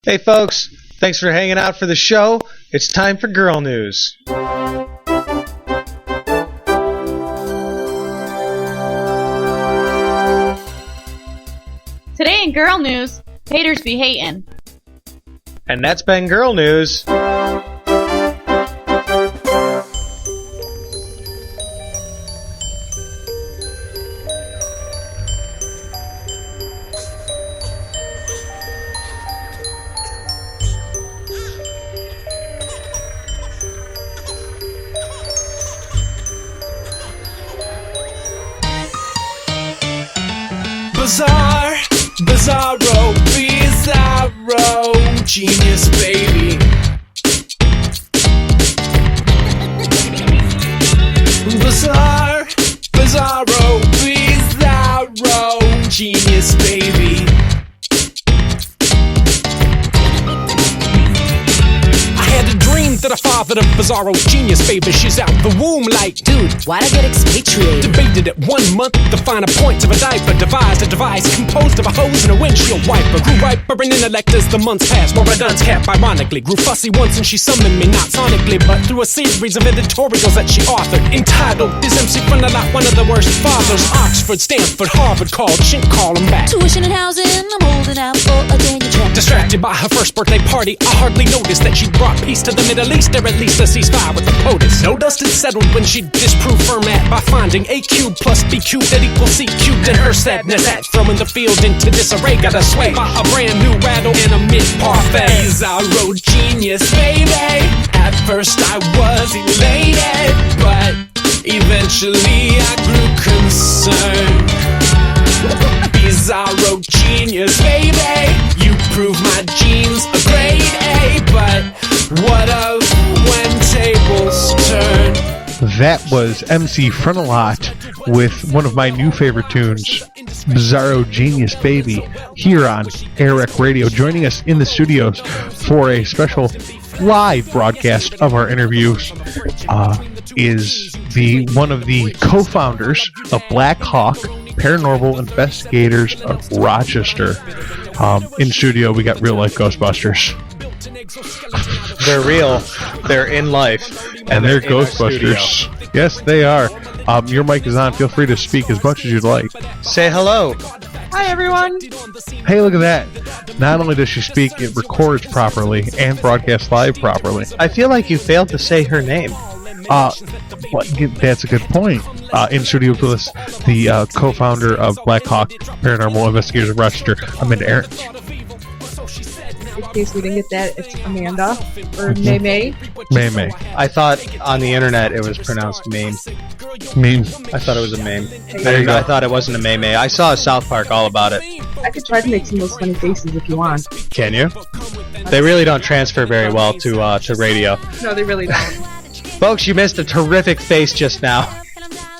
Hey folks, thanks for hanging out for the show. It's time for Girl News. Today in Girl News, haters be hatin'. And that's been Girl News. Bizarre, bizarro, bizarro, genius baby. Bizarre, bizarro, bizarro, genius baby. That I fathered a bizarro genius baby. She's out the womb like, dude, why'd I get expatriated? Debated it 1 month, the finer points of a diaper. Devised a device composed of a hose and a windshield wiper. Grew riper in intellect as the months passed. More a dunce cap, ironically. Grew fussy once and she summoned me, not sonically, but through a series of editorials that she authored. Entitled, is MC Frontalot one of the worst fathers? Oxford, Stanford, Harvard called, shouldn't call him back. Tuition and housing, I'm holding out for a Daniel track. Distracted by her first birthday party, I hardly noticed that she brought peace to the Middle East, or at least a ceasefire with the POTUS. No dust had settled when she disproved Fermat by finding A cubed plus B cubed that equals C cubed. And her sadness at throwing the field into disarray got her swayed by a brand new rattle and a mid-parfait. Bizarro genius, baby. At first I was elated, but eventually I grew concerned. Bizarro genius, baby. You prove my genes a grade A, but what of when tables turn? That was MC Frontalot with one of my new favorite tunes, Bizarro Genius Baby, here on AirWreckRadio. Joining us in the studios for a special live broadcast of our interviews is one of the co-founders of BlackHawk Paranormal Investigators of Rochester. In studio, we got real life Ghostbusters. They're real. They're in life. And they're Ghostbusters. Yes, they are. Your mic is on. Feel free to speak as much as you'd like. Say hello. Hi, everyone. Hey, look at that. Not only does she speak, it records properly and broadcasts live properly. I feel like you failed to say her name. That's a good point. In studio with us, the co-founder of BlackHawk Paranormal Investigators of Rochester, Amanda Aaron. In case we didn't get that, it's Amanda, or May. May. I thought on the internet it was pronounced Mame. Meme. I thought it was a Mame. There you go. I thought it wasn't a May. I saw a South Park all about it. I could try to make some of those funny faces if you want. Can you? They really don't transfer very well to radio. No, they really don't. Folks, you missed a terrific face just now.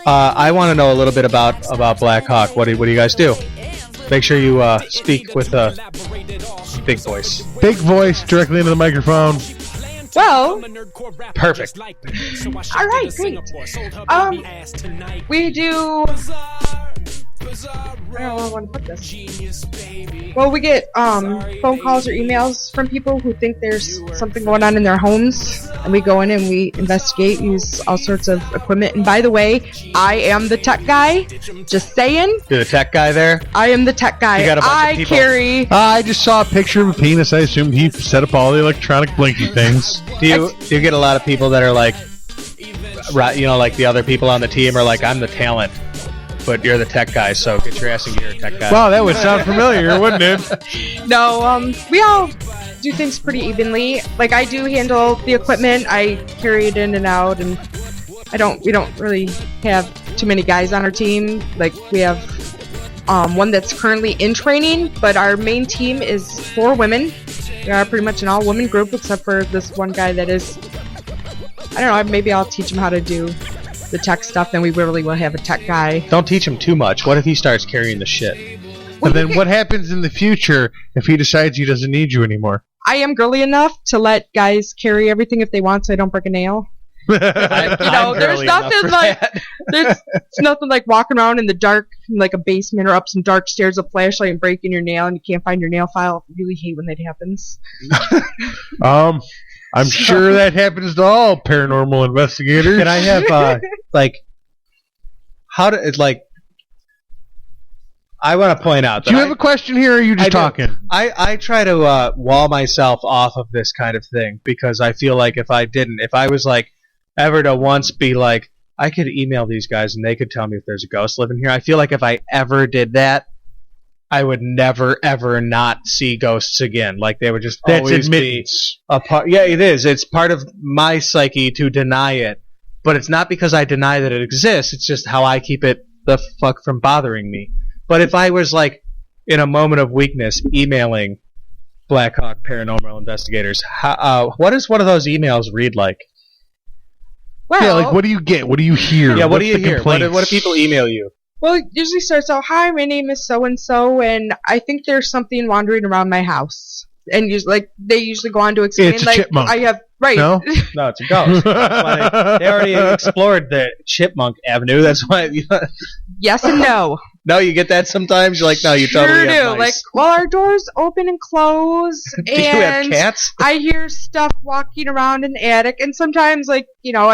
I want to know a little bit about BlackHawk. What do you guys do? Make sure you speak with a big voice. Big voice directly into the microphone. Well, perfect. All right, great. We do. I don't know where I want to put this. Well, we get phone calls or emails from people who think there's something going on in their homes, and we go in and we investigate, use all sorts of equipment. And by the way, I am the tech guy. Just saying. You're the tech guy there? I am the tech guy. You got a bunch of people. carry. I just saw a picture of a penis. I assumed he set up all the electronic blinky things. Do you get a lot of people that are like, like the other people on the team are like, I'm the talent, but you're the tech guy, so get your ass in gear, tech guy. Wow, that would sound familiar, wouldn't it? No, we all do things pretty evenly. Like, I do handle the equipment. I carry it in and out, and we don't really have too many guys on our team. Like, we have one that's currently in training, but our main team is 4 women. We are pretty much an all-woman group, except for this one guy that is, I don't know, maybe I'll teach him how to do the tech stuff, then we really will have a tech guy. Don't teach him too much. What if he starts carrying the shit? And then what happens in the future if he decides he doesn't need you anymore? I am girly enough to let guys carry everything if they want, so I don't break a nail. There's nothing like there's nothing like walking around in the dark, in like a basement or up some dark stairs with a flashlight and breaking your nail and you can't find your nail file. I really hate when that happens. I'm sure that happens to all paranormal investigators. Can I have I want to point out that do you have a question here, or are you just talking? I try to wall myself off of this kind of thing because I feel like if I was like ever to once be like, I could email these guys and they could tell me if there's a ghost living here. I feel like if I ever did that, I would never ever not see ghosts again. Like they would just always be a part. Yeah, it is. It's part of my psyche to deny it, but it's not because I deny that it exists. It's just how I keep it the fuck from bothering me. But if I was like in a moment of weakness emailing BlackHawk Paranormal Investigators, what does one of those emails read like? Well, yeah, like what do you get? What do you hear? Yeah, what do you hear? What do people email you? Well, it usually starts out, "Hi, my name is so-and-so, and I think there's something wandering around my house." And they usually go on to explain, it's a chipmunk. I have, right. No, it's a ghost. That's why they already explored the chipmunk avenue. That's why. Yes and no. No, you get that sometimes? You're like, no, you sure totally do. have mice. Like, well, our doors open and close, Do you have cats? I hear stuff walking around in the attic, and sometimes, I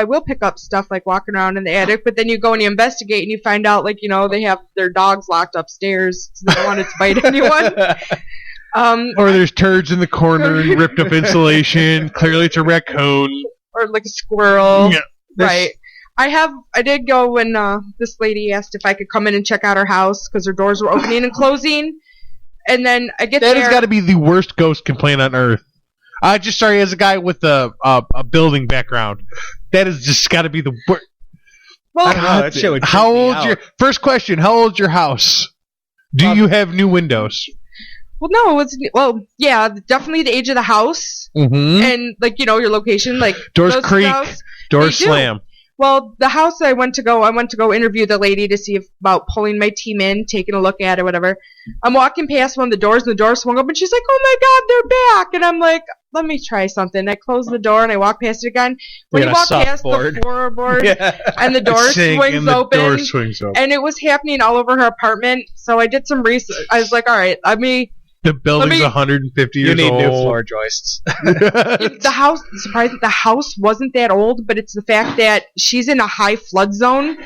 will pick up stuff like walking around in the attic, but then you go and you investigate and you find out, they have their dogs locked upstairs, so they don't want it to bite anyone. Or there's turds in the corner and ripped up insulation. Clearly it's a raccoon. Or like a squirrel. Yeah. Right. I did go when this lady asked if I could come in and check out her house because her doors were opening and closing. And then I get there. That has got to be the worst ghost complaint on earth. As a guy with a building background, that has just got to be the worst. Well, I don't know. That shit would first question, how old's your house? Do you have new windows? Well, no, yeah, definitely the age of the house, and your location, doors creak, doors slam. Well, the house I went to go interview the lady to see about pulling my team in, taking a look at it, whatever. I'm walking past one of the doors, and the door swung open. She's like, "Oh my God, they're back!" And I'm like, "Let me try something." I close the door and I walk past it again. When you walk past the floorboard and the door swings open, and it was happening all over her apartment. So I did some research. I was like, "All right, The building's 150 years old. You need new floor joists. Surprised that the house wasn't that old, but it's the fact that she's in a high flood zone.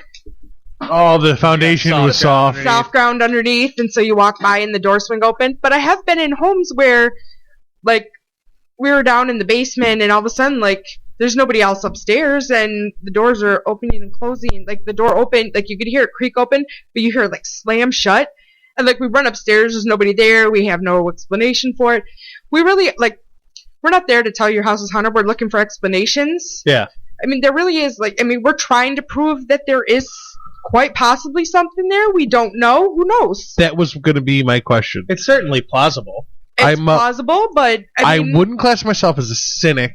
Oh, the foundation was soft. Soft ground underneath, and so you walk by and the door swing open. But I have been in homes where, like, we were down in the basement, and all of a sudden, like, there's nobody else upstairs, and the doors are opening and closing. Like, the door opened, like, you could hear it creak open, but you hear it, like, slam shut. And, like, we run upstairs, there's nobody there, we have no explanation for it. We really, like, we're not there to tell your house is haunted, we're looking for explanations. Yeah. I mean, there really is, like, I mean, we're trying to prove that there is quite possibly something there. We don't know. Who knows? That was going to be my question. It's certainly plausible. It's plausible, but, I wouldn't class myself as a cynic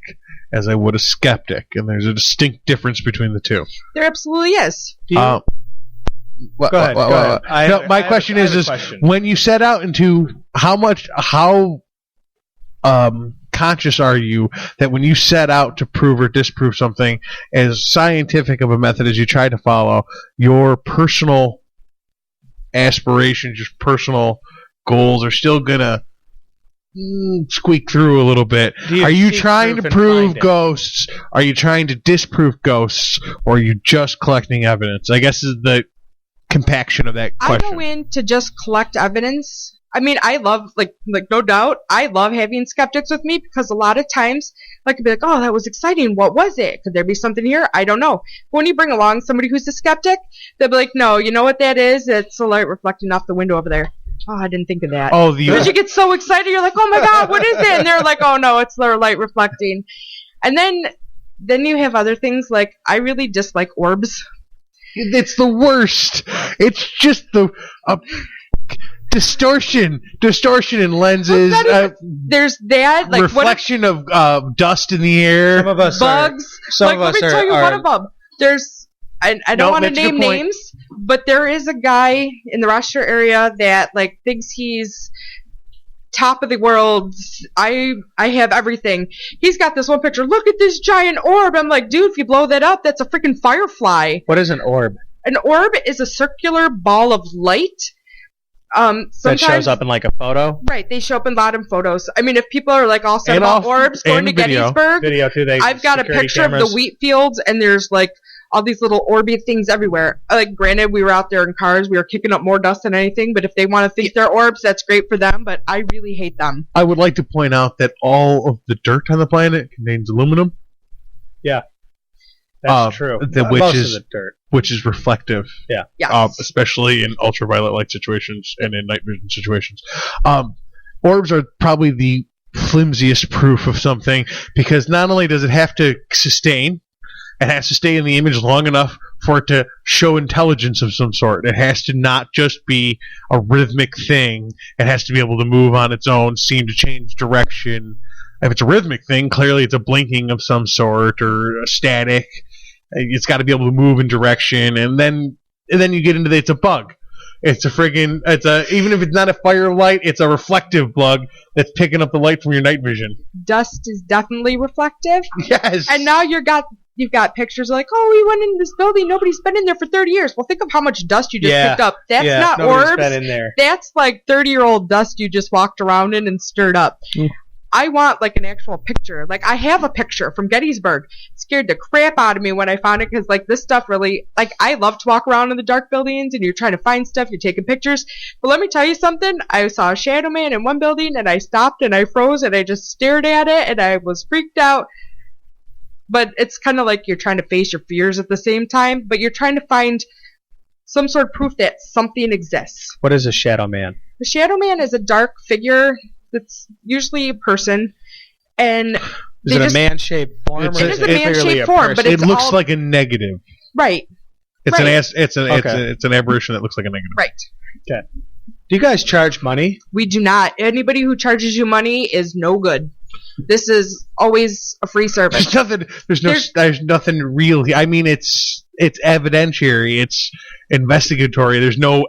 as I would a skeptic, and there's a distinct difference between the two. There absolutely is. Go ahead. No, my question is, when you set out into how conscious are you that when you set out to prove or disprove something, as scientific of a method as you try to follow, your personal aspirations, your personal goals are still gonna squeak through a little bit? Are you trying to prove ghosts? Are you trying to disprove ghosts? Or are you just collecting evidence? I guess is the compaction of that question. I go in to just collect evidence. I mean, I love, like no doubt, I love having skeptics with me because a lot of times, like, I'd be like, "Oh, that was exciting. What was it? Could there be something here? I don't know." But when you bring along somebody who's a skeptic, they'll be like, "No, you know what that is? It's the light reflecting off the window over there." Oh, I didn't think of that. Oh, because you get so excited, you're like, "Oh my God, what is it?" And they're like, "Oh no, it's their light reflecting." And then you have other things like, I really dislike orbs. It's the worst. It's just the distortion in lenses. There's that, like, reflection of dust in the air. Some of us bugs. Let me tell you one of them. There's, I don't want to name names, but there is a guy in the Rochester area that, like, thinks he's top of the world. I have everything. He's got this one picture. Look at this giant orb. I'm like, dude, if you blow that up, that's a freaking firefly. What is an orb? An orb is a circular ball of light. That shows up in, like, a photo? Right, they show up in a lot of photos. I mean, if people are, like, all set about orbs, going to Gettysburg, I've got a picture of the wheat fields, and there's, like, all these little orby things everywhere. Like, granted, we were out there in cars, we were kicking up more dust than anything, but if they want to think they're orbs, that's great for them, but I really hate them. I would like to point out that all of the dirt on the planet contains aluminum. Yeah. That's true. Most of the dirt. Which is reflective. Yeah. Yes. Especially in ultraviolet light situations and in night vision situations. Orbs are probably the flimsiest proof of something, because not only does it have to sustain, it has to stay in the image long enough for it to show intelligence of some sort. It has to not just be a rhythmic thing. It has to be able to move on its own, seem to change direction. If it's a rhythmic thing, clearly it's a blinking of some sort or a static. It's got to be able to move in direction, and then you get into it's a bug. It's a friggin' even if it's not a firelight, it's a reflective bug that's picking up the light from your night vision. Dust is definitely reflective. Yes. And now you've got pictures like, "Oh, we went in this building, nobody's been in there for 30 years. Well, think of how much dust you just picked up. That's not orbs. Been in there. That's like 30-year-old dust you just walked around in and stirred up. I want, like, an actual picture. Like, I have a picture from Gettysburg. It scared the crap out of me when I found it, because, like, this stuff really, like, I love to walk around in the dark buildings, and you're trying to find stuff, you're taking pictures. But let me tell you something. I saw a shadow man in one building, and I stopped, and I froze, and I just stared at it, and I was freaked out. But it's kind of like you're trying to face your fears at the same time, but you're trying to find some sort of proof that something exists. What is a shadow man? The shadow man is a dark figure that's usually a person, and is it a man-shaped form? It is a man-shaped form, but it looks like a negative. Right. It's an aberration that looks like a negative. Right. Okay. Do you guys charge money? We do not. Anybody who charges you money is no good. This is always a free service. There's nothing real here. I mean, it's evidentiary. It's investigatory. There's no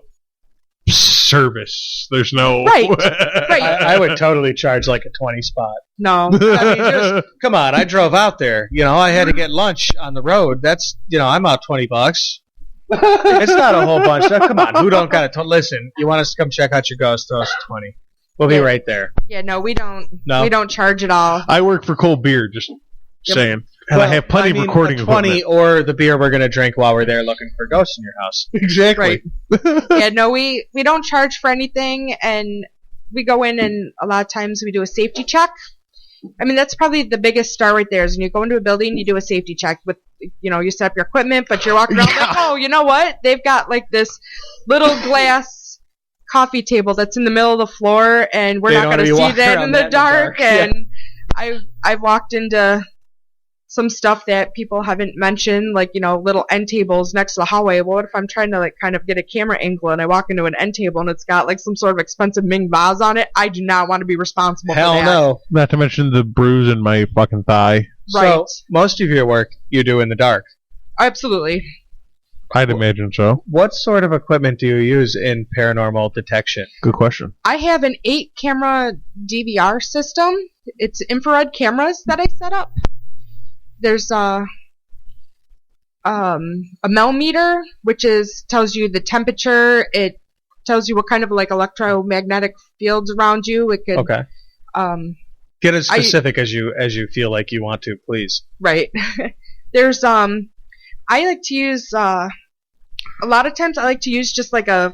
service. There's no right. I would totally charge like a 20 spot. No, I mean, come on. I drove out there. I had to get lunch on the road. That's I'm out $20. It's not a whole bunch. Come on, who don't got to listen? You want us to come check out your ghost? Throw us 20. We'll be right there. Yeah, no, we don't. No? We don't charge at all. I work for cold beer. Just saying. And I have plenty of recording 20 equipment. or the beer we're going to drink while we're there looking for ghosts in your house. Exactly. Right. Yeah, no, we don't charge for anything, and we go in and a lot of times we do a safety check. I mean, that's probably the biggest star right there is when you go into a building, you do a safety check with, you set up your equipment, but you're walking around like, oh, you know what? They've got like this little glass coffee table that's in the middle of the floor, and we're not going to see that in the dark. And I've walked into some stuff that people haven't mentioned, like, little end tables next to the hallway. Well, what if I'm trying to, like, kind of get a camera angle and I walk into an end table and it's got, like, some sort of expensive Ming vase on it? I do not want to be responsible for that. Hell no. Not to mention the bruise in my fucking thigh. Right. So, most of your work you do in the dark. Absolutely. I'd imagine so. What sort of equipment do you use in paranormal detection? Good question. I have an 8-camera DVR system. It's infrared cameras that I set up. There's a millimeter, which tells you the temperature. It tells you what kind of like electromagnetic fields around you. It could okay. Get as specific as you feel like you want to, please. Right. There's I like to use a lot of times I like to use just like a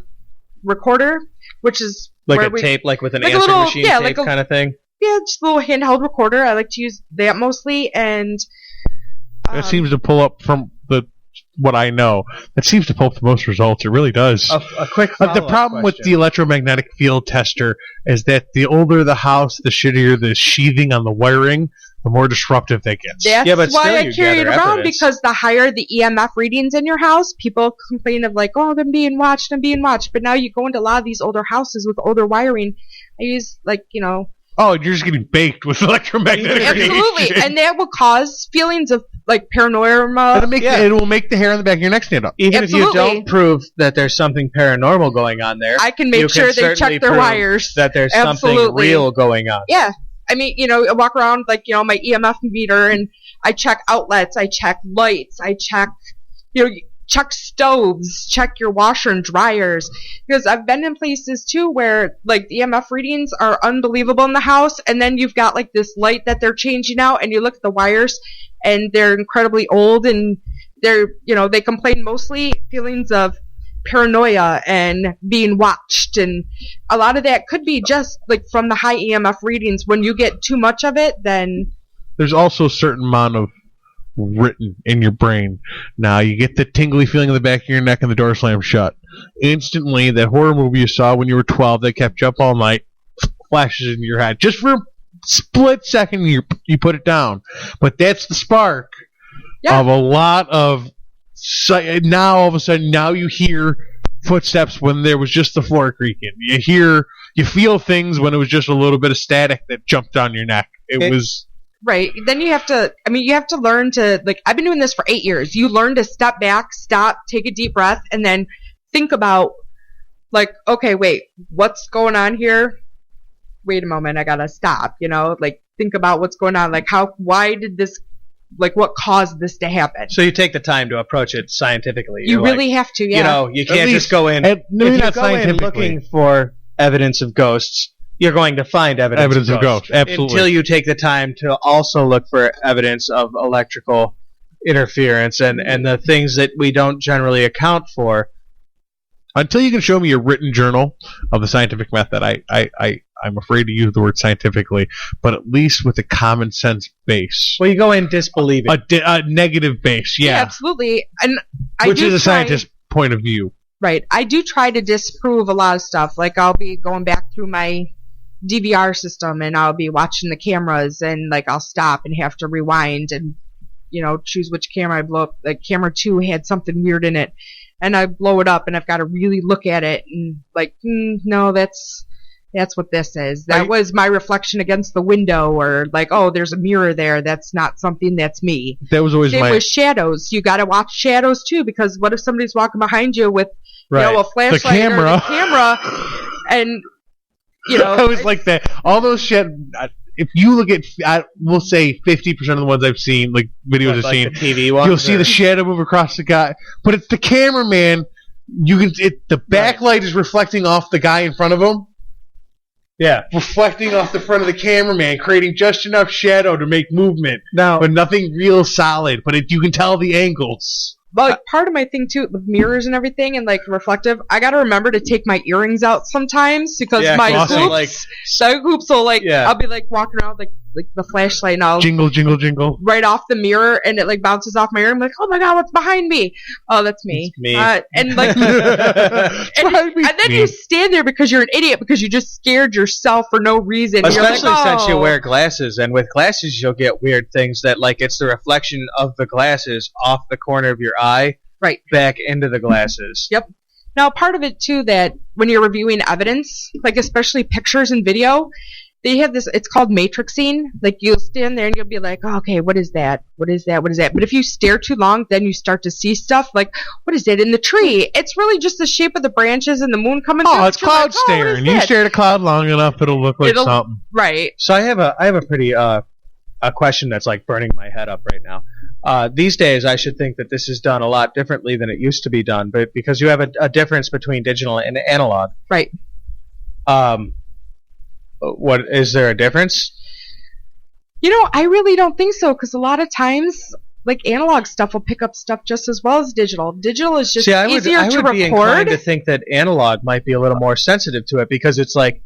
recorder, which is like a tape, like with an answering machine tape kind of thing. Yeah, just a little handheld recorder. I like to use that mostly, and that seems to pull up from what I know. That seems to pull up the most results. It really does. A quick the problem with the electromagnetic field tester is that the older the house, the shittier the sheathing on the wiring, the more disruptive that gets. That's why I carry it around, because the higher the EMF readings in your house, people complain of like, oh, I'm being watched. But now you go into a lot of these older houses with older wiring. I use oh, you're just getting baked with electromagnetic radiation. Absolutely, and that will cause feelings of like paranormal. It will make the hair on the back of your neck stand up. Even if you don't prove that there's something paranormal going on there, I can make sure they check their wires. That there's something real going on. Yeah, I mean, I walk around like my EMF meter, and I check outlets, I check lights, I check, check stoves, check your washer and dryers, because I've been in places too where like the EMF readings are unbelievable in the house, and then you've got like this light that they're changing out, and you look at the wires and they're incredibly old, and they're they complain mostly feelings of paranoia and being watched, and a lot of that could be just like from the high EMF readings. When you get too much of it, then there's also a certain amount of written in your brain. Now you get the tingly feeling in the back of your neck and the door slams shut. Instantly, that horror movie you saw when you were 12 that kept you up all night flashes in your head. Just for a split second, you put it down. But that's the spark of a lot of... Now, all of a sudden, now you hear footsteps when there was just the floor creaking. You feel things when it was just a little bit of static that jumped down your neck. It was... Right. Then you have to learn to, like, I've been doing this for 8 years. You learn to step back, stop, take a deep breath, and then think about, like, okay, wait, what's going on here? Wait a moment, I gotta stop, like, think about what's going on. Like, why did this, like, what caused this to happen? So you take the time to approach it scientifically. You really have to, yeah. You can't just go in. If you go in looking for evidence of ghosts, you're going to find evidence of ghosts. Absolutely. Until you take the time to also look for evidence of electrical interference and the things that we don't generally account for. Until you can show me a written journal of the scientific method, I'm afraid to use the word scientifically, but at least with a common sense base. Well, you go in disbelieving. A negative base, yeah. Absolutely. And which is a scientist's point of view. Right. I do try to disprove a lot of stuff. Like, I'll be going back through my DVR system, and I'll be watching the cameras, and like I'll stop and have to rewind and choose which camera I blow up. Like camera 2 had something weird in it, and I blow it up, and I've got to really look at it and like no, that's that's what this is. That was my reflection against the window, or like, oh, there's a mirror there. That's not something that's me. That was always Same my... with shadows. You got to watch shadows too, because what if somebody's walking behind you with you know, a flashlight or the camera, and you know, I was like that. All those shit. If you look at, we'll say 50% of the ones I've seen, like videos I've seen, the TV ones, you'll see the shadow move across the guy, but it's the cameraman. You can, the backlight is reflecting off the guy in front of him. Yeah, reflecting off the front of the cameraman, creating just enough shadow to make movement, but nothing real solid. But you can tell the angles. But like, part of my thing too, with mirrors and everything, and like reflective, I gotta remember to take my earrings out sometimes, because my hoops will like, I'll be like walking around like the flashlight, and I'll jingle, jingle, jingle right off the mirror, and it like bounces off my ear. I'm like, oh my god, what's behind me? Oh, that's me. It's me. And like, and then you stand there because you're an idiot, because you just scared yourself for no reason. Especially like, since you wear glasses, and with glasses you'll get weird things that like it's the reflection of the glasses off the corner of your eye, right, back into the glasses. Yep. Now, part of it too, that when you're reviewing evidence, like especially pictures and video, they have this, it's called matrixing. Like, you'll stand there and you'll be like, oh, okay, what is that? What is that? What is that? But if you stare too long, then you start to see stuff like, what is that in the tree? It's really just the shape of the branches and the moon coming through. Oh, it's cloud staring. You stare at a cloud long enough, it'll look like something. Right. So I have a pretty a question that's like burning my head up right now. These days, I should think that this is done a lot differently than it used to be done, but because you have a difference between digital and analog. Right. What is there a difference? You know, I really don't think so, because a lot of times, like, analog stuff will pick up stuff just as well as digital. Digital is just easier to record. I would be inclined to think that analog might be a little more sensitive to it, because it's like,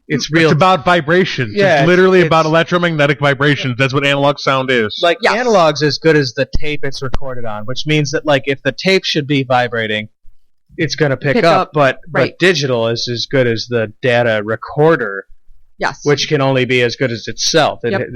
it's real. It's about vibrations. Yeah, it's literally about electromagnetic vibrations. That's what analog sound is. Like, analog's as good as the tape it's recorded on, which means that, like, if the tape should be vibrating, it's going to pick up. But digital is as good as the data recorder. Yes. Which can only be as good as itself. Yep.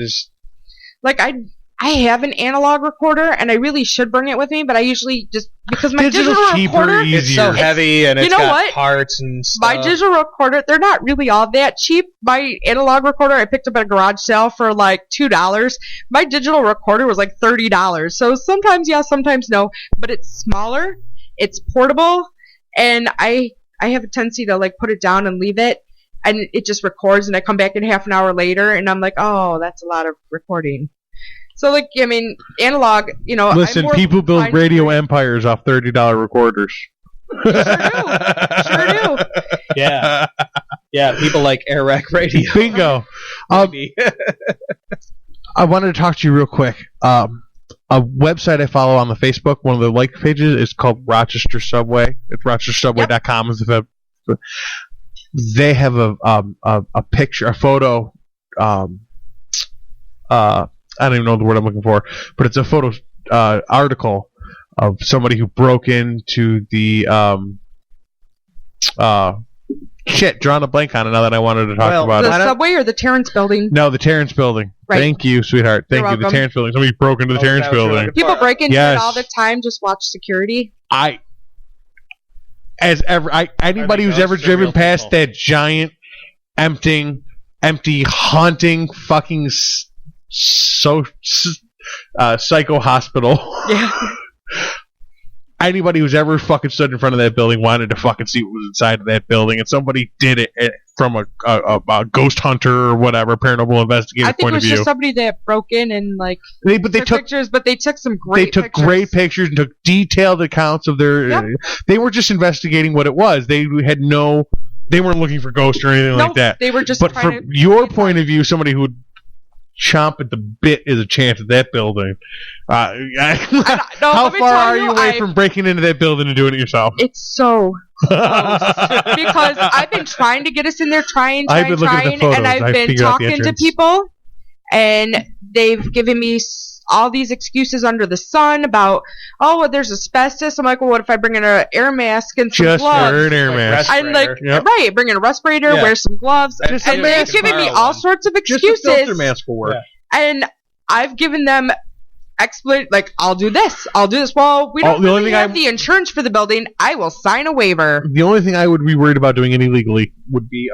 Like, I have an analog recorder, and I really should bring it with me, but I usually just, because my digital recorder, it's so heavy, and it's got parts and stuff. My digital recorder, they're not really all that cheap. My analog recorder, I picked up at a garage sale for like $2. My digital recorder was like $30. So sometimes yes, sometimes no, but it's smaller, it's portable, and I have a tendency to like put it down and leave it, and it just records, and I come back in half an hour later, and I'm like, oh, that's a lot of recording. So, like, I mean, analog, you know... Listen, people build radio empires off $30 recorders. Sure do. Yeah. Yeah, people like AirWreckRadio. Bingo. I wanted to talk to you real quick. A website I follow on the Facebook, one of the like pages, is called Rochester Subway. It's rochestersubway.com. Yep. They have a picture, a photo, I don't even know the word I'm looking for, but it's a photo article of somebody who broke into the drawing a blank on it now that I wanted to talk about the Subway or the Terrence Building? No, the Terrence Building. Right. Thank you, sweetheart. Thank you. The Terrence Building. Somebody broke into the Terrence Building. People break into it all the time. Just watch security. Anybody who's ever driven past that giant, empty, haunting, fucking psycho hospital. Yeah. Anybody who's ever fucking stood in front of that building wanted to fucking see what was inside of that building, and somebody did it from a ghost hunter or whatever, paranormal investigator point of view. I think it was just somebody that broke in and they took pictures, but they took some great pictures. They took great pictures and took detailed accounts of their... Yep. They were just investigating what it was. They weren't looking for ghosts or anything like that. They were just But from your point of view, somebody who would chomp at the bit is a chance at that building. How far are you away from breaking into that building and doing it yourself? It's so close. Because I've been trying to get us in there, trying, and I've been talking to people, and they've given me all these excuses under the sun about, there's asbestos. I'm like, well, what if I bring in an air mask and some gloves? Just wear an air mask. I'm like, right, bring in a respirator, wear some gloves. And they've given me all sorts of excuses. Just a filter mask will work. And I've given them I'll do this. Well, we don't really have the insurance for the building. I will sign a waiver. The only thing I would be worried about doing illegally would be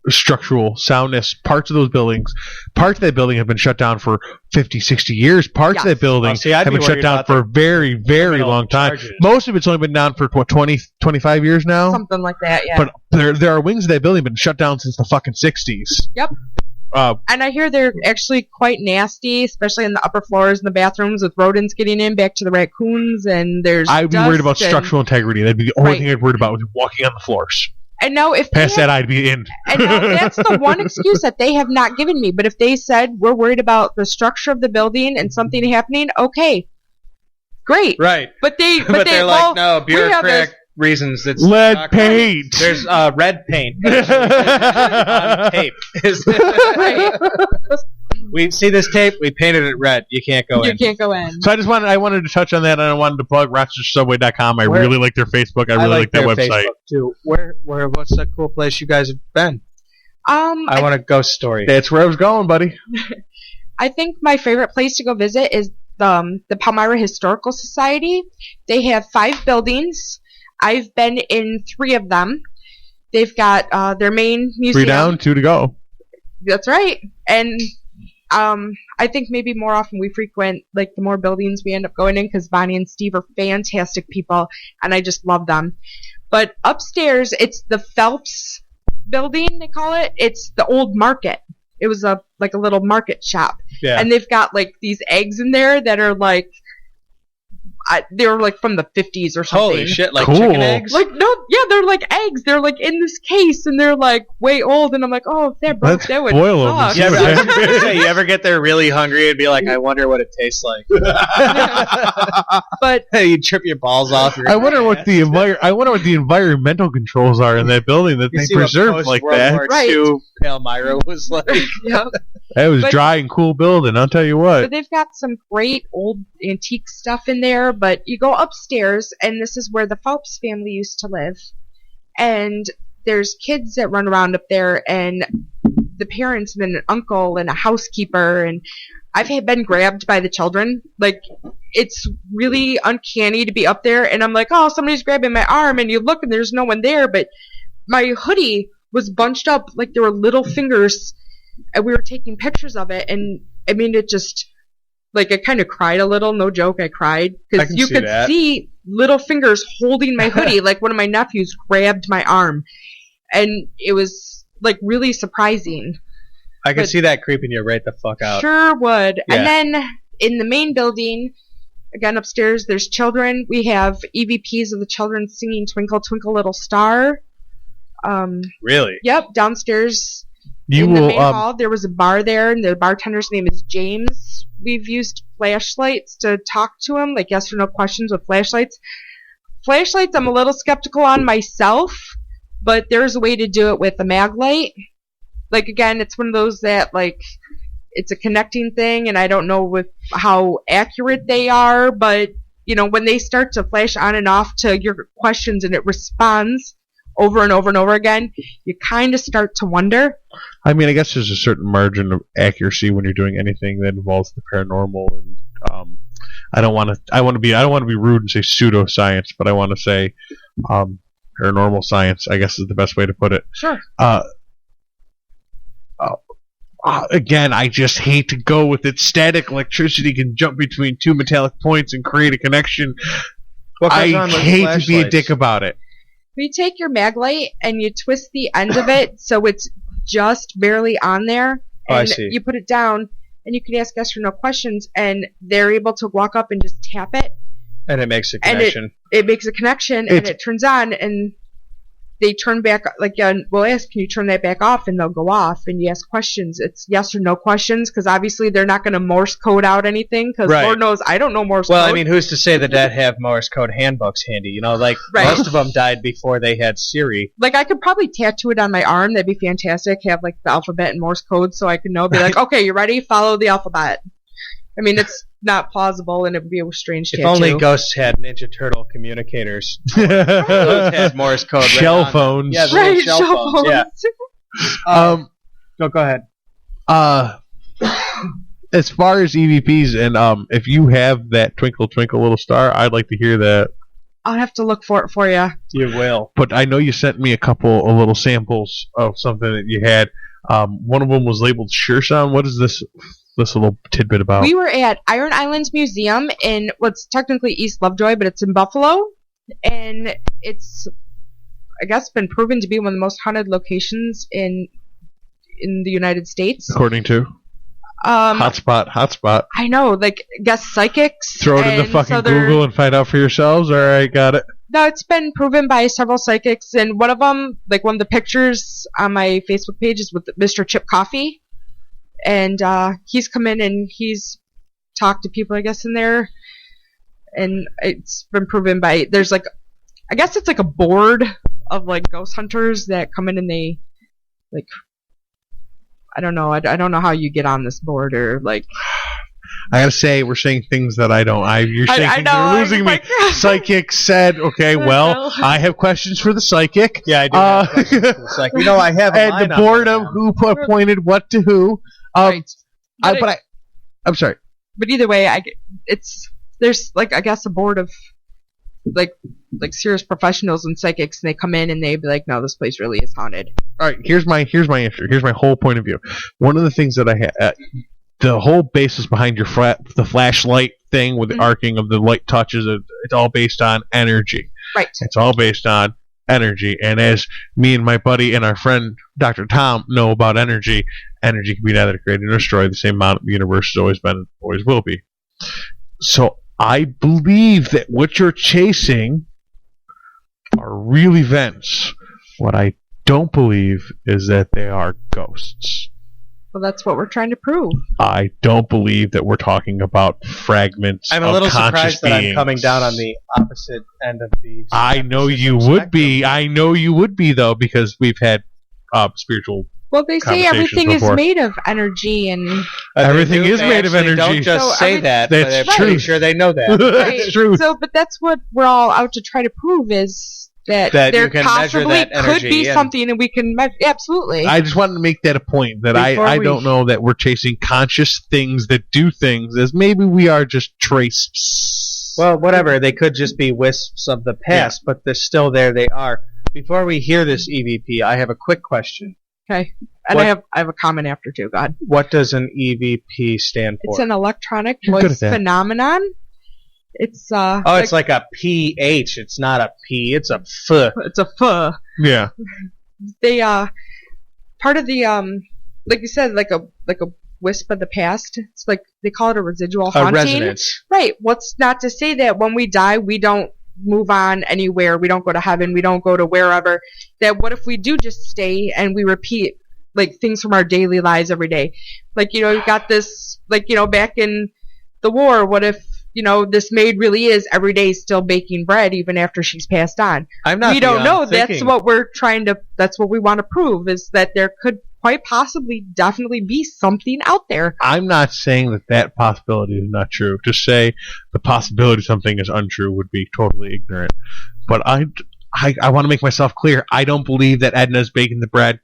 structural soundness. Parts of that building have been shut down for 50, 60 years. Parts of that building have been shut down for a very, very long time. Most of it's only been down for 20, 25 years now. Something like that, yeah. But there are wings of that building been shut down since the fucking 60s. Yep. And I hear they're actually quite nasty, especially in the upper floors and the bathrooms with rodents getting in, back to the raccoons, and there's I'd be worried about structural integrity. That'd be the only Right. thing I'd worried about was walking on the floors. And now if Past that, I'd be in. And now that's the one excuse that they have not given me. But if they said we're worried about the structure of the building and something happening, okay, great. Right. But they're like, no, bureaucratic reasons. It's lead not paint. There's red paint on tape. Right. We see this tape. We painted it red. You can't go in. You can't go in. So I wanted to touch on that, and I wanted to plug RochesterSubway.com. I really like their Facebook. I really like that their website Facebook too. What's that cool place you guys have been? I want a ghost story. That's where I was going, buddy. I think my favorite place to go visit is the Palmyra Historical Society. They have 5 buildings. I've been in 3 of them. They've got their main museum. 3 down, 2 to go. That's right. And I think maybe more often we frequent, like, the more buildings we end up going in, because Bonnie and Steve are fantastic people, and I just love them. But upstairs, it's the Phelps building, they call it. It's the old market. It was a little market shop. Yeah. And they've got, like, these eggs in there that are, like, they're like from the 50s or something. Holy shit, like Cool. chicken eggs? Like, no, yeah, they're like eggs. They're like in this case, and they're like way old. And I'm like, oh, if that broke, Let's that would boil 'em suck. and You ever get there really hungry and be like, I wonder what it tastes like? But you trip your balls off. I wonder what the environmental controls are in that building that they preserved like that. Right. II Palmyra was like. yeah. That was dry and cool building. I'll tell you what. But they've got some great old antique stuff in there. But you go upstairs, and this is where the Phelps family used to live. And there's kids that run around up there, and the parents and an uncle and a housekeeper. And I've been grabbed by the children. Like, it's really uncanny to be up there, and I'm like, oh, somebody's grabbing my arm, and you look, and there's no one there. But my hoodie was bunched up like there were little fingers, and we were taking pictures of it. And I mean, it just, like, I kind of cried a little. No joke, I cried, because you could see little fingers holding my hoodie. Like, one of my nephews grabbed my arm, and it was, like, really surprising. I can see that creeping you right the fuck out. Sure would. Yeah. And then in the main building, again upstairs, there's children. We have EVPs of the children singing "Twinkle Twinkle Little Star." Really? Yep. Downstairs You in the will. main hall, there was a bar there, and the bartender's name is James. We've used flashlights to talk to him, like yes or no questions with flashlights. Flashlights, I'm a little skeptical on myself, but there's a way to do it with a mag light. Like, again, it's one of those that, like, it's a connecting thing, and I don't know with how accurate they are, but, you know, when they start to flash on and off to your questions and it responds over and over and over again, you kind of start to wonder. I mean, I guess there's a certain margin of accuracy when you're doing anything that involves the paranormal, and I don't want to be rude and say pseudoscience, but I want to say paranormal science, I guess, is the best way to put it. Sure. Again, I just hate to go with it. Static electricity can jump between 2 metallic points and create a connection. I hate to be a dick about it. You take your mag light and you twist the end of it so it's just barely on there, and you put it down, and you can ask yes or no questions, and they're able to walk up and just tap it, and it makes a connection. It makes a connection, and it turns on, and they turn back, like, we'll ask, can you turn that back off? And they'll go off, and you ask questions. It's yes or no questions, because obviously they're not going to Morse code out anything, because Lord knows I don't know Morse code. Well, I mean, who's to say that have Morse code handbooks handy? You know, like, most of them died before they had Siri. Like, I could probably tattoo it on my arm. That'd be fantastic. Have, like, the alphabet and Morse code so I could know. Be like, okay, you ready? Follow the alphabet. I mean, it's not plausible, and it would be a strange tattoo. If only ghosts had Ninja Turtle communicators. Those had Morse code. Shell phones. Yeah, shell phones. Yeah. Go ahead. As far as EVPs, and if you have that Twinkle Twinkle Little Star, I'd like to hear that. I'll have to look for it for you. You will. But I know you sent me a couple of little samples of something that you had. One of them was labeled Sure Sound. What is this little tidbit about? We were at Iron Islands Museum in what's technically East Lovejoy, but it's in Buffalo. And it's, I guess, been proven to be one of the most haunted locations in the United States. According to? Hotspot. I know, like, guess psychics. Throw it in the fucking Google and find out for yourselves. All right, got it. No, it's been proven by several psychics, and one of them, like one of the pictures on my Facebook page is with Mr. Chip Coffee, and he's come in and he's talked to people, I guess, in there, and it's been proven by, there's like, I guess it's like a board of like ghost hunters that come in and they, like, I don't know how you get on this board or like. I gotta say, we're saying things that I don't. You're saying I things know, that are losing me. Psychic said, okay, well, I have questions for the psychic. Yeah, I do have questions for the psychic. You know, I have a and line the on board that of now. who appointed what to who. Right. I'm sorry. But either way, there's like, I guess, a board of like serious professionals and psychics, and they come in and they be like, no, this place really is haunted. All right, here's my answer. Here's my whole point of view. One of the things that I had, the whole basis behind the flashlight thing with the arcing of the light touches, it's all based on energy. Right. It's all based on energy. And as me and my buddy and our friend Dr. Tom know about energy can be neither created nor destroyed. The same amount the universe has always been and always will be. So I believe that what you're chasing are real events. What I don't believe is that they are ghosts. Well, that's what we're trying to prove. I don't believe that we're talking about fragments of I'm a little conscious surprised that I'm beings. coming down on the opposite end of the. I know you would be. I know you would be, though, because we've had spiritual. Well, they say everything before. is made of energy, and everything is made of energy. Don't just say that. That's but I'm pretty sure they know that. That's true. So, but that's what we're all out to try to prove is that there you can measure possibly that energy could be and- something, and we can measure. Absolutely. I just wanted to make that a point that I don't know that we're chasing conscious things that do things, as maybe we are just trace. Well, whatever. They could just be wisps of the past, but they're still there. They are. Before we hear this EVP, I have a quick question. Okay. And I have a comment after too. God. What does an EVP stand for? It's an electronic You're good voice at that. phenomenon. It's it's like a PH. It's not a P. It's a F. It's a F. Yeah. They part of the like you said, like a wisp of the past. It's like they call it a residual haunting. resonance. Right. What's not to say that when we die we don't move on anywhere, we don't go to heaven, we don't go to wherever. That what if we do just stay and we repeat like things from our daily lives every day? Like, you know, you got this, like, you know, back in the war, what if, you know, this maid really is every day still baking bread even after she's passed on? I'm not. We don't know. thinking. That's what we're trying to. That's what we want to prove, is that there could quite possibly, definitely be something out there. I'm not saying that possibility is not true. To say the possibility something is untrue would be totally ignorant. But I want to make myself clear. I don't believe that Edna's baking the bread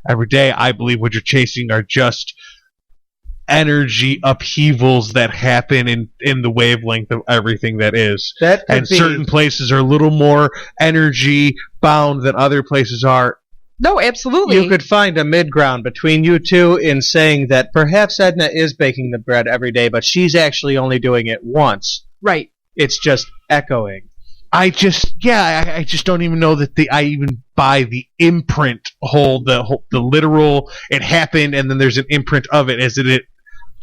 every day. I believe what you're chasing are just energy upheavals that happen in the wavelength of everything that is. That could and be. certain places are a little more energy bound than other places are. No, absolutely. You could find a mid-ground between you two in saying that perhaps Edna is baking the bread every day, but she's actually only doing it once. Right. It's just echoing. I just don't even know that I even buy the imprint the literal it happened and then there's an imprint of it.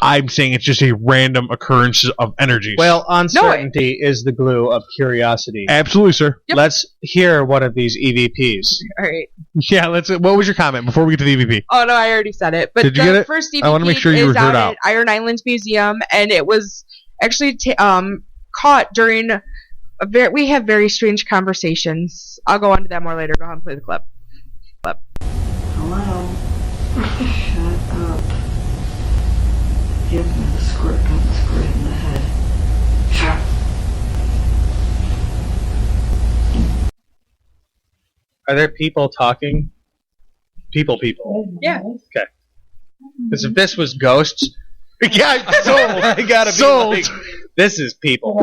I'm saying it's just a random occurrence of energy. Well, uncertainty is the glue of curiosity. Absolutely, sir. Yep. Let's hear one of these EVPs. All right. Yeah, what was your comment before we get to the EVP? Oh no, I already said it. But Did you the get it? first EVP I want to make sure you is heard out. at Iron Islands Museum, and it was actually caught during we have very strange conversations. I'll go on to that more later. Go ahead and play the clip. Hello? Shut up. Give me the squirt gun, squirt in the head. Shut up. Are there people talking? People. Yeah. Okay. Because if this was ghosts, Yeah, I gotta be Sold. like, this is people.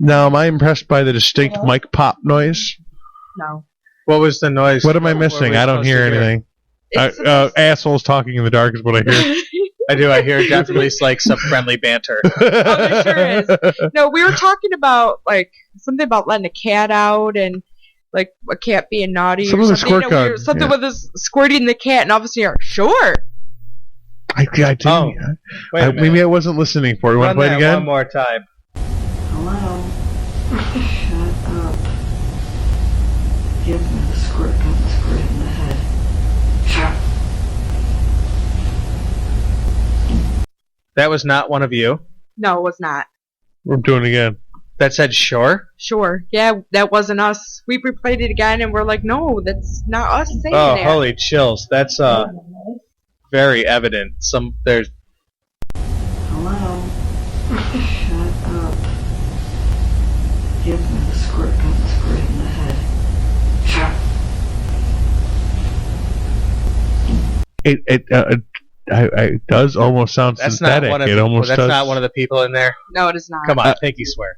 Now, am I impressed by the distinct mic pop noise? No. What was the noise? What am I missing? I don't hear anything. Assholes talking in the dark is what I hear. I do. I hear definitely like some friendly banter. Oh, there sure is. No, we were talking about like something about letting a cat out and like a cat being naughty Some or of the something. squirt gun, Something yeah. with us squirting the cat, and obviously you're sure. I didn't. Oh, wait a minute. Maybe I wasn't listening for it. You want to play it again? One more time. Hello? Shut up. Give me the squirt gun, squirt in the head. Shut. That was not one of you. No, it was not. We're doing it again. That said sure? Sure. Yeah, that wasn't us. We replayed it again, and we're like, no, that's not us saying Oh, that. holy chills. That's very evident. There's Hello? Shut up. Give me the squirt gun, squirt in the head. Shut. It does almost sound that's synthetic. not one of It almost that's does. not one of the people in there. No, it is not. Come on, pinky swear.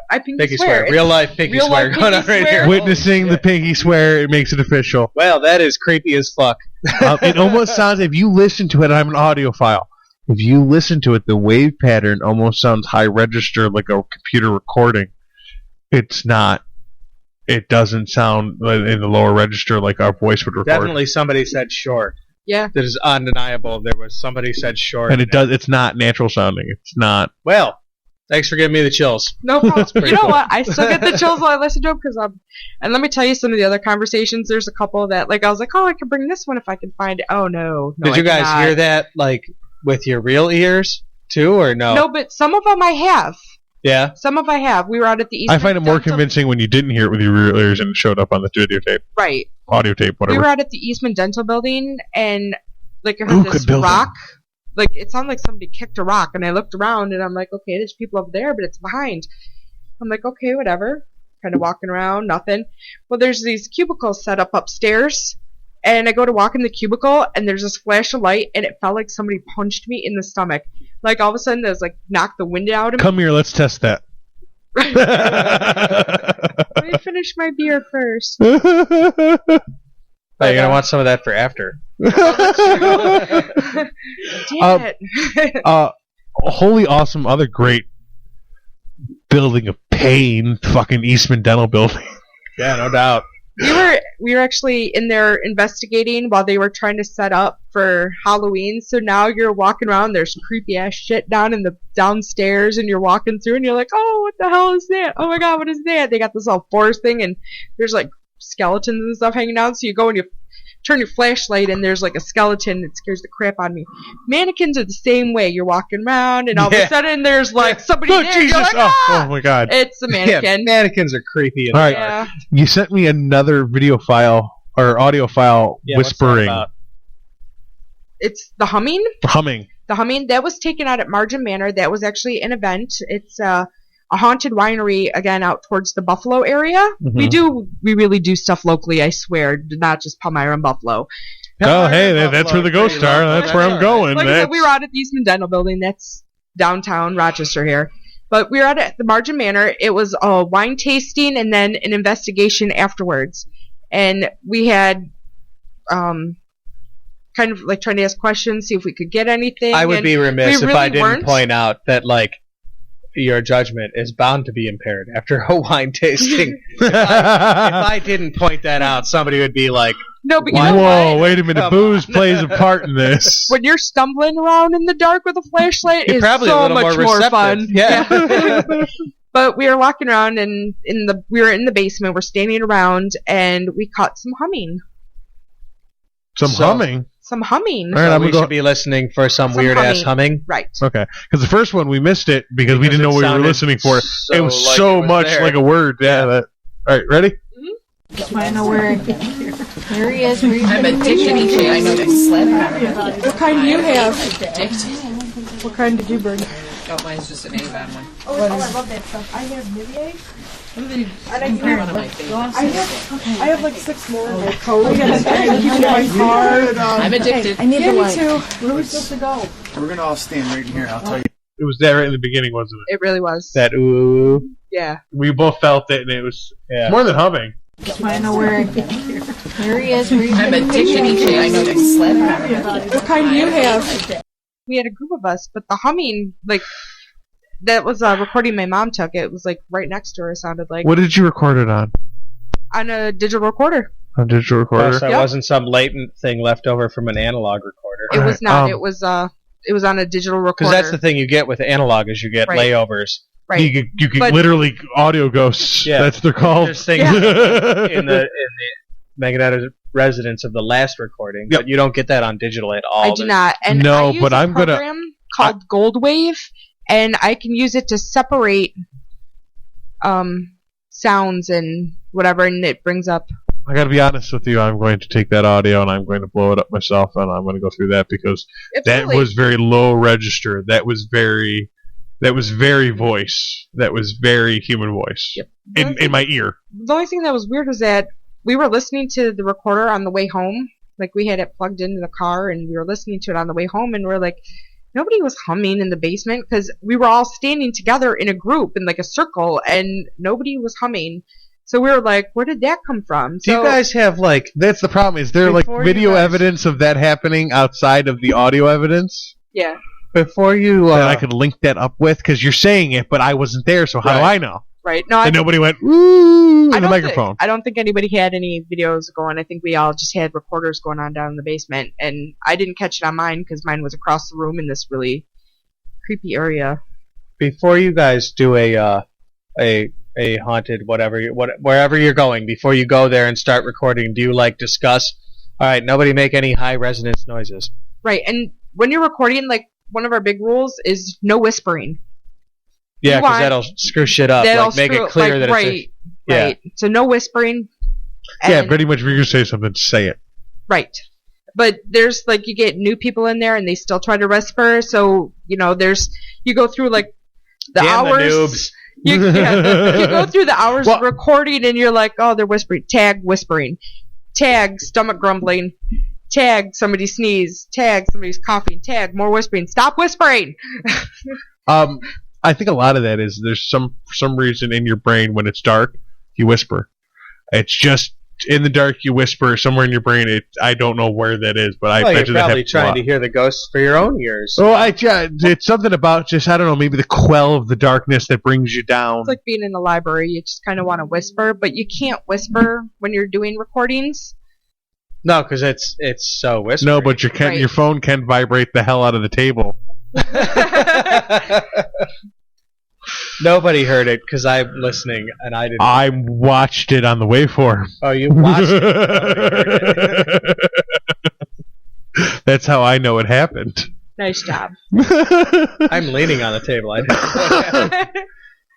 I pinky Pinky swear. swear. Real life pinky Real swear life going on pinky right swear. here. Witnessing the pinky swear, it makes it official. Well, that is creepy as fuck. It almost sounds, if you listen to it, I'm an audiophile. If you listen to it, the wave pattern almost sounds high register, like a computer recording. It's not. It doesn't sound in the lower register like our voice would record. Definitely somebody said short. Yeah. That is undeniable. There was somebody said short. And it does. It's not natural sounding. It's not. Well, thanks for giving me the chills. No problem. pretty You know cool. what? I still get the chills while I listen to them because and let me tell you some of the other conversations. There's a couple that like I was like, oh, I could bring this one if I can find it. Oh no. Did you guys hear that like with your real ears too, or no? No, but some of them I have. Yeah. Some of I have. We were out at the East. I find it more convincing when you didn't hear it with your real ears and it showed up on the videotape, Right. audio tape, whatever. We were out at the Eastman Dental Building and like I Ooh, heard good this building. rock. Like it sounded like somebody kicked a rock, and I looked around and I'm like, okay, there's people up there, but it's behind. I'm like, okay, whatever. Kind of walking around, nothing. Well, there's these cubicles set up upstairs, and I go to walk in the cubicle, and there's this flash of light, and it felt like somebody punched me in the stomach. Like all of a sudden, there's like knocked the wind out of me. Come here, let's test that. Let me finish my beer first. Oh, you're gonna want some of that for after. Damn it. Holy awesome, other great building of pain, fucking Eastman Dental Building. Yeah, no doubt. We were actually in there investigating while they were trying to set up for Halloween. So now you're walking around, there's creepy ass shit down in the downstairs, and you're walking through, and you're like, oh, what the hell is that? Oh my god, what is that? They got this all forest thing, and there's like skeletons and stuff hanging out. So you go and you turn your flashlight, and there's like a skeleton that scares the crap out of me. Mannequins are the same way. You're walking around, and all of a sudden there's like somebody Oh, there. Jesus. You're like, ah! Oh my god. It's a mannequin. Yeah, mannequins are creepy. All right. Yeah. You sent me another video file or audio file Yeah, what's that whispering. about? It's the humming. Humming. The humming that was taken out at Margin Manor. That was actually an event. It's a haunted winery again out towards the Buffalo area. Mhm. We really do stuff locally. I swear, not just Palmyra and Buffalo. Oh, hey, that's where the ghosts are. That's where I'm going. Like I said, we were out at the Eastman Dental Building. That's downtown Rochester here. But we were out at the Margin Manor. It was a wine tasting and then an investigation afterwards. And we had kind of like trying to ask questions, see if we could get anything. I would and be remiss we if I really didn't weren't. point out that like your judgment is bound to be impaired after a wine tasting. if I didn't point that out, somebody would be like, No, but you Why- know Whoa, what? wait a minute. Come Booze on. plays a part in this. When you're stumbling around in the dark with a flashlight, You're it's probably a so little much more more receptive. fun. Yeah. But we were walking around, and we were in the basement. We're standing around, and we caught some humming. Some humming. Some humming. All right, So I'm we gonna go. should be listening for some Some weird ass humming. humming. Right. Okay, because the first one we missed it because we Because didn't know it what we were sounded listening for. so It was like so it was much there. like a word. Yeah. All right, ready? I know where. There he is. I'm addicted each day. I know this. What kind do you have? What kind did you bring? Oh, mine's just an A-bad one. Oh, I love that stuff. I have Nivier. One of my favorites. I have like 6 more in my coat. I keep it in my car. I'm addicted. I need the light. Where are we supposed to go? We're gonna all stand right in here. I'll tell you. It was that right in the beginning, wasn't it? It really was. That ooh. Yeah. We both felt it, and it was more than humming. I know where. There he is. I'm addicted each day. I know they slap. What kind do you have? We had a group of us, but the humming, like, that was a recording my mom took. It was, like, right next to her, it sounded like. What did you record it on? On a digital recorder. On a digital recorder? So it wasn't some latent thing left over from an analog recorder. It was not. It was on a digital recorder. Because that's the thing you get with analog is you get layovers. Right. You can literally audio ghosts. Yeah. That's what they're called. There's things in the magnetic resonance of the last recording, but you don't get that on digital at all. I do not. And no, I use but a I'm gonna program called Goldwave, and I can use it to separate sounds and whatever, and it brings up. I got to be honest with you. I'm going to take that audio and I'm going to blow it up myself, and I'm going to go through that because was very low register. That was very voice. That was very human voice in my ear. The only thing that was weird was that we were listening to the recorder on the way home. Like, we had it plugged into the car, and we were listening to it on the way home, and we're like, nobody was humming in the basement because we were all standing together in a group in, like, a circle, and nobody was humming. So we were like, where did that come from? Do you guys have, like... That's the problem. Is there, like, video evidence of that happening outside of the audio evidence? Yeah. Before you... that I could link that up with? Because you're saying it, but I wasn't there, so how do I know? Right. No, and nobody went, ooh, in the microphone. I don't think anybody had any videos going. I think we all just had recorders going on down in the basement, and I didn't catch it on mine because mine was across the room in this really creepy area. Before you guys do a haunted wherever you're going, before you go there and start recording, do you like discuss? All right, nobody make any high resonance noises. Right, and when you're recording, like, one of our big rules is no whispering. Yeah, because that'll screw shit up. Like, make it clear that it's right. So no whispering. Yeah, pretty much if you're going to say something, say it. Right. But there's, like, you get new people in there and they still try to whisper. So, you go through, like, the hours. You go through the hours of recording and you're like, oh, they're whispering. Tag whispering. Tag stomach grumbling. Tag somebody sneeze. Tag somebody's coughing. Tag more whispering. Stop whispering. I think a lot of that is there's for some reason in your brain when it's dark, you whisper. It's just in the dark you whisper somewhere in your brain. I don't know where that is, but I bet you're probably trying to hear the ghosts for your own ears. Oh, it's something about just, I don't know, maybe the quell of the darkness that brings you down. It's like being in the library. You just kind of want to whisper, but you can't whisper when you're doing recordings. No, because it's so whispery. No, but your phone can vibrate the hell out of the table. Nobody heard it because I'm listening and I didn't. I watched it on the waveform. Oh, you watched it? That's how I know it happened. Nice job. I'm leaning on the table.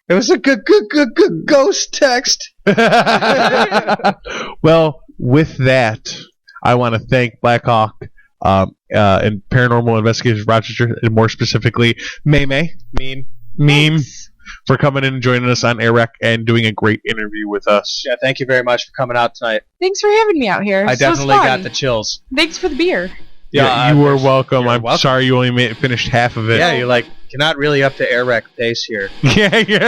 It was a good ghost text. Well, with that, I want to thank BlackHawk and Paranormal Investigators Rochester, and more specifically, Meme, for coming in and joining us on AirWreck and doing a great interview with us. Yeah, thank you very much for coming out tonight. Thanks for having me out here. I definitely got the chills. Thanks for the beer. Yeah, you were welcome. I'm sorry you only finished half of it. Yeah, you're not really up to AirWreck pace here. Yeah. There you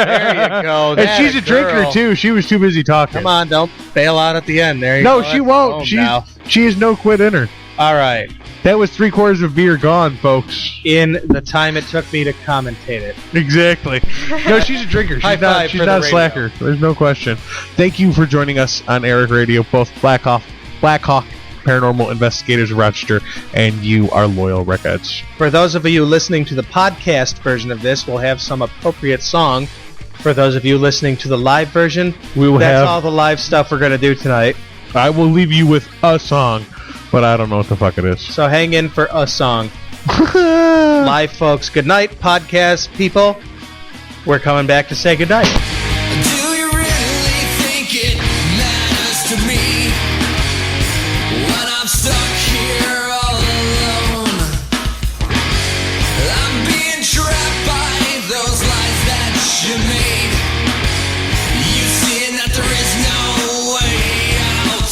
go. And she's a drinker, too. She was too busy talking. Come on, don't bail out at the end. There you go. No, she won't. She has no quit in her. All right. That was 3/4 of beer gone, folks. In the time it took me to commentate it. Exactly. No, she's a drinker. She's not a slacker. There's no question. Thank you for joining us on AirWreckRadio, both BlackHawk Paranormal Investigators of Rochester, and you, our loyal Wreckheads. For those of you listening to the podcast version of this, we'll have some appropriate song. For those of you listening to the live version, that's all the live stuff we're going to do tonight. I will leave you with a song, but I don't know what the fuck it is. So hang in for a song. Live, folks. Good night, podcast people. We're coming back to say good night. Do you really think it matters to me when I'm stuck here all alone? I'm being trapped by those lies that you made. You see that there is no way out.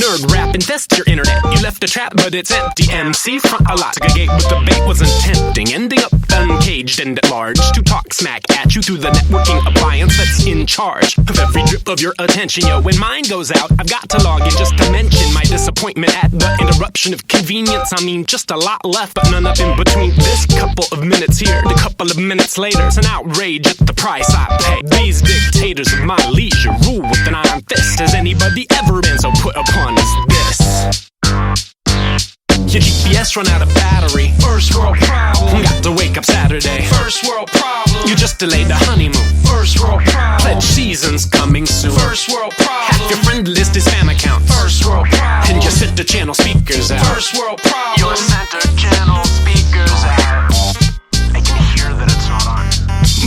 nerd rap infest your internet. You left a trap, but it's empty. MC Frontalot took a gate, but the bait wasn't tempting. Ending up uncaged and at large to talk smack at you through the networking appliance that's in charge of every drip of your attention. Yo, when mine goes out, I've got to log in just to mention my disappointment at the interruption of convenience. I mean, just a lot left, but none up in between. This couple of minutes here, the couple of minutes later, it's an outrage at the price I pay. These dictators of my leisure rule with an iron fist. Has anybody ever been so put upon as this? Your GPS run out of battery. First world problem. Got to wake up Saturday. First world problem. You just delayed the honeymoon. First world problem. Pledge season's coming soon. First world problem. Half your friend list is spam accounts. First world problem. And your center channel speakers out. First world problem. Your center channel speakers out. I can hear that it's not on.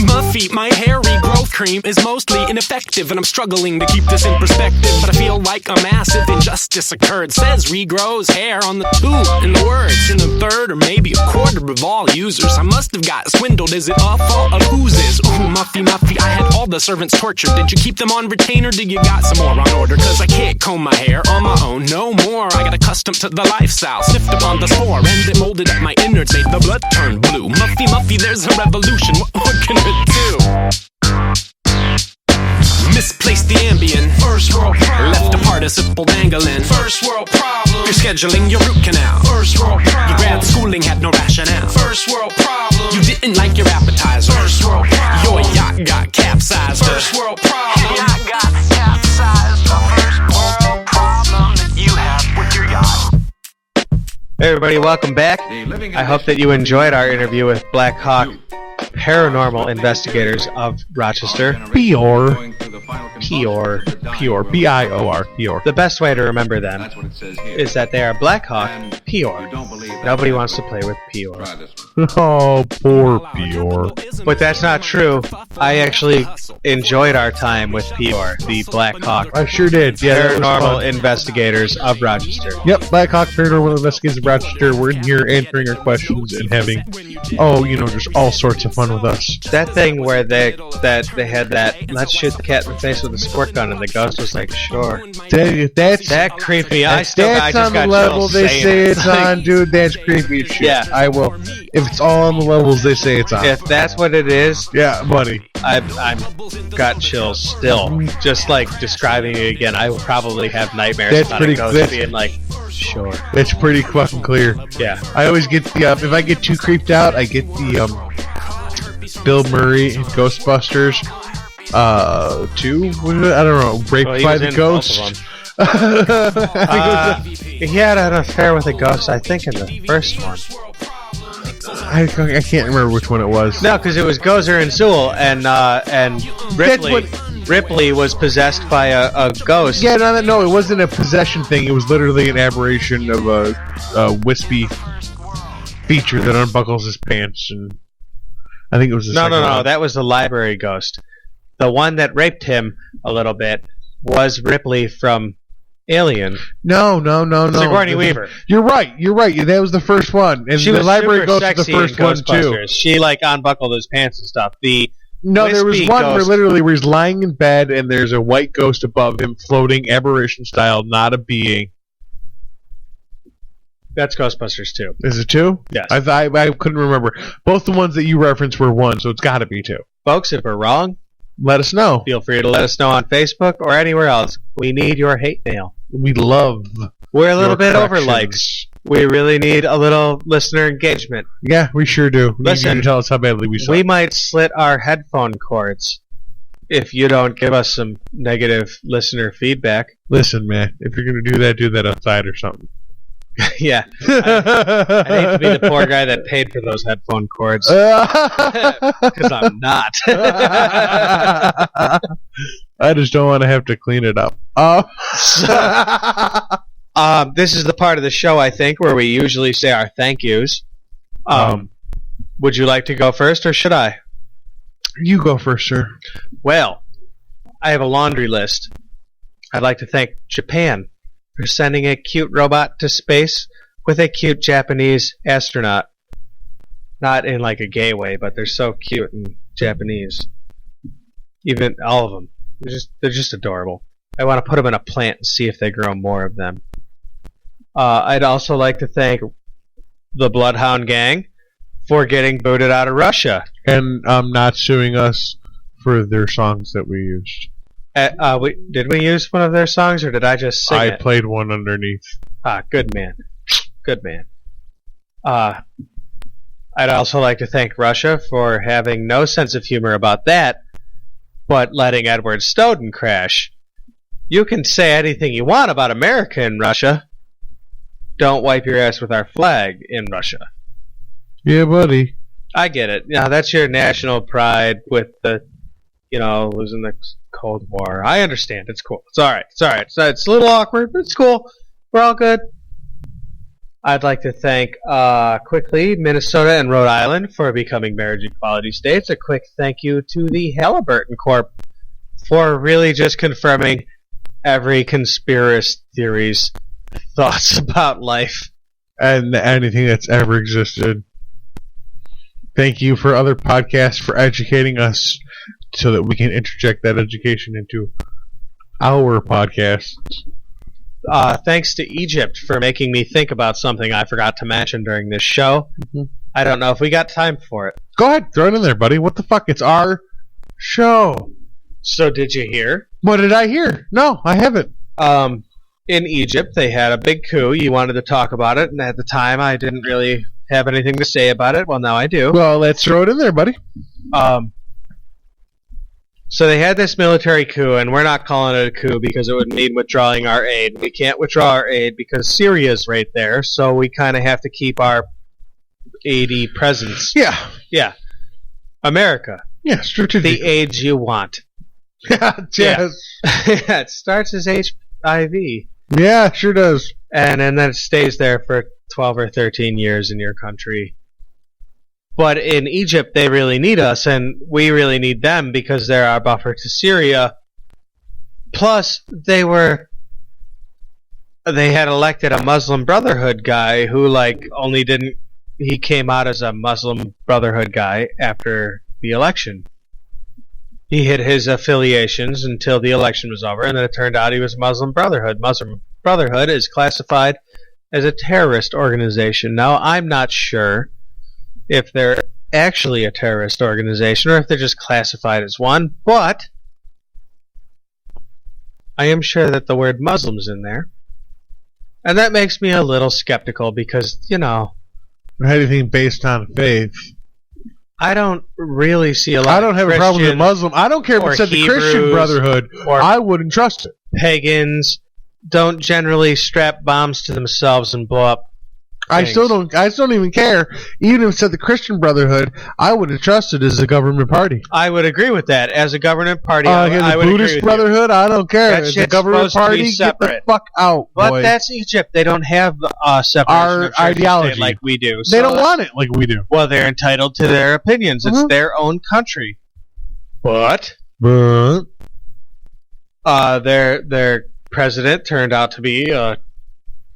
Buffy, my hair regrowth cream is mostly ineffective, and I'm struggling to keep this in perspective, but I feel like a massive injustice occurred. Says regrows hair on the tube, and the words in a third or maybe a quarter of all users. I must have got swindled. Is it a fault of whose is? Ooh, Muffy, I had all the servants tortured. Did you keep them on retainer? Did you got some more on order? Cause I can't comb my hair on my own no more. I got accustomed to the lifestyle, sniffed upon the spore, and it molded up my innards, made the blood turn blue. Muffy, there's a revolution. What can it do? Misplaced the Ambien. First world problem. Left a participle dangling. First world problem. You're scheduling your root canal. First world problem. Your grad schooling had no rationale. First world problem. You didn't like your appetizer. First world problem. Your yacht got capsized. First world problem. Your yacht got capsized. The first world problem that you have with your yacht. Hey everybody, welcome back. I hope that you enjoyed our interview with BlackHawk Paranormal Investigators of Rochester. Pior. P-I-O-R. Pior. The best way to remember them is that they are BlackHawk Pior. Nobody wants to play with Pior. Oh, poor Pior. But that's not true. I actually enjoyed our time with Pior, the BlackHawk. I sure did. Yeah, Paranormal Investigators of Rochester. Yep, BlackHawk Paranormal Investigators of Rochester. We're in here answering our questions and having, just all sorts of fun with us. That thing where they had that let's shoot the cat in the face with a squirt gun, and the ghost was like, sure. That creeped me. That's on the level they say it's on, dude. That's creepy as shit. Yeah, I will. If it's all on the levels they say it's on. If that's what it is, yeah, buddy. I've got chills still. Just like describing it again, I will probably have nightmares about a ghost being like, sure. It's pretty fucking clear. Yeah. I always get the if I get too creeped out, I get the Bill Murray in Ghostbusters 2. I don't know. Raped by the Ghost. He had an affair with a ghost, I think, in the first one. I can't remember which one it was. No, because it was Gozer and Sewell, and Ripley was possessed by a ghost. Yeah, no, it wasn't a possession thing. It was literally an aberration of a wispy feature that unbuckles his pants, and I think it was the second one. No, that was the library ghost. The one that raped him a little bit was Ripley from Alien. No. Sigourney Weaver. You're right. That was the first one. And she the was library super ghost was the sexy first one too. She unbuckled his pants and stuff. There was one where he's lying in bed and there's a white ghost above him floating aberration style, not a being. That's Ghostbusters 2. Is it 2? Yes. I couldn't remember. Both the ones that you referenced were 1, so it's got to be 2. Folks, if we're wrong, let us know. Feel free to let us know on Facebook or anywhere else. We need your hate mail. We love. We're a little bit over likes. We really need a little listener engagement. Yeah, we sure do. Listen, you need to tell us how badly we suck. We might slit our headphone cords if you don't give us some negative listener feedback. Listen, man, if you're going to do that outside or something. Yeah. I hate to be the poor guy that paid for those headphone cords. Because I'm not. I just don't want to have to clean it up. This is the part of the show, I think, where we usually say our thank yous. Would you like to go first, or should I? You go first, sir. Well, I have a laundry list. I'd like to thank Japan for sending a cute robot to space with a cute Japanese astronaut. Not in like a gay way, but they're so cute and Japanese. Even all of them. They're just adorable. I want to put them in a plant and see if they grow more of them. I'd also like to thank the Bloodhound Gang for getting booted out of Russia. And not suing us for their songs that we used. Did we use one of their songs, or did I just sing it? I played one underneath. Good man. Good man. I'd also like to thank Russia for having no sense of humor about that, but letting Edward Snowden crash. You can say anything you want about America in Russia. Don't wipe your ass with our flag in Russia. Yeah, buddy. I get it. Now that's your national pride with the, losing the Cold War. I understand. It's cool. It's all right. It's all right. It's a little awkward, but it's cool. We're all good. I'd like to thank, quickly, Minnesota and Rhode Island for becoming marriage equality states. A quick thank you to the Halliburton Corp for really just confirming every conspiracy theory's thoughts about life. And anything that's ever existed. Thank you for other podcasts for educating us so that we can interject that education into our podcasts. Thanks to Egypt for making me think about something I forgot to mention during this show. Mm-hmm. I don't know if we got time for it. Go ahead, throw it in there, buddy. What the fuck? It's our show. So did you hear? What did I hear? No, I haven't. In Egypt, they had a big coup. You wanted to talk about it, and at the time, I didn't really have anything to say about it. Well, now I do. Well, let's throw it in there, buddy. So they had this military coup, and we're not calling it a coup because it would mean withdrawing our aid. We can't withdraw our aid because Syria's right there, so we kind of have to keep our AD presence. Yeah. Yeah. America. Yeah, strategic. The aid you want. Yes. Yeah, it starts as HIV. Yeah, it sure does. And then it stays there for 12 or 13 years in your country. But in Egypt, they really need us, and we really need them because they're our buffer to Syria. Plus, they had elected a Muslim Brotherhood guy who, he came out as a Muslim Brotherhood guy after the election. He hid his affiliations until the election was over, and then it turned out he was Muslim Brotherhood. Muslim Brotherhood is classified as a terrorist organization. Now, I'm not sure if they're actually a terrorist organization or if they're just classified as one, but I am sure that the word Muslim's in there. And that makes me a little skeptical because, anything based on faith. I don't really see a lot I don't have a problem with Muslim. I don't care if it said the Christian Brotherhood. I wouldn't trust it. Pagans don't generally strap bombs to themselves and blow up things. I still don't even care. Even if it said the Christian Brotherhood, I would have trusted as a government party. I would agree with that. As a government party, I would Buddhist Brotherhood, I don't care. That as a government party, get the fuck out, boy. But that's Egypt. They don't have separation our of ideology like we do. They don't want it like we do. Well, they're entitled to their opinions. It's their own country. But their president turned out to be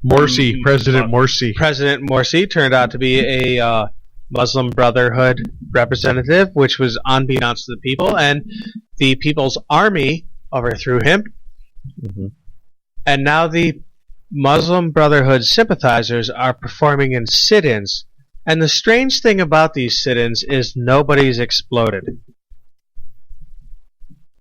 President Morsi. President Morsi turned out to be a Muslim Brotherhood representative, which was unbeknownst to the people, and the People's Army overthrew him. Mm-hmm. And now the Muslim Brotherhood sympathizers are performing in sit-ins. And the strange thing about these sit-ins is nobody's exploded.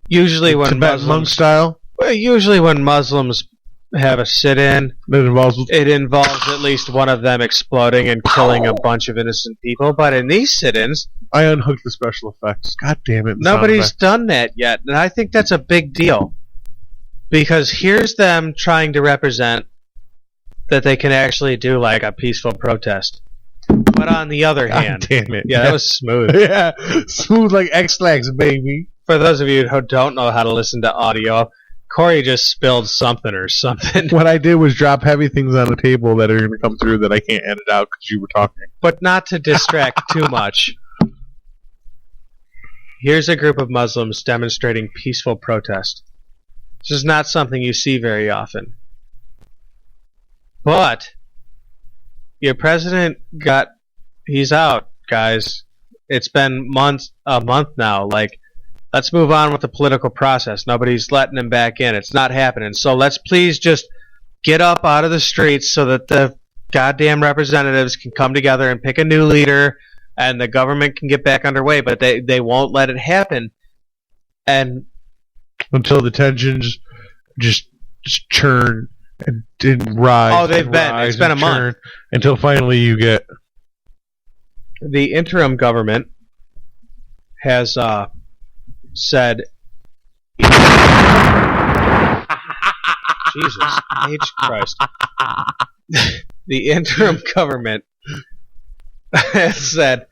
Usually when monk style? Well, usually when Muslims have a sit-in, it involves at least one of them exploding and killing a bunch of innocent people. But in these sit-ins, I unhooked the special effects. God damn it! Nobody's done that yet, and I think that's a big deal because here's them trying to represent that they can actually do like a peaceful protest. But on the other hand, damn it! Yeah, that was smooth. Yeah, smooth like X-Lax, baby. For those of you who don't know how to listen to audio, Corey just spilled something or something. What I did was drop heavy things on the table that are going to come through that I can't edit out because you were talking. But not to distract too much. Here's a group of Muslims demonstrating peaceful protest. This is not something you see very often. But your president he's out, guys. It's been a month now. Let's move on with the political process. Nobody's letting him back in. It's not happening. So let's please just get up out of the streets so that the goddamn representatives can come together and pick a new leader and the government can get back underway, but they won't let it happen. And until the tensions just churn and rise. Oh, it's been a month. Until finally you get... The interim government has said... Jesus H. Christ. The interim government has said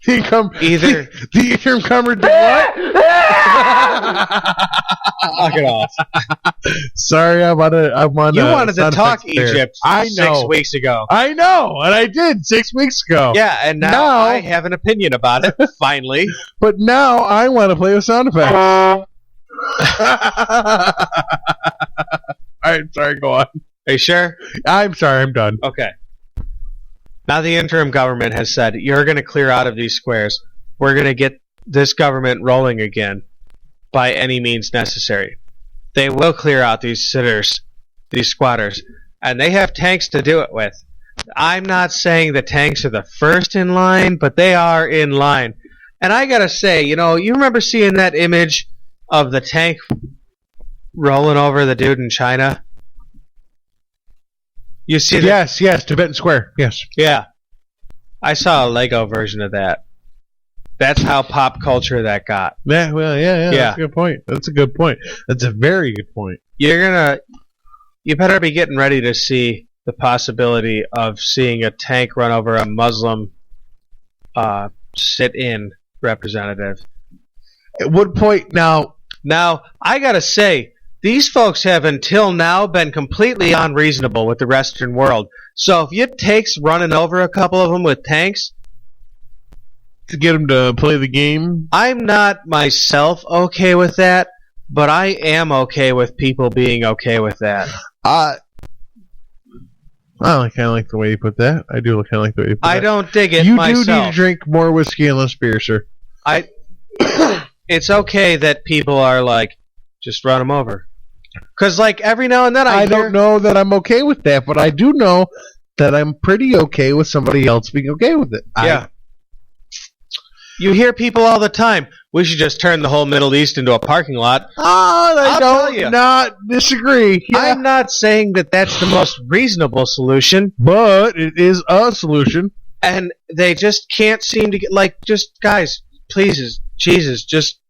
the interim government did what? Knock it off. Sorry, I'm on. You wanted to talk Egypt I know. 6 weeks ago. I know, and I did 6 weeks ago. Yeah, and now I have an opinion about it, finally. But now I want to play with sound effects. Alright, sorry, go on. Are you sure? I'm sorry, I'm done. Okay. Now the interim government has said, you're going to clear out of these squares. We're going to get this government rolling again by any means necessary. They will clear out these sitters, these squatters, and they have tanks to do it with. I'm not saying the tanks are the first in line, but they are in line. And I got to say, you remember seeing that image of the tank rolling over the dude in China? You see that? Yes, Tibetan Square. Yes. Yeah. I saw a Lego version of that. That's how pop culture that got. Yeah, well, yeah. That's a good point. That's a good point. That's a very good point. You better be getting ready to see the possibility of seeing a tank run over a Muslim sit-in representative. At what point now? Now, I gotta say, these folks have until now been completely unreasonable with the Western world. So if it takes running over a couple of them with tanks to get them to play the game, I'm not myself okay with that, but I am okay with people being okay with that. I kind of like the way you put that. I do kind of like the way you put that. I don't dig it you myself. You do need to drink more whiskey and less beer, sir. It's okay that people are like, just run them over. Because, every now and then I don't know that I'm okay with that, but I do know that I'm pretty okay with somebody else being okay with it. Yeah. You hear people all the time, we should just turn the whole Middle East into a parking lot. I don't not disagree. Yeah. I'm not saying that that's the most reasonable solution. But it is a solution. And they just can't seem to get, guys, please, Jesus, just...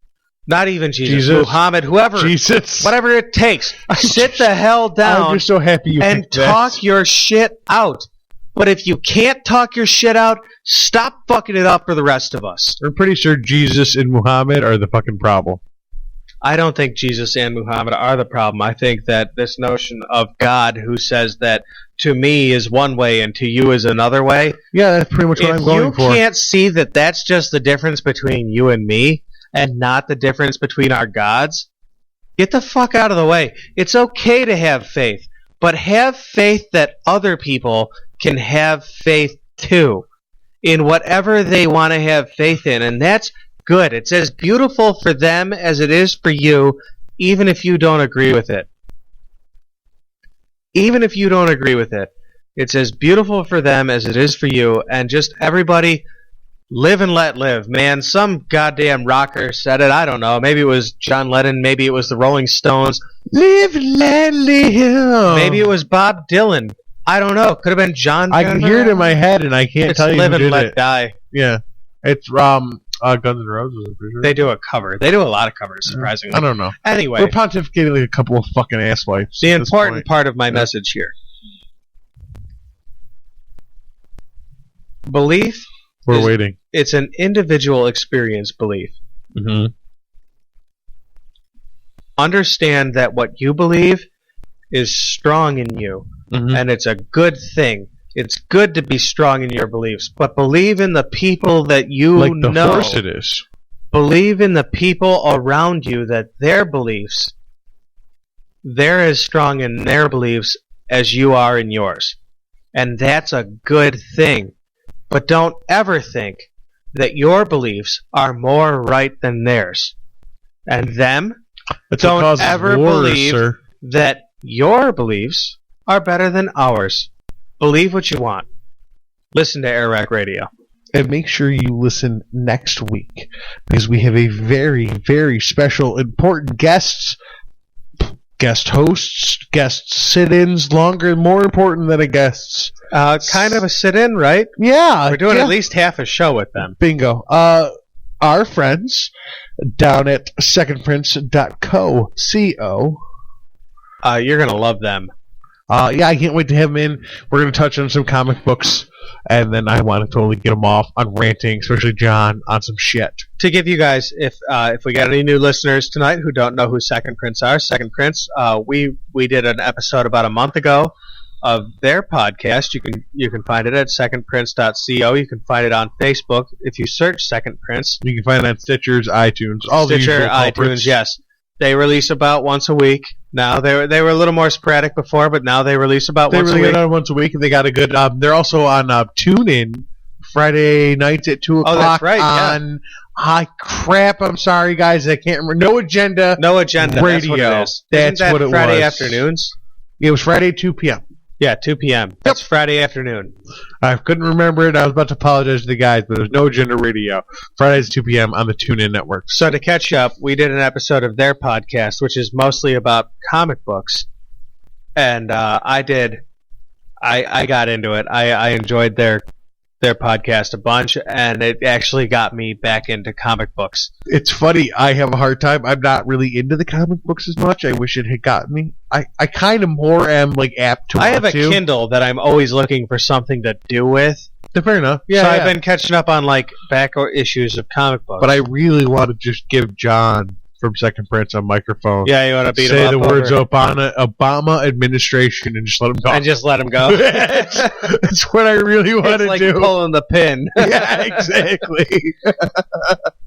Not even Jesus, Muhammad, whoever, Jesus, whatever it takes. Sit the hell down. I'm just so happy and talk your shit out. But if you can't talk your shit out, stop fucking it up for the rest of us. I'm pretty sure Jesus and Muhammad are the fucking problem. I don't think Jesus and Muhammad are the problem. I think that this notion of God who says that to me is one way and to you is another way. Yeah, that's pretty much what I'm going for. If you can't see that that's just the difference between you and me, and not the difference between our gods, get the fuck out of the way. It's okay to have faith, but have faith that other people can have faith too in whatever they want to have faith in, and that's good. It's as beautiful for them as it is for you, even if you don't agree with it. Even if you don't agree with it, it's as beautiful for them as it is for you, and just everybody... live and let live, man. Some goddamn rocker said it. I don't know. Maybe it was John Lennon. Maybe it was the Rolling Stones. Live and let live. Maybe it was Bob Dylan. I don't know. Could have been John. I can hear it in my head, and I can't tell you Live who and did Let it. Die. Yeah, it's Guns N' Roses. I'm pretty sure. They do a cover. They do a lot of covers, surprisingly. I don't know. Anyway, we're pontificating like a couple of fucking asswipes. The important part of my message here: belief. We're waiting. It's an individual experience belief. Mm-hmm. Understand that what you believe is strong in you, and it's a good thing. It's good to be strong in your beliefs, but believe in the people that you know. Of course it is. Believe in the people around you that their beliefs, they're as strong in their beliefs as you are in yours. And that's a good thing. But don't ever think that your beliefs are more right than theirs. And them, don't ever believe that your beliefs are better than ours. Believe what you want. Listen to AirWreck Radio. And make sure you listen next week, because we have a very, very special, important guest hosts, guest sit-ins, more important than a guest. Kind of a sit-in, right? Yeah. We're doing at least half a show with them. Bingo. Our friends down at secondprince.co. You're going to love them. Yeah, I can't wait to have them in. We're going to touch on some comic books, and then I want to totally get them off on ranting, especially John, on some shit. To give you guys, if we got any new listeners tonight who don't know who Second Prince are, Second Prince, we did an episode about a month ago of their podcast. You can find it at secondprince.co. You can find it on Facebook if you search Second Prince. You can find it on Stitcher's, iTunes, all Stitcher, the usual iTunes, culprits. yes. They release about once a week. Now they were a little more sporadic before, but now they release about once a week. They release once a week, and they got a good. They're also on TuneIn Friday nights at 2 o'clock. Oh, that's right. On crap! I'm sorry, guys. I can't remember. No agenda. Radio. That's what it is. Friday was. Afternoons. It was Friday 2 p.m. Yeah, 2 p.m. That's Friday afternoon. I couldn't remember it. I was about to apologize to the guys, but there's no agenda radio. Fridays 2 p.m. on the TuneIn network. So to catch up, we did an episode of their podcast, which is mostly about comic books, and I got into it. I enjoyed their podcast a bunch, and it actually got me back into comic books. It's funny. I have a hard time. I'm not really into the comic books as much. I wish it had gotten me. I kind of more am like apt to. I have a Kindle that I'm always looking for something to do with. Fair enough. Yeah, so I've been catching up on like back issues of comic books. But I really want to just give John from Second Prince on microphone. Yeah, you want to beat him say up the words Obama administration and just let him go. And just let him go. That's what I really want to like do. Pulling the pin. Yeah, exactly.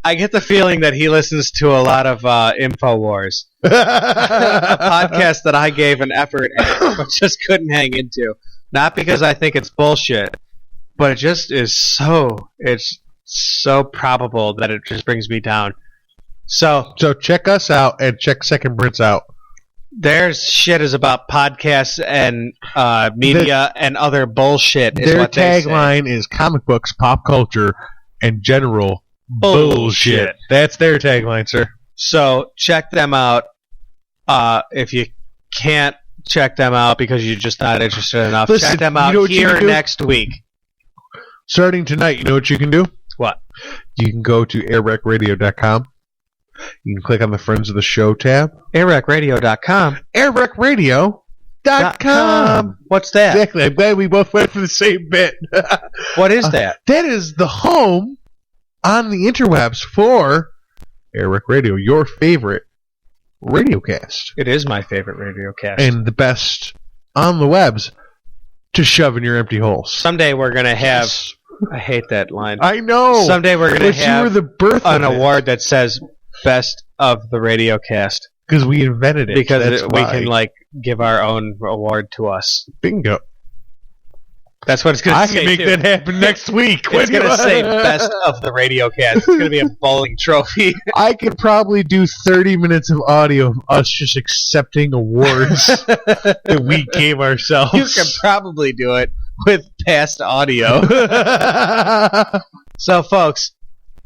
I get the feeling that he listens to a lot of InfoWars, a podcast that I gave an effort at, but just couldn't hang into. Not because I think it's bullshit, but it just is it's so probable that it just brings me down. So check us out and check Second Prince out. Their shit is about podcasts and media and other bullshit. Their tagline is comic books, pop culture, and general bullshit. That's their tagline, sir. So check them out. If you can't check them out because you're just not interested enough, check them out here next week. Starting tonight, you know what you can do? What? You can go to AirWreckRadio.com. You can click on the Friends of the Show tab. AirWreckRadio.com. AirWreckRadio.com. What's that? Exactly. I'm glad we both went for the same bit. What is that? That is the home on the interwebs for AirWreck Radio, your favorite radiocast. It is my favorite radiocast. And the best on the webs to shove in your empty holes. Someday we're going to have... Yes. I hate that line. I know. Someday we're going to have an of award that says Best of the Radiocast. Because we invented it. Because we can give our own award to us. Bingo. That's what it's going to say. I can make that happen next week. It's going to say Best of the Radiocast. It's going to be a bowling trophy. I could probably do 30 minutes of audio of us just accepting awards that we gave ourselves. You could probably do it with past audio. So, folks,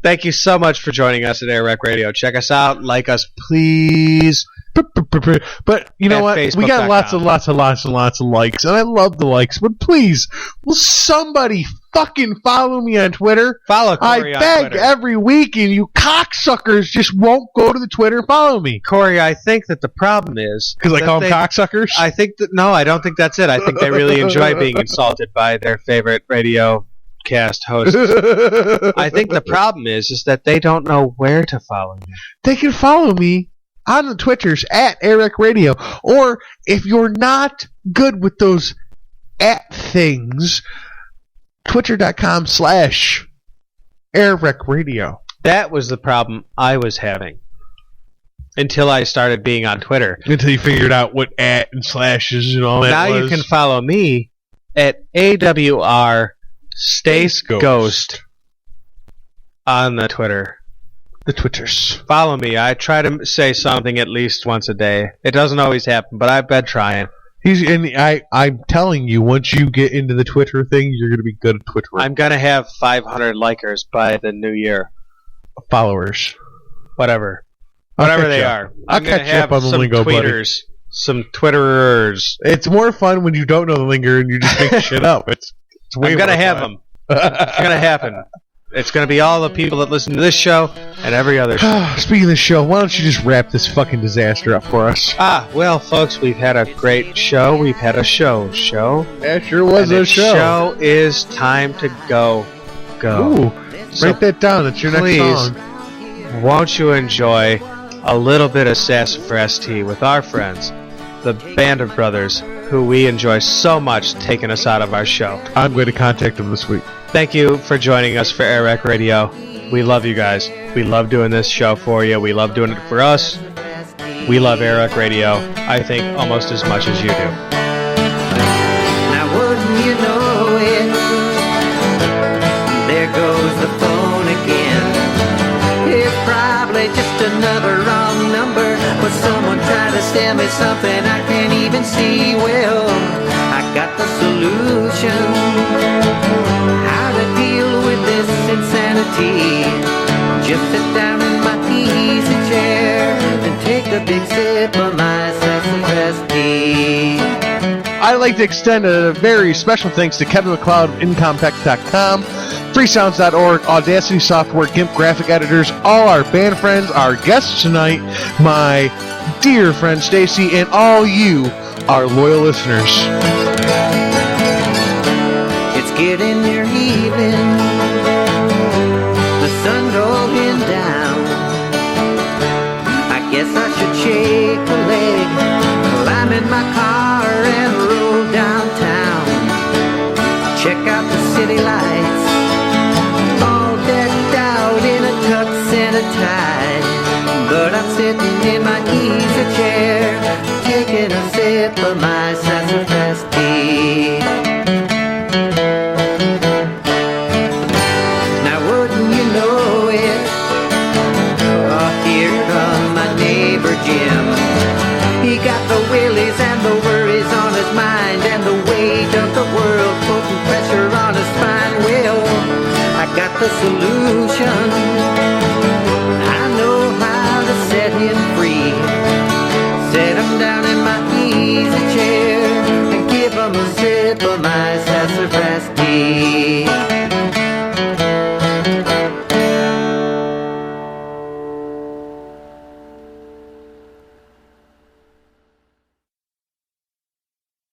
thank you so much for joining us at AirWreck Radio. Check us out. Like us, please. But you know what? We got lots of likes, and I love the likes. But please, will somebody fucking follow me on Twitter? Follow Corey I beg every week, and you cocksuckers just won't go to the Twitter and follow me. Corey, I think that the problem is... Because I call them cocksuckers? I think that... No, I don't think that's it. I think they really enjoy being insulted by their favorite radio cast hosts. I think the problem is that they don't know where to follow me. They can follow me on the Twitters at AirWreck Radio. Or if you're not good with those at things, Twitter.com/AirWreck Radio. That was the problem I was having. Until I started being on Twitter. Until you figured out what at and slashes and all that now was. You can follow me at AWR Stace Ghost on the Twitter. The Twitters. Follow me. I try to say something at least once a day. It doesn't always happen, but I've been trying. I'm telling you, once you get into the Twitter thing, you're going to be good at Twitter. I'm going to have 500 likers by the new year. Followers. Whatever they are. I'll I'm going to catch you up have on the some lingo, tweeters. Some Twitterers. It's more fun when you don't know the lingo and you just make shit up. It's way I'm going to more have fun. them. It's going to happen. It's going to be all the people that listen to this show and every other show. Speaking of the show, why don't you just wrap this fucking disaster up for us? Well, folks, we've had a great show. We've had a show. That sure was a show. The show is time to go. Ooh, write that down. That's your next song. Won't you enjoy a little bit of Sassafras Tea with our friends, the Band of Brothers, who we enjoy so much taking us out of our show. I'm going to contact them this week. Thank you for joining us for AirWreck Radio. We love you guys. We love doing this show for you. We love doing it for us. We love AirWreck Radio, I think, almost as much as you do. Now wouldn't you know it, there goes the phone again. It's probably just another wrong number, but someone tried to sell me something I can't even see. Well, I got the solution. How to deal with this insanity. Just sit down in my easy chair and take a big sip of my sassafras tea. I'd like to extend a very special thanks to Kevin McLeod of Incompetech.com, freesounds.org, Audacity Software, GIMP graphic editors, all our band friends, our guests tonight, my dear friend Stacy, and all you, our loyal listeners. It's getting near evening, the sun going down. I guess I should shake a leg, climb in my car and roll downtown. Check out the city lights, all decked out in a tux and a tie. But I'm sitting in my easy chair, taking a sip of my sassafras tea. Now wouldn't you know it, oh, here comes my neighbor Jim. He got the willies and the worries on his mind, and the weight of the world putting pressure on his spine. Well, I got the solution. I know how to set him free. Set him down in my easy chair and give him a sip of my sassafras tea.